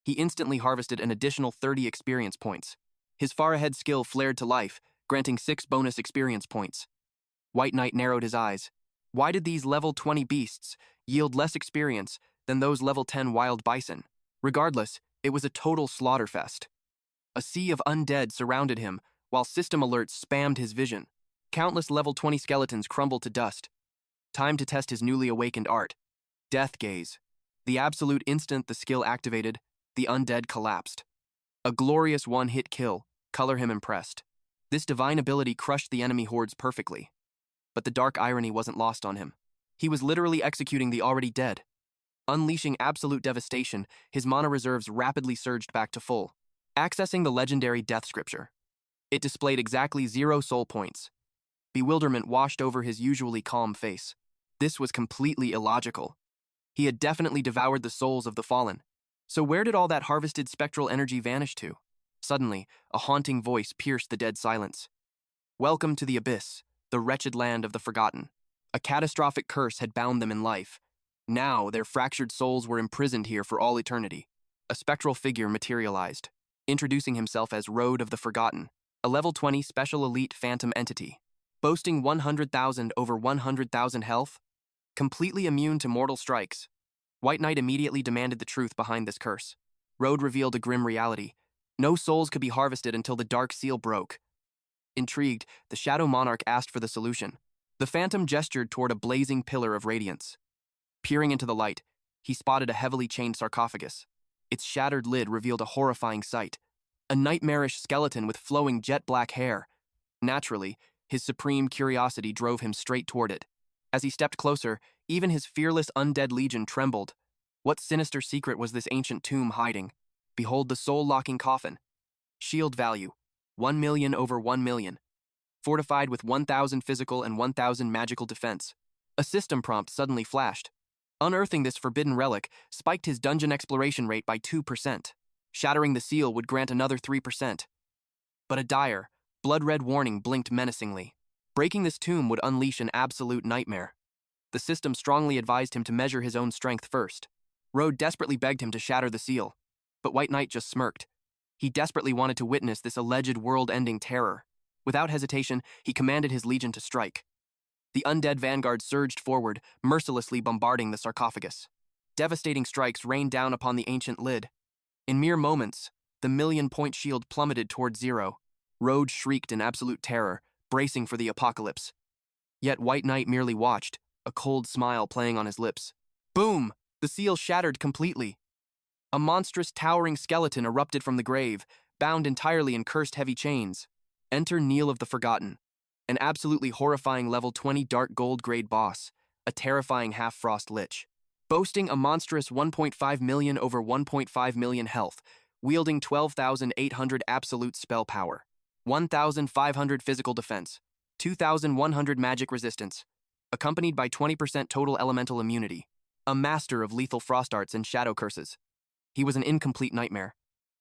He instantly harvested an additional 30 experience points. His far-ahead skill flared to life, granting 6 bonus experience points. White Knight narrowed his eyes. Why did these level 20 beasts yield less experience than those level 10 wild bison? Regardless, it was a total slaughterfest. A sea of undead surrounded him, while system alerts spammed his vision. Countless level 20 skeletons crumbled to dust. Time to test his newly awakened art. Death Gaze. The absolute instant the skill activated, the undead collapsed. A glorious one-hit kill, color him impressed. This divine ability crushed the enemy hordes perfectly. But the dark irony wasn't lost on him. He was literally executing the already dead. Unleashing absolute devastation, his mana reserves rapidly surged back to full. Accessing the legendary death scripture. It displayed exactly 0 soul points. Bewilderment washed over his usually calm face. This was completely illogical. He had definitely devoured the souls of the fallen. So where did all that harvested spectral energy vanish to? Suddenly, a haunting voice pierced the dead silence. Welcome to the abyss, the wretched land of the forgotten. A catastrophic curse had bound them in life. Now, their fractured souls were imprisoned here for all eternity. A spectral figure materialized, introducing himself as Road of the Forgotten, a level 20 special elite phantom entity. Boasting 100,000 over 100,000 health, completely immune to mortal strikes. White Knight immediately demanded the truth behind this curse. Road revealed a grim reality. No souls could be harvested until the dark seal broke. Intrigued, the Shadow Monarch asked for the solution. The phantom gestured toward a blazing pillar of radiance. Peering into the light, he spotted a heavily chained sarcophagus. Its shattered lid revealed a horrifying sight. A nightmarish skeleton with flowing jet-black hair. Naturally, his supreme curiosity drove him straight toward it. As he stepped closer, even his fearless undead legion trembled. What sinister secret was this ancient tomb hiding? Behold the soul-locking coffin. Shield value, 1 million over 1 million. Fortified with 1,000 physical and 1,000 magical defense. A system prompt suddenly flashed. Unearthing this forbidden relic spiked his dungeon exploration rate by 2%. Shattering the seal would grant another 3%. But a dire, blood-red warning blinked menacingly. Breaking this tomb would unleash an absolute nightmare. The system strongly advised him to measure his own strength first. Road desperately begged him to shatter the seal, but White Knight just smirked. He desperately wanted to witness this alleged world-ending terror. Without hesitation, he commanded his legion to strike. The undead vanguard surged forward, mercilessly bombarding the sarcophagus. Devastating strikes rained down upon the ancient lid. In mere moments, the million-point shield plummeted toward 0. Road shrieked in absolute terror, bracing for the apocalypse. Yet White Knight merely watched, a cold smile playing on his lips. Boom! The seal shattered completely. A monstrous towering skeleton erupted from the grave, bound entirely in cursed heavy chains. Enter Kneel of the Forgotten, an absolutely horrifying level 20 dark gold grade boss, a terrifying half-frost lich. Boasting a monstrous 1.5 million over 1.5 million health, wielding 12,800 absolute spell power, 1,500 physical defense, 2,100 magic resistance, accompanied by 20% total elemental immunity, a master of lethal frost arts and shadow curses. He was an incomplete nightmare,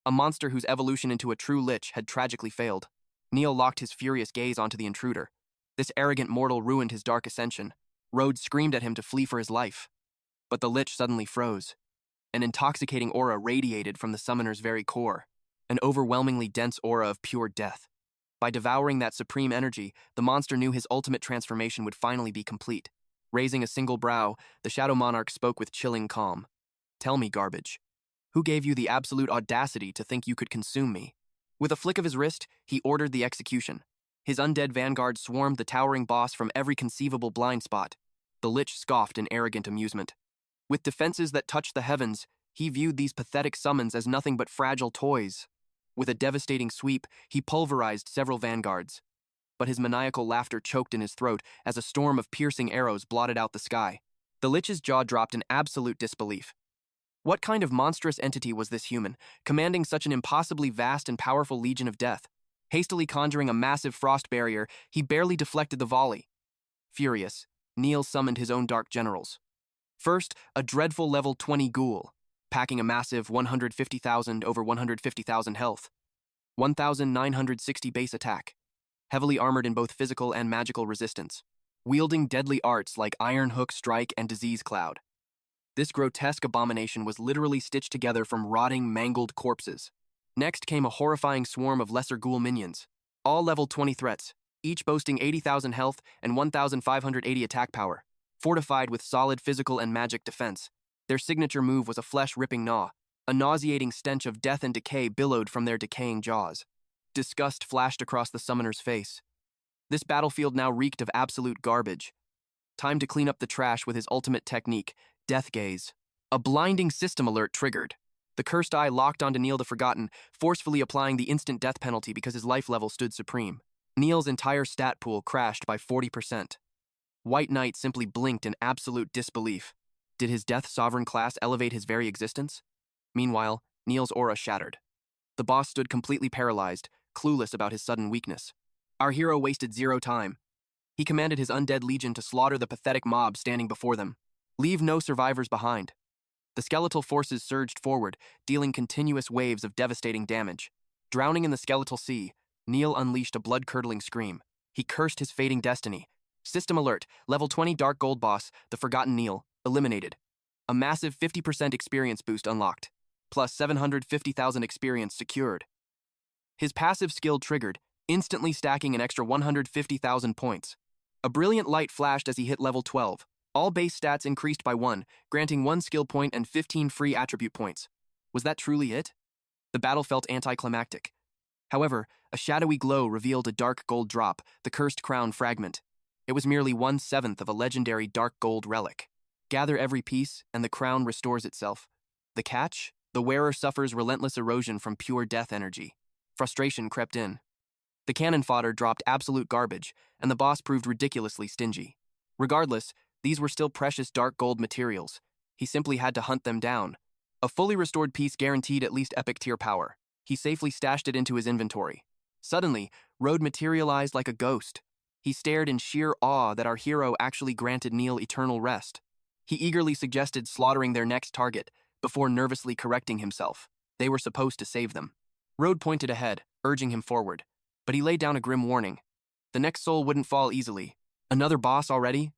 a monster whose evolution into a true lich had tragically failed. Neil locked his furious gaze onto the intruder. This arrogant mortal ruined his dark ascension. Rhodes screamed at him to flee for his life. But the lich suddenly froze. An intoxicating aura radiated from the summoner's very core, an overwhelmingly dense aura of pure death. By devouring that supreme energy, the monster knew his ultimate transformation would finally be complete. Raising a single brow, the Shadow Monarch spoke with chilling calm. "Tell me, garbage, who gave you the absolute audacity to think you could consume me?" With a flick of his wrist, he ordered the execution. His undead vanguard swarmed the towering boss from every conceivable blind spot. The lich scoffed in arrogant amusement. With defenses that touched the heavens, he viewed these pathetic summons as nothing but fragile toys. With a devastating sweep, he pulverized several vanguards. But his maniacal laughter choked in his throat as a storm of piercing arrows blotted out the sky. The lich's jaw dropped in absolute disbelief. What kind of monstrous entity was this human, commanding such an impossibly vast and powerful legion of death? Hastily conjuring a massive frost barrier, he barely deflected the volley. Furious, Neil summoned his own dark generals. First, a dreadful level 20 ghoul, packing a massive 150,000 over 150,000 health, 1,960 base attack, heavily armored in both physical and magical resistance, wielding deadly arts like Iron Hook Strike and Disease Cloud. This grotesque abomination was literally stitched together from rotting, mangled corpses. Next came a horrifying swarm of lesser ghoul minions, all level 20 threats, each boasting 80,000 health and 1,580 attack power, fortified with solid physical and magic defense. Their signature move was a flesh-ripping gnaw. A nauseating stench of death and decay billowed from their decaying jaws. Disgust flashed across the summoner's face. This battlefield now reeked of absolute garbage. Time to clean up the trash with his ultimate technique, Death Gaze. A blinding system alert triggered. The cursed eye locked onto Neil the Forgotten, forcefully applying the instant death penalty because his life level stood supreme. Neil's entire stat pool crashed by 40%. White Knight simply blinked in absolute disbelief. Did his Death Sovereign class elevate his very existence? Meanwhile, Neil's aura shattered. The boss stood completely paralyzed, clueless about his sudden weakness. Our hero wasted zero time. He commanded his undead legion to slaughter the pathetic mob standing before them. Leave no survivors behind. The skeletal forces surged forward, dealing continuous waves of devastating damage. Drowning in the skeletal sea, Neil unleashed a blood-curdling scream. He cursed his fading destiny. System alert, level 20 Dark Gold boss, the Forgotten Neil, eliminated. A massive 50% experience boost unlocked, plus 750,000 experience secured. His passive skill triggered, instantly stacking an extra 150,000 points. A brilliant light flashed as he hit level 12. All base stats increased by 1, granting 1 skill point and 15 free attribute points. Was that truly it? The battle felt anticlimactic. However, a shadowy glow revealed a dark gold drop, the cursed crown fragment. It was merely 1/7 of a legendary dark gold relic. Gather every piece, and the crown restores itself. The catch? The wearer suffers relentless erosion from pure death energy. Frustration crept in. The cannon fodder dropped absolute garbage, and the boss proved ridiculously stingy. Regardless, these were still precious dark gold materials. He simply had to hunt them down. A fully restored piece guaranteed at least epic tier power. He safely stashed it into his inventory. Suddenly, Rhodes materialized like a ghost. He stared in sheer awe that our hero actually granted Neil eternal rest. He eagerly suggested slaughtering their next target, before nervously correcting himself. They were supposed to save them. Rhodes pointed ahead, urging him forward. But he laid down a grim warning. The next soul wouldn't fall easily. Another boss already?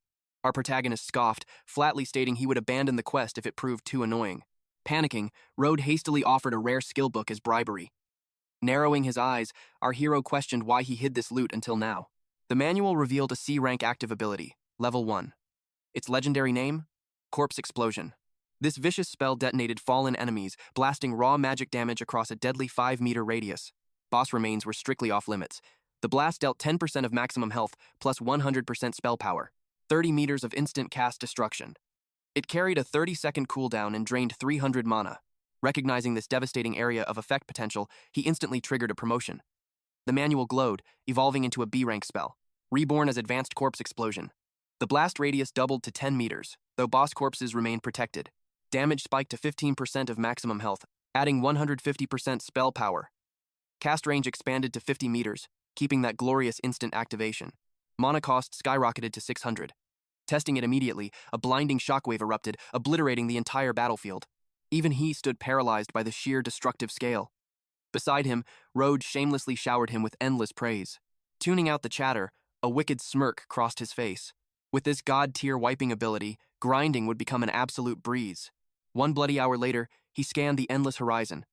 Our protagonist scoffed, flatly stating he would abandon the quest if it proved too annoying. Panicking, Rhodes hastily offered a rare skill book as bribery. Narrowing his eyes, our hero questioned why he hid this loot until now. The manual revealed a C-rank active ability, level 1. Its legendary name? Corpse Explosion. This vicious spell detonated fallen enemies, blasting raw magic damage across a deadly 5-meter radius. Boss remains were strictly off-limits. The blast dealt 10% of maximum health, plus 100% spell power. 30 meters of instant cast destruction. It carried a 30-second cooldown and drained 300 mana. Recognizing this devastating area of effect potential, he instantly triggered a promotion. The manual glowed, evolving into a B-rank spell, reborn as Advanced Corpse Explosion. The blast radius doubled to 10 meters, though boss corpses remained protected. Damage spiked to 15% of maximum health, adding 150% spell power. Cast range expanded to 50 meters, keeping that glorious instant activation. Mana cost skyrocketed to 600. Testing it immediately, a blinding shockwave erupted, obliterating the entire battlefield. Even he stood paralyzed by the sheer destructive scale. Beside him, Rode shamelessly showered him with endless praise. Tuning out the chatter, a wicked smirk crossed his face. With this god-tier wiping ability, grinding would become an absolute breeze. 1 bloody hour later, he scanned the endless horizon.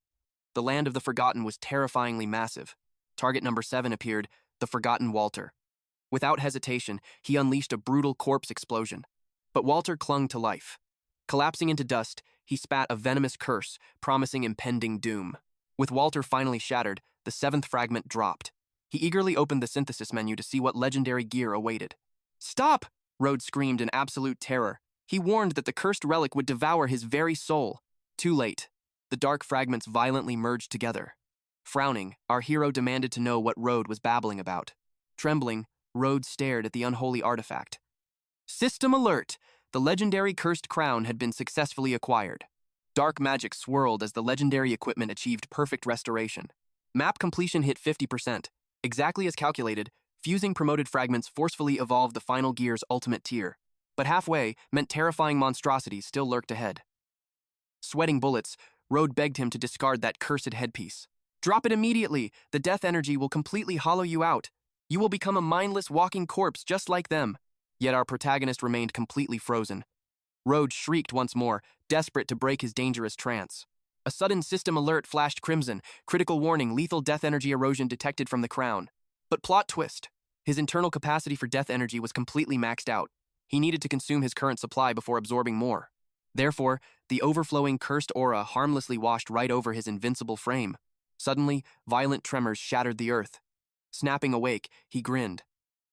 The land of the Forgotten was terrifyingly massive. Target number 7 appeared, the Forgotten Walter. Without hesitation, he unleashed a brutal corpse explosion. But Walter clung to life. Collapsing into dust, he spat a venomous curse, promising impending doom. With Walter finally shattered, the 7th fragment dropped. He eagerly opened the synthesis menu to see what legendary gear awaited. "Stop!" Rode screamed in absolute terror. He warned that the cursed relic would devour his very soul. Too late. The dark fragments violently merged together. Frowning, our hero demanded to know what Rode was babbling about. Trembling, Rode stared at the unholy artifact. System alert! The legendary cursed crown had been successfully acquired. Dark magic swirled as the legendary equipment achieved perfect restoration. Map completion hit 50%. Exactly as calculated, fusing promoted fragments forcefully evolved the final gear's ultimate tier. But halfway meant terrifying monstrosities still lurked ahead. Sweating bullets, Rode begged him to discard that cursed headpiece. "Drop it immediately! The death energy will completely hollow you out. You will become a mindless walking corpse just like them." Yet our protagonist remained completely frozen. Rode shrieked once more, desperate to break his dangerous trance. A sudden system alert flashed crimson. Critical warning, lethal death energy erosion detected from the crown. But plot twist. His internal capacity for death energy was completely maxed out. He needed to consume his current supply before absorbing more. Therefore, the overflowing cursed aura harmlessly washed right over his invincible frame. Suddenly, violent tremors shattered the earth. Snapping awake, he grinned.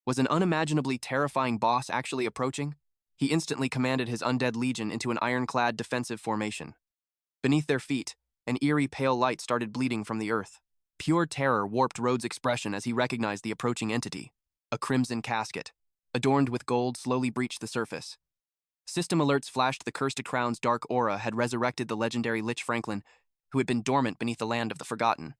Was an unimaginably terrifying boss actually approaching? He instantly commanded his undead legion into an ironclad defensive formation. Beneath their feet, an eerie pale light started bleeding from the earth. Pure terror warped Rhodes' expression as he recognized the approaching entity. A crimson casket, adorned with gold, slowly breached the surface. System alerts flashed the cursed crown's dark aura had resurrected the legendary Lich Franklin, who had been dormant beneath the land of the Forgotten.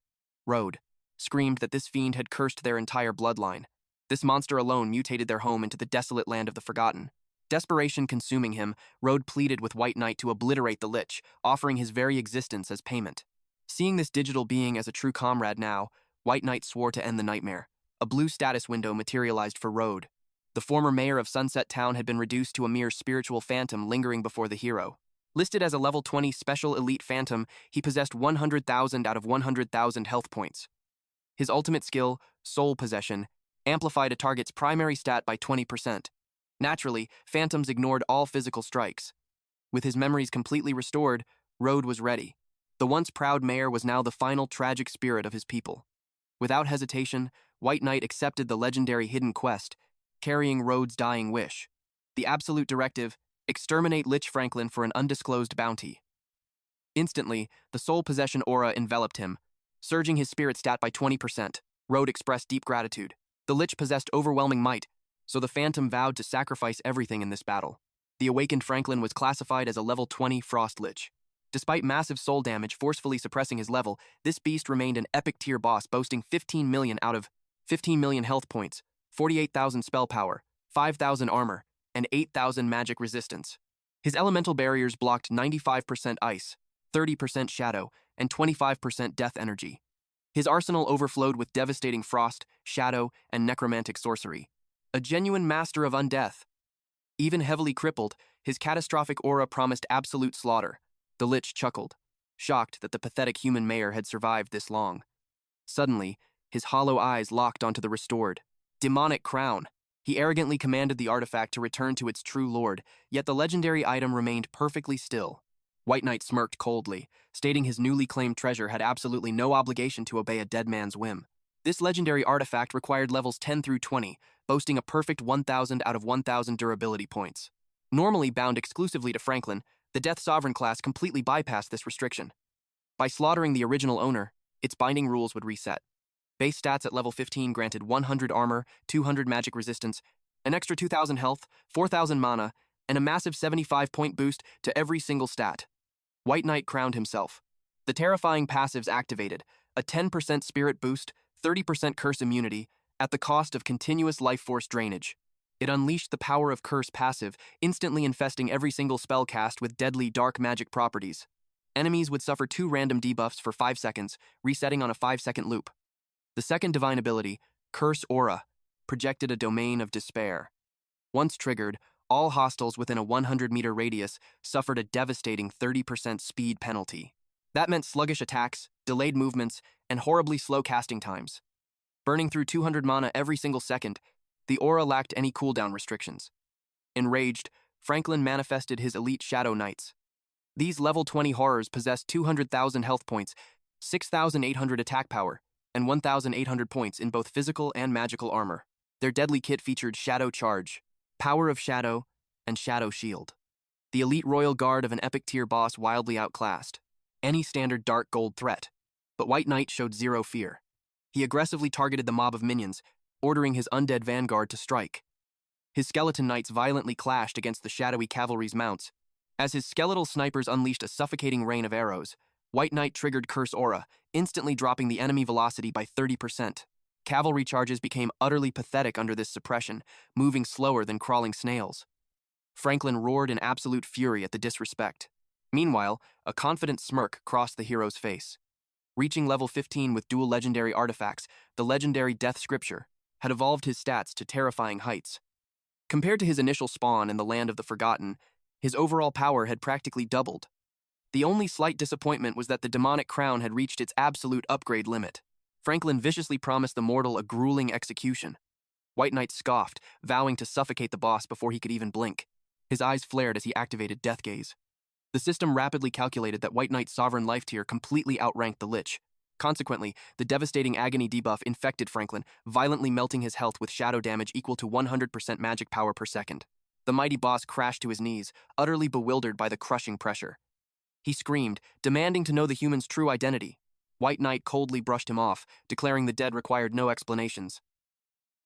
Rode screamed that this fiend had cursed their entire bloodline. This monster alone mutated their home into the desolate land of the Forgotten. Desperation consuming him, Rode pleaded with White Knight to obliterate the Lich, offering his very existence as payment. Seeing this digital being as a true comrade now, White Knight swore to end the nightmare. A blue status window materialized for Rode. The former mayor of Sunset Town had been reduced to a mere spiritual phantom lingering before the hero. Listed as a level 20 special elite phantom, he possessed 100,000 out of 100,000 health points. His ultimate skill, Soul Possession, amplified a target's primary stat by 20%. Naturally, phantoms ignored all physical strikes. With his memories completely restored, Rode was ready. The once proud mayor was now the final tragic spirit of his people. Without hesitation, White Knight accepted the legendary hidden quest, carrying Rhodes' dying wish. The absolute directive, exterminate Lich Franklin for an undisclosed bounty. Instantly, the soul possession aura enveloped him, surging his spirit stat by 20%. Rode expressed deep gratitude. The Lich possessed overwhelming might, so the Phantom vowed to sacrifice everything in this battle. The awakened Franklin was classified as a level 20 Frost Lich. Despite massive soul damage forcefully suppressing his level, this beast remained an epic tier boss boasting 15 million out of 15 million health points, 48,000 spell power, 5,000 armor, and 8,000 magic resistance. His elemental barriers blocked 95% ice, 30% shadow, and 25% death energy. His arsenal overflowed with devastating frost, shadow, and necromantic sorcery. A genuine master of undeath. Even heavily crippled, his catastrophic aura promised absolute slaughter. The Lich chuckled, shocked that the pathetic human mayor had survived this long. Suddenly, his hollow eyes locked onto the restored, demonic crown. He arrogantly commanded the artifact to return to its true lord, yet the legendary item remained perfectly still. White Knight smirked coldly, stating his newly claimed treasure had absolutely no obligation to obey a dead man's whim. This legendary artifact required levels 10 through 20, boasting a perfect 1,000 out of 1,000 durability points. Normally bound exclusively to Franklin, the Death Sovereign class completely bypassed this restriction. By slaughtering the original owner, its binding rules would reset. Base stats at level 15 granted 100 armor, 200 magic resistance, an extra 2,000 health, 4,000 mana, and a massive 75-point boost to every single stat. White Knight crowned himself. The The terrifying passives activated, a 10% spirit boost, 30% curse immunity, at the cost of continuous life force drainage. It unleashed the power of curse passive, instantly infesting every single spell cast with deadly dark magic properties. Enemies would suffer 2 random debuffs for 5 seconds, resetting on a 5-second loop. The second divine ability, Curse Aura, projected a domain of despair. Once triggered, all hostiles within a 100-meter radius suffered a devastating 30% speed penalty. That meant sluggish attacks, delayed movements, and horribly slow casting times. Burning through 200 mana every single second, the aura lacked any cooldown restrictions. Enraged, Franklin manifested his elite Shadow Knights. These level 20 horrors possessed 200,000 health points, 6,800 attack power, and 1,800 points in both physical and magical armor. Their deadly kit featured Shadow Charge, Power of Shadow, and Shadow Shield. The elite royal guard of an epic tier boss wildly outclassed any standard dark gold threat, but White Knight showed zero fear. He aggressively targeted the mob of minions, ordering his undead vanguard to strike. His skeleton knights violently clashed against the shadowy cavalry's mounts. As his skeletal snipers unleashed a suffocating rain of arrows, White Knight triggered Curse Aura, instantly dropping the enemy velocity by 30%. Cavalry charges became utterly pathetic under this suppression, moving slower than crawling snails. Franklin roared in absolute fury at the disrespect. Meanwhile, a confident smirk crossed the hero's face. Reaching level 15 with dual legendary artifacts, the legendary Death Scripture had evolved his stats to terrifying heights. Compared to his initial spawn in the Land of the Forgotten, his overall power had practically doubled. The only slight disappointment was that the demonic crown had reached its absolute upgrade limit. Franklin viciously promised the mortal a grueling execution. White Knight scoffed, vowing to suffocate the boss before he could even blink. His eyes flared as he activated Death Gaze. The system rapidly calculated that White Knight's sovereign life tier completely outranked the Lich. Consequently, the devastating agony debuff infected Franklin, violently melting his health with shadow damage equal to 100% magic power per second. The mighty boss crashed to his knees, utterly bewildered by the crushing pressure. He screamed, demanding to know the human's true identity. White Knight coldly brushed him off, declaring the dead required no explanations.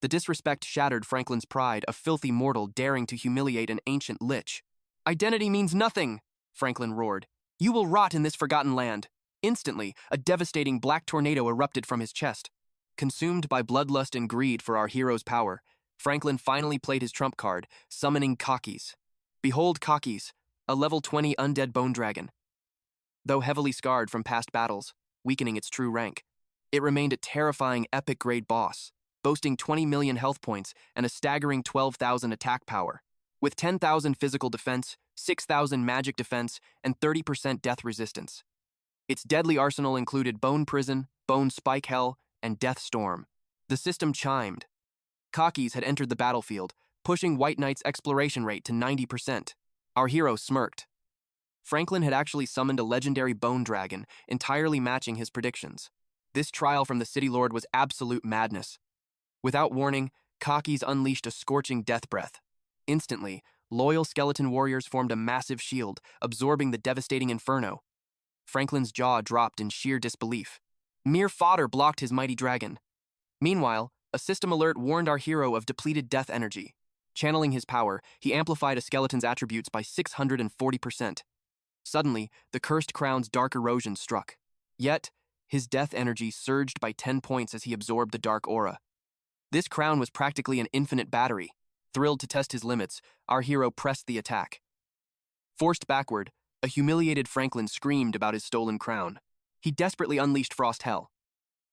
The disrespect shattered Franklin's pride, a filthy mortal daring to humiliate an ancient Lich. "Identity means nothing!" Franklin roared. "You will rot in this forgotten land." Instantly, a devastating black tornado erupted from his chest. Consumed by bloodlust and greed for our hero's power, Franklin finally played his trump card, summoning Cockies. Behold Cockies, a level 20 undead bone dragon. Though heavily scarred from past battles, weakening its true rank, it remained a terrifying epic-grade boss, boasting 20 million health points and a staggering 12,000 attack power. With 10,000 physical defense, 6,000 magic defense, and 30% death resistance. Its deadly arsenal included Bone Prison, Bone Spike Hell, and Death Storm. The system chimed. Cockies had entered the battlefield, pushing White Knight's exploration rate to 90%. Our hero smirked. Franklin had actually summoned a legendary bone dragon, entirely matching his predictions. This trial from the City Lord was absolute madness. Without warning, Cockies unleashed a scorching death breath. Instantly, loyal skeleton warriors formed a massive shield, absorbing the devastating inferno. Franklin's jaw dropped in sheer disbelief. Mere fodder blocked his mighty dragon. Meanwhile, a system alert warned our hero of depleted death energy. Channeling his power, he amplified a skeleton's attributes by 640%. Suddenly, the cursed crown's dark erosion struck. Yet, his death energy surged by 10 points as he absorbed the dark aura. This crown was practically an infinite battery. Thrilled to test his limits, our hero pressed the attack. Forced backward, a humiliated Franklin screamed about his stolen crown. He desperately unleashed Frost Hell.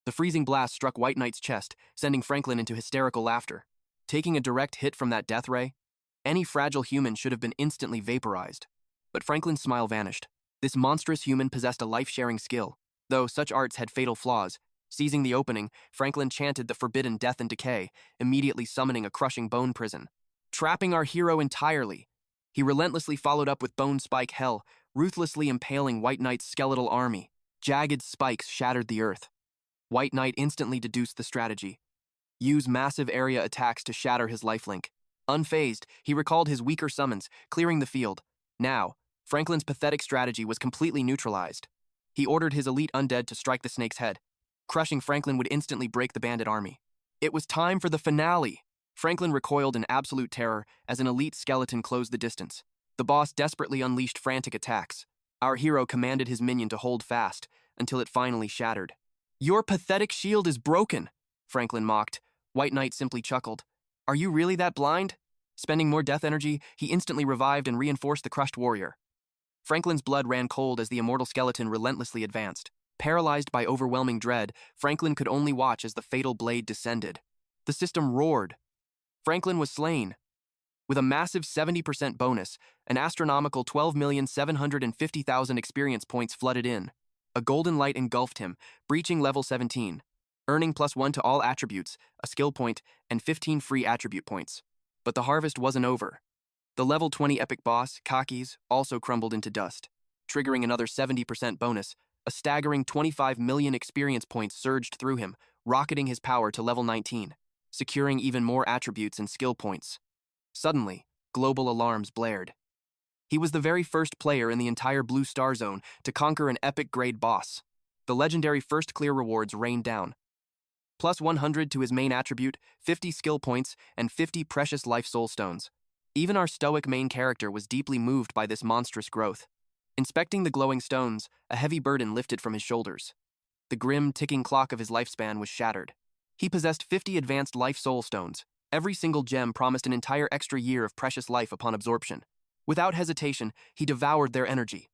The freezing blast struck White Knight's chest, sending Franklin into hysterical laughter. Taking a direct hit from that death ray, any fragile human should have been instantly vaporized. But Franklin's smile vanished. This monstrous human possessed a life-sharing skill, though such arts had fatal flaws. Seizing the opening, Franklin chanted the forbidden death and decay, immediately summoning a crushing bone prison. Trapping our hero entirely, he relentlessly followed up with Bone Spike Hell, ruthlessly impaling White Knight's skeletal army. Jagged spikes shattered the earth. White Knight instantly deduced the strategy. Use massive area attacks to shatter his lifelink. Unfazed, he recalled his weaker summons, clearing the field. Now, Franklin's pathetic strategy was completely neutralized. He ordered his elite undead to strike the snake's head. Crushing Franklin would instantly break the bandit army. It was time for the finale. Franklin recoiled in absolute terror as an elite skeleton closed the distance. The boss desperately unleashed frantic attacks. Our hero commanded his minion to hold fast, until it finally shattered. "Your pathetic shield is broken," Franklin mocked. White Knight simply chuckled. "Are you really that blind?" Spending more death energy, he instantly revived and reinforced the crushed warrior. Franklin's blood ran cold as the immortal skeleton relentlessly advanced. Paralyzed by overwhelming dread, Franklin could only watch as the fatal blade descended. The system roared. Franklin was slain. With a massive 70% bonus, an astronomical 12,750,000 experience points flooded in. A golden light engulfed him, breaching level 17, earning +1 to all attributes, a skill point, and 15 free attribute points. But the harvest wasn't over. The level 20 epic boss, Kakis, also crumbled into dust. Triggering another 70% bonus, a staggering 25 million experience points surged through him, rocketing his power to level 19, securing even more attributes and skill points. Suddenly, global alarms blared. He was the very first player in the entire Blue Star Zone to conquer an epic-grade boss. The legendary first clear rewards rained down. +100 to his main attribute, 50 skill points, and 50 precious life soul stones. Even our stoic main character was deeply moved by this monstrous growth. Inspecting the glowing stones, a heavy burden lifted from his shoulders. The grim, ticking clock of his lifespan was shattered. He possessed 50 advanced life soul stones. Every single gem promised an entire extra year of precious life upon absorption. Without hesitation, he devoured their energy.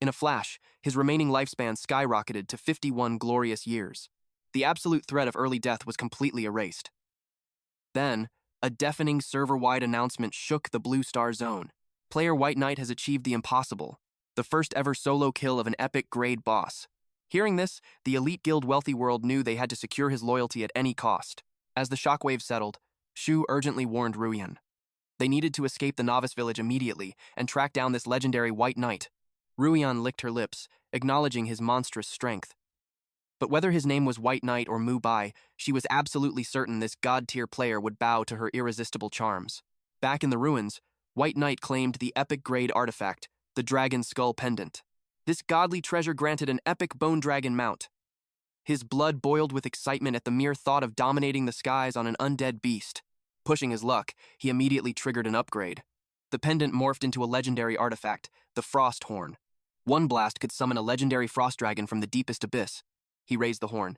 In a flash, his remaining lifespan skyrocketed to 51 glorious years. The absolute threat of early death was completely erased. Then, a deafening server-wide announcement shook the Blue Star Zone. Player White Knight has achieved the impossible, the first ever solo kill of an epic-grade boss. Hearing this, the elite guild wealthy world knew they had to secure his loyalty at any cost. As the shockwave settled, Shu urgently warned Ruyan. They needed to escape the novice village immediately and track down this legendary White Knight. Ruyan licked her lips, acknowledging his monstrous strength. But whether his name was White Knight or Mu Bai, she was absolutely certain this god-tier player would bow to her irresistible charms. Back in the ruins, White Knight claimed the epic-grade artifact, the Dragon Skull Pendant. This godly treasure granted an epic bone dragon mount. His blood boiled with excitement at the mere thought of dominating the skies on an undead beast. Pushing his luck, he immediately triggered an upgrade. The pendant morphed into a legendary artifact, the Frost Horn. One blast could summon a legendary frost dragon from the deepest abyss. He raised the horn.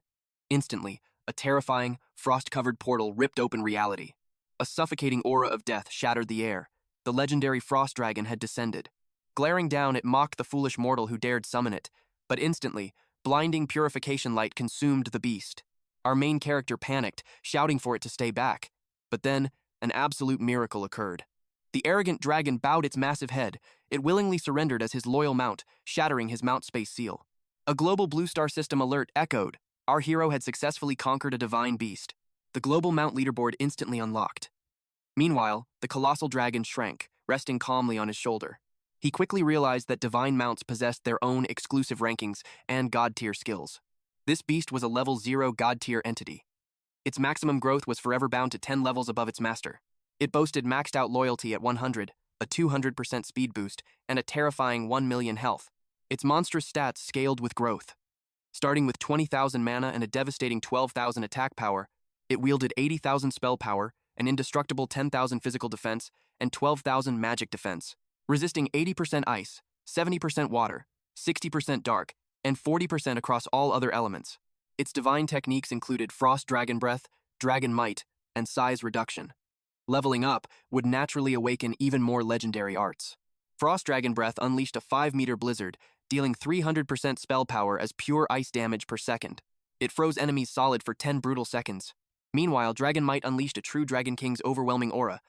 Instantly, a terrifying, frost-covered portal ripped open reality. A suffocating aura of death shattered the air. The legendary frost dragon had descended. Glaring down, it mocked the foolish mortal who dared summon it. But instantly, blinding purification light consumed the beast. Our main character panicked, shouting for it to stay back. But then, an absolute miracle occurred. The arrogant dragon bowed its massive head. It willingly surrendered as his loyal mount, shattering his mount space seal. A global Blue Star system alert echoed. Our hero had successfully conquered a divine beast. The global mount leaderboard instantly unlocked. Meanwhile, the colossal dragon shrank, resting calmly on his shoulder. He quickly realized that divine mounts possessed their own exclusive rankings and god-tier skills. This beast was a level 0 god-tier entity. Its maximum growth was forever bound to 10 levels above its master. It boasted maxed-out loyalty at 100, a 200% speed boost, and a terrifying 1 million health. Its monstrous stats scaled with growth. Starting with 20,000 mana and a devastating 12,000 attack power, it wielded 80,000 spell power, an indestructible 10,000 physical defense, and 12,000 magic defense, resisting 80% ice, 70% water, 60% dark, and 40% across all other elements. Its divine techniques included Frost Dragon Breath, Dragon Might, and Size Reduction. Leveling up would naturally awaken even more legendary arts. Frost Dragon Breath unleashed a 5-meter blizzard, dealing 300% spell power as pure ice damage per second. It froze enemies solid for 10 brutal seconds. Meanwhile, Dragon Might unleashed a true Dragon King's overwhelming aura,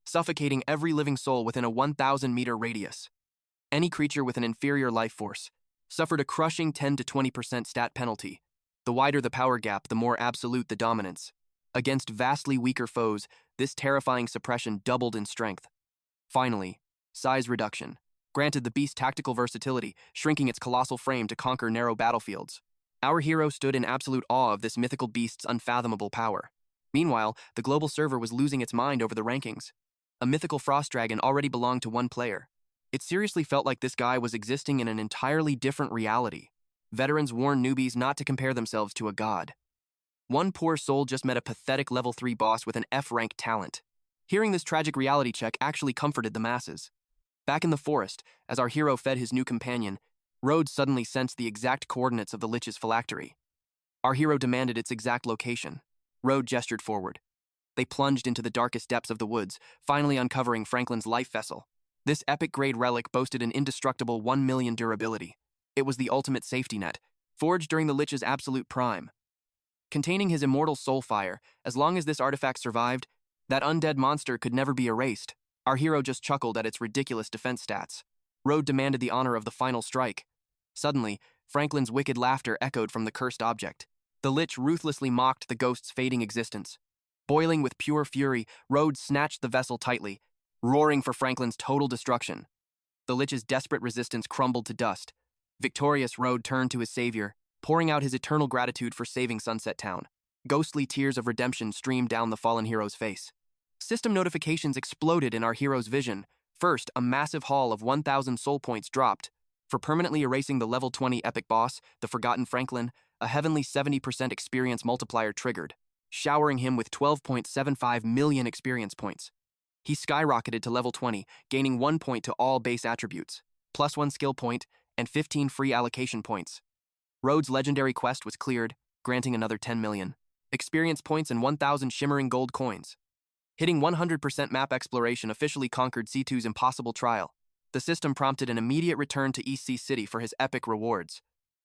suffocating every living soul within a 1,000-meter radius. Any creature with an inferior life force suffered a crushing 10 to 20% stat penalty. The wider the power gap, the more absolute the dominance. Against vastly weaker foes, this terrifying suppression doubled in strength. Finally, Size Reduction granted the beast tactical versatility, shrinking its colossal frame to conquer narrow battlefields. Our hero stood in absolute awe of this mythical beast's unfathomable power. Meanwhile, the global server was losing its mind over the rankings. A mythical frost dragon already belonged to one player. It seriously felt like this guy was existing in an entirely different reality. Veterans warned newbies not to compare themselves to a god. One poor soul just met a pathetic level 3 boss with an F-rank talent. Hearing this tragic reality check actually comforted the masses. Back in the forest, as our hero fed his new companion, Rhodes suddenly sensed the exact coordinates of the Lich's phylactery. Our hero demanded its exact location. Rhodes gestured forward. They plunged into the darkest depths of the woods, finally uncovering Franklin's life vessel. This epic-grade relic boasted an indestructible 1 million durability. It was the ultimate safety net, forged during the Lich's absolute prime. Containing his immortal soul fire, as long as this artifact survived, that undead monster could never be erased. Our hero just chuckled at its ridiculous defense stats. Rhodes demanded the honor of the final strike. Suddenly, Franklin's wicked laughter echoed from the cursed object. The Lich ruthlessly mocked the ghost's fading existence. Boiling with pure fury, Rhodes snatched the vessel tightly, roaring for Franklin's total destruction. The Lich's desperate resistance crumbled to dust. Victorious, Rhodes turned to his savior, pouring out his eternal gratitude for saving Sunset Town. Ghostly tears of redemption streamed down the fallen hero's face. System notifications exploded in our hero's vision. First, a massive haul of 1,000 soul points dropped. For permanently erasing the level 20 epic boss, the Forgotten Franklin, a heavenly 70% experience multiplier triggered, showering him with 12.75 million experience points. He skyrocketed to level 20, gaining 1 point to all base attributes, plus 1 skill point, and 15 free allocation points. Rhodes' legendary quest was cleared, granting another 10 million experience points and 1,000 shimmering gold coins. Hitting 100% map exploration officially conquered C2's impossible trial. The system prompted an immediate return to East Sea City for his epic rewards.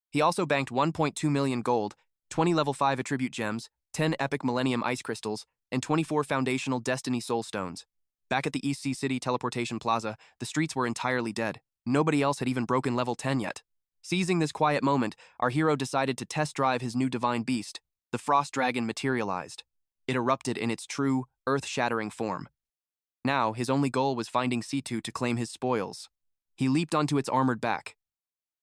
He also banked 1.2 million gold, 20 level 5 attribute gems, 10 epic Millennium Ice Crystals, and 24 foundational Destiny Soul Stones. Back at the East Sea City Teleportation Plaza, the streets were entirely dead. Nobody else had even broken level 10 yet. Seizing this quiet moment, our hero decided to test drive his new divine beast. The Frost Dragon materialized. It erupted in its true, earth-shattering form. Now, his only goal was finding C2 to claim his spoils. He leaped onto its armored back.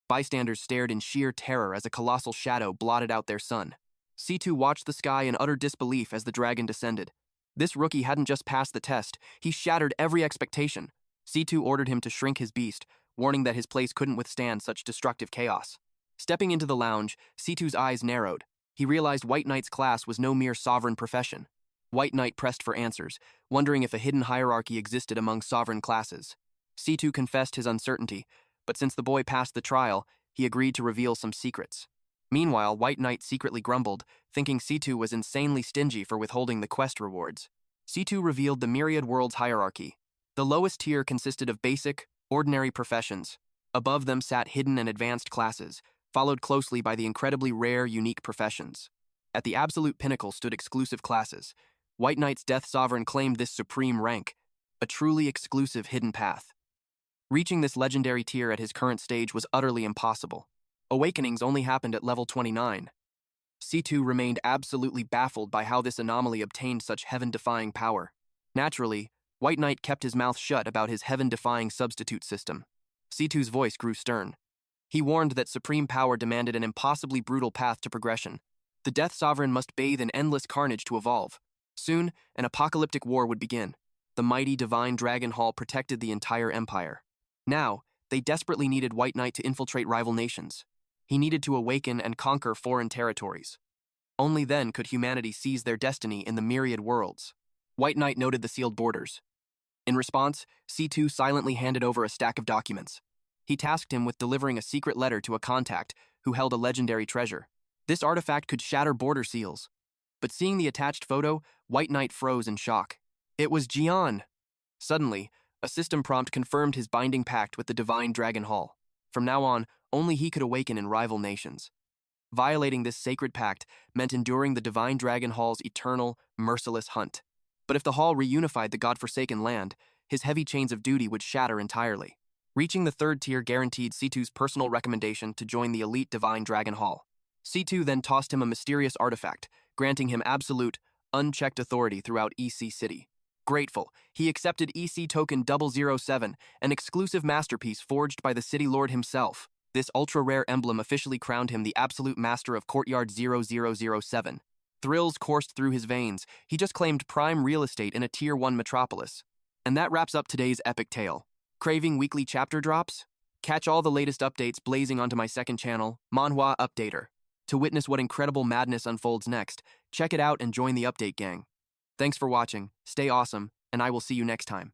Bystanders stared in sheer terror as a colossal shadow blotted out their sun. C2 watched the sky in utter disbelief as the dragon descended. This rookie hadn't just passed the test, he shattered every expectation. C2 ordered him to shrink his beast, warning that his place couldn't withstand such destructive chaos. Stepping into the lounge, C2's eyes narrowed. He realized White Knight's class was no mere sovereign profession. White Knight pressed for answers, wondering if a hidden hierarchy existed among sovereign classes. C2 confessed his uncertainty, but since the boy passed the trial, he agreed to reveal some secrets. Meanwhile, White Knight secretly grumbled, thinking C2 was insanely stingy for withholding the quest rewards. C2 revealed the Myriad Worlds hierarchy. The lowest tier consisted of basic, ordinary professions. Above them sat hidden and advanced classes, followed closely by the incredibly rare, unique professions. At the absolute pinnacle stood exclusive classes. White Knight's Death Sovereign claimed this supreme rank, a truly exclusive hidden path. Reaching this legendary tier at his current stage was utterly impossible. Awakenings only happened at level 29. C2 remained absolutely baffled by how this anomaly obtained such heaven-defying power. Naturally, White Knight kept his mouth shut about his heaven-defying substitute system. C2's voice grew stern. He warned that supreme power demanded an impossibly brutal path to progression. The Death Sovereign must bathe in endless carnage to evolve. Soon, an apocalyptic war would begin. The mighty divine Dragon Hall protected the entire empire. Now, they desperately needed White Knight to infiltrate rival nations. He needed to awaken and conquer foreign territories. Only then could humanity seize their destiny in the Myriad Worlds. White Knight noted the sealed borders. In response, C2 silently handed over a stack of documents. He tasked him with delivering a secret letter to a contact who held a legendary treasure. This artifact could shatter border seals. But seeing the attached photo, White Knight froze in shock. It was Jian. Suddenly, a system prompt confirmed his binding pact with the Divine Dragon Hall. From now on, only he could awaken in rival nations. Violating this sacred pact meant enduring the Divine Dragon Hall's eternal, merciless hunt. But if the Hall reunified the godforsaken land, his heavy chains of duty would shatter entirely. Reaching the third tier guaranteed C2's personal recommendation to join the elite Divine Dragon Hall. C2 then tossed him a mysterious artifact, granting him absolute, unchecked authority throughout EC City. Grateful, he accepted EC Token 007, an exclusive masterpiece forged by the City Lord himself. This ultra-rare emblem officially crowned him the absolute master of Courtyard 0007. Thrills coursed through his veins. He just claimed prime real estate in a Tier 1 metropolis. And that wraps up today's epic tale. Craving weekly chapter drops? Catch all the latest updates blazing onto my second channel, Manhwa Updater. To witness what incredible madness unfolds next, check it out and join the update gang. Thanks for watching, stay awesome, and I will see you next time.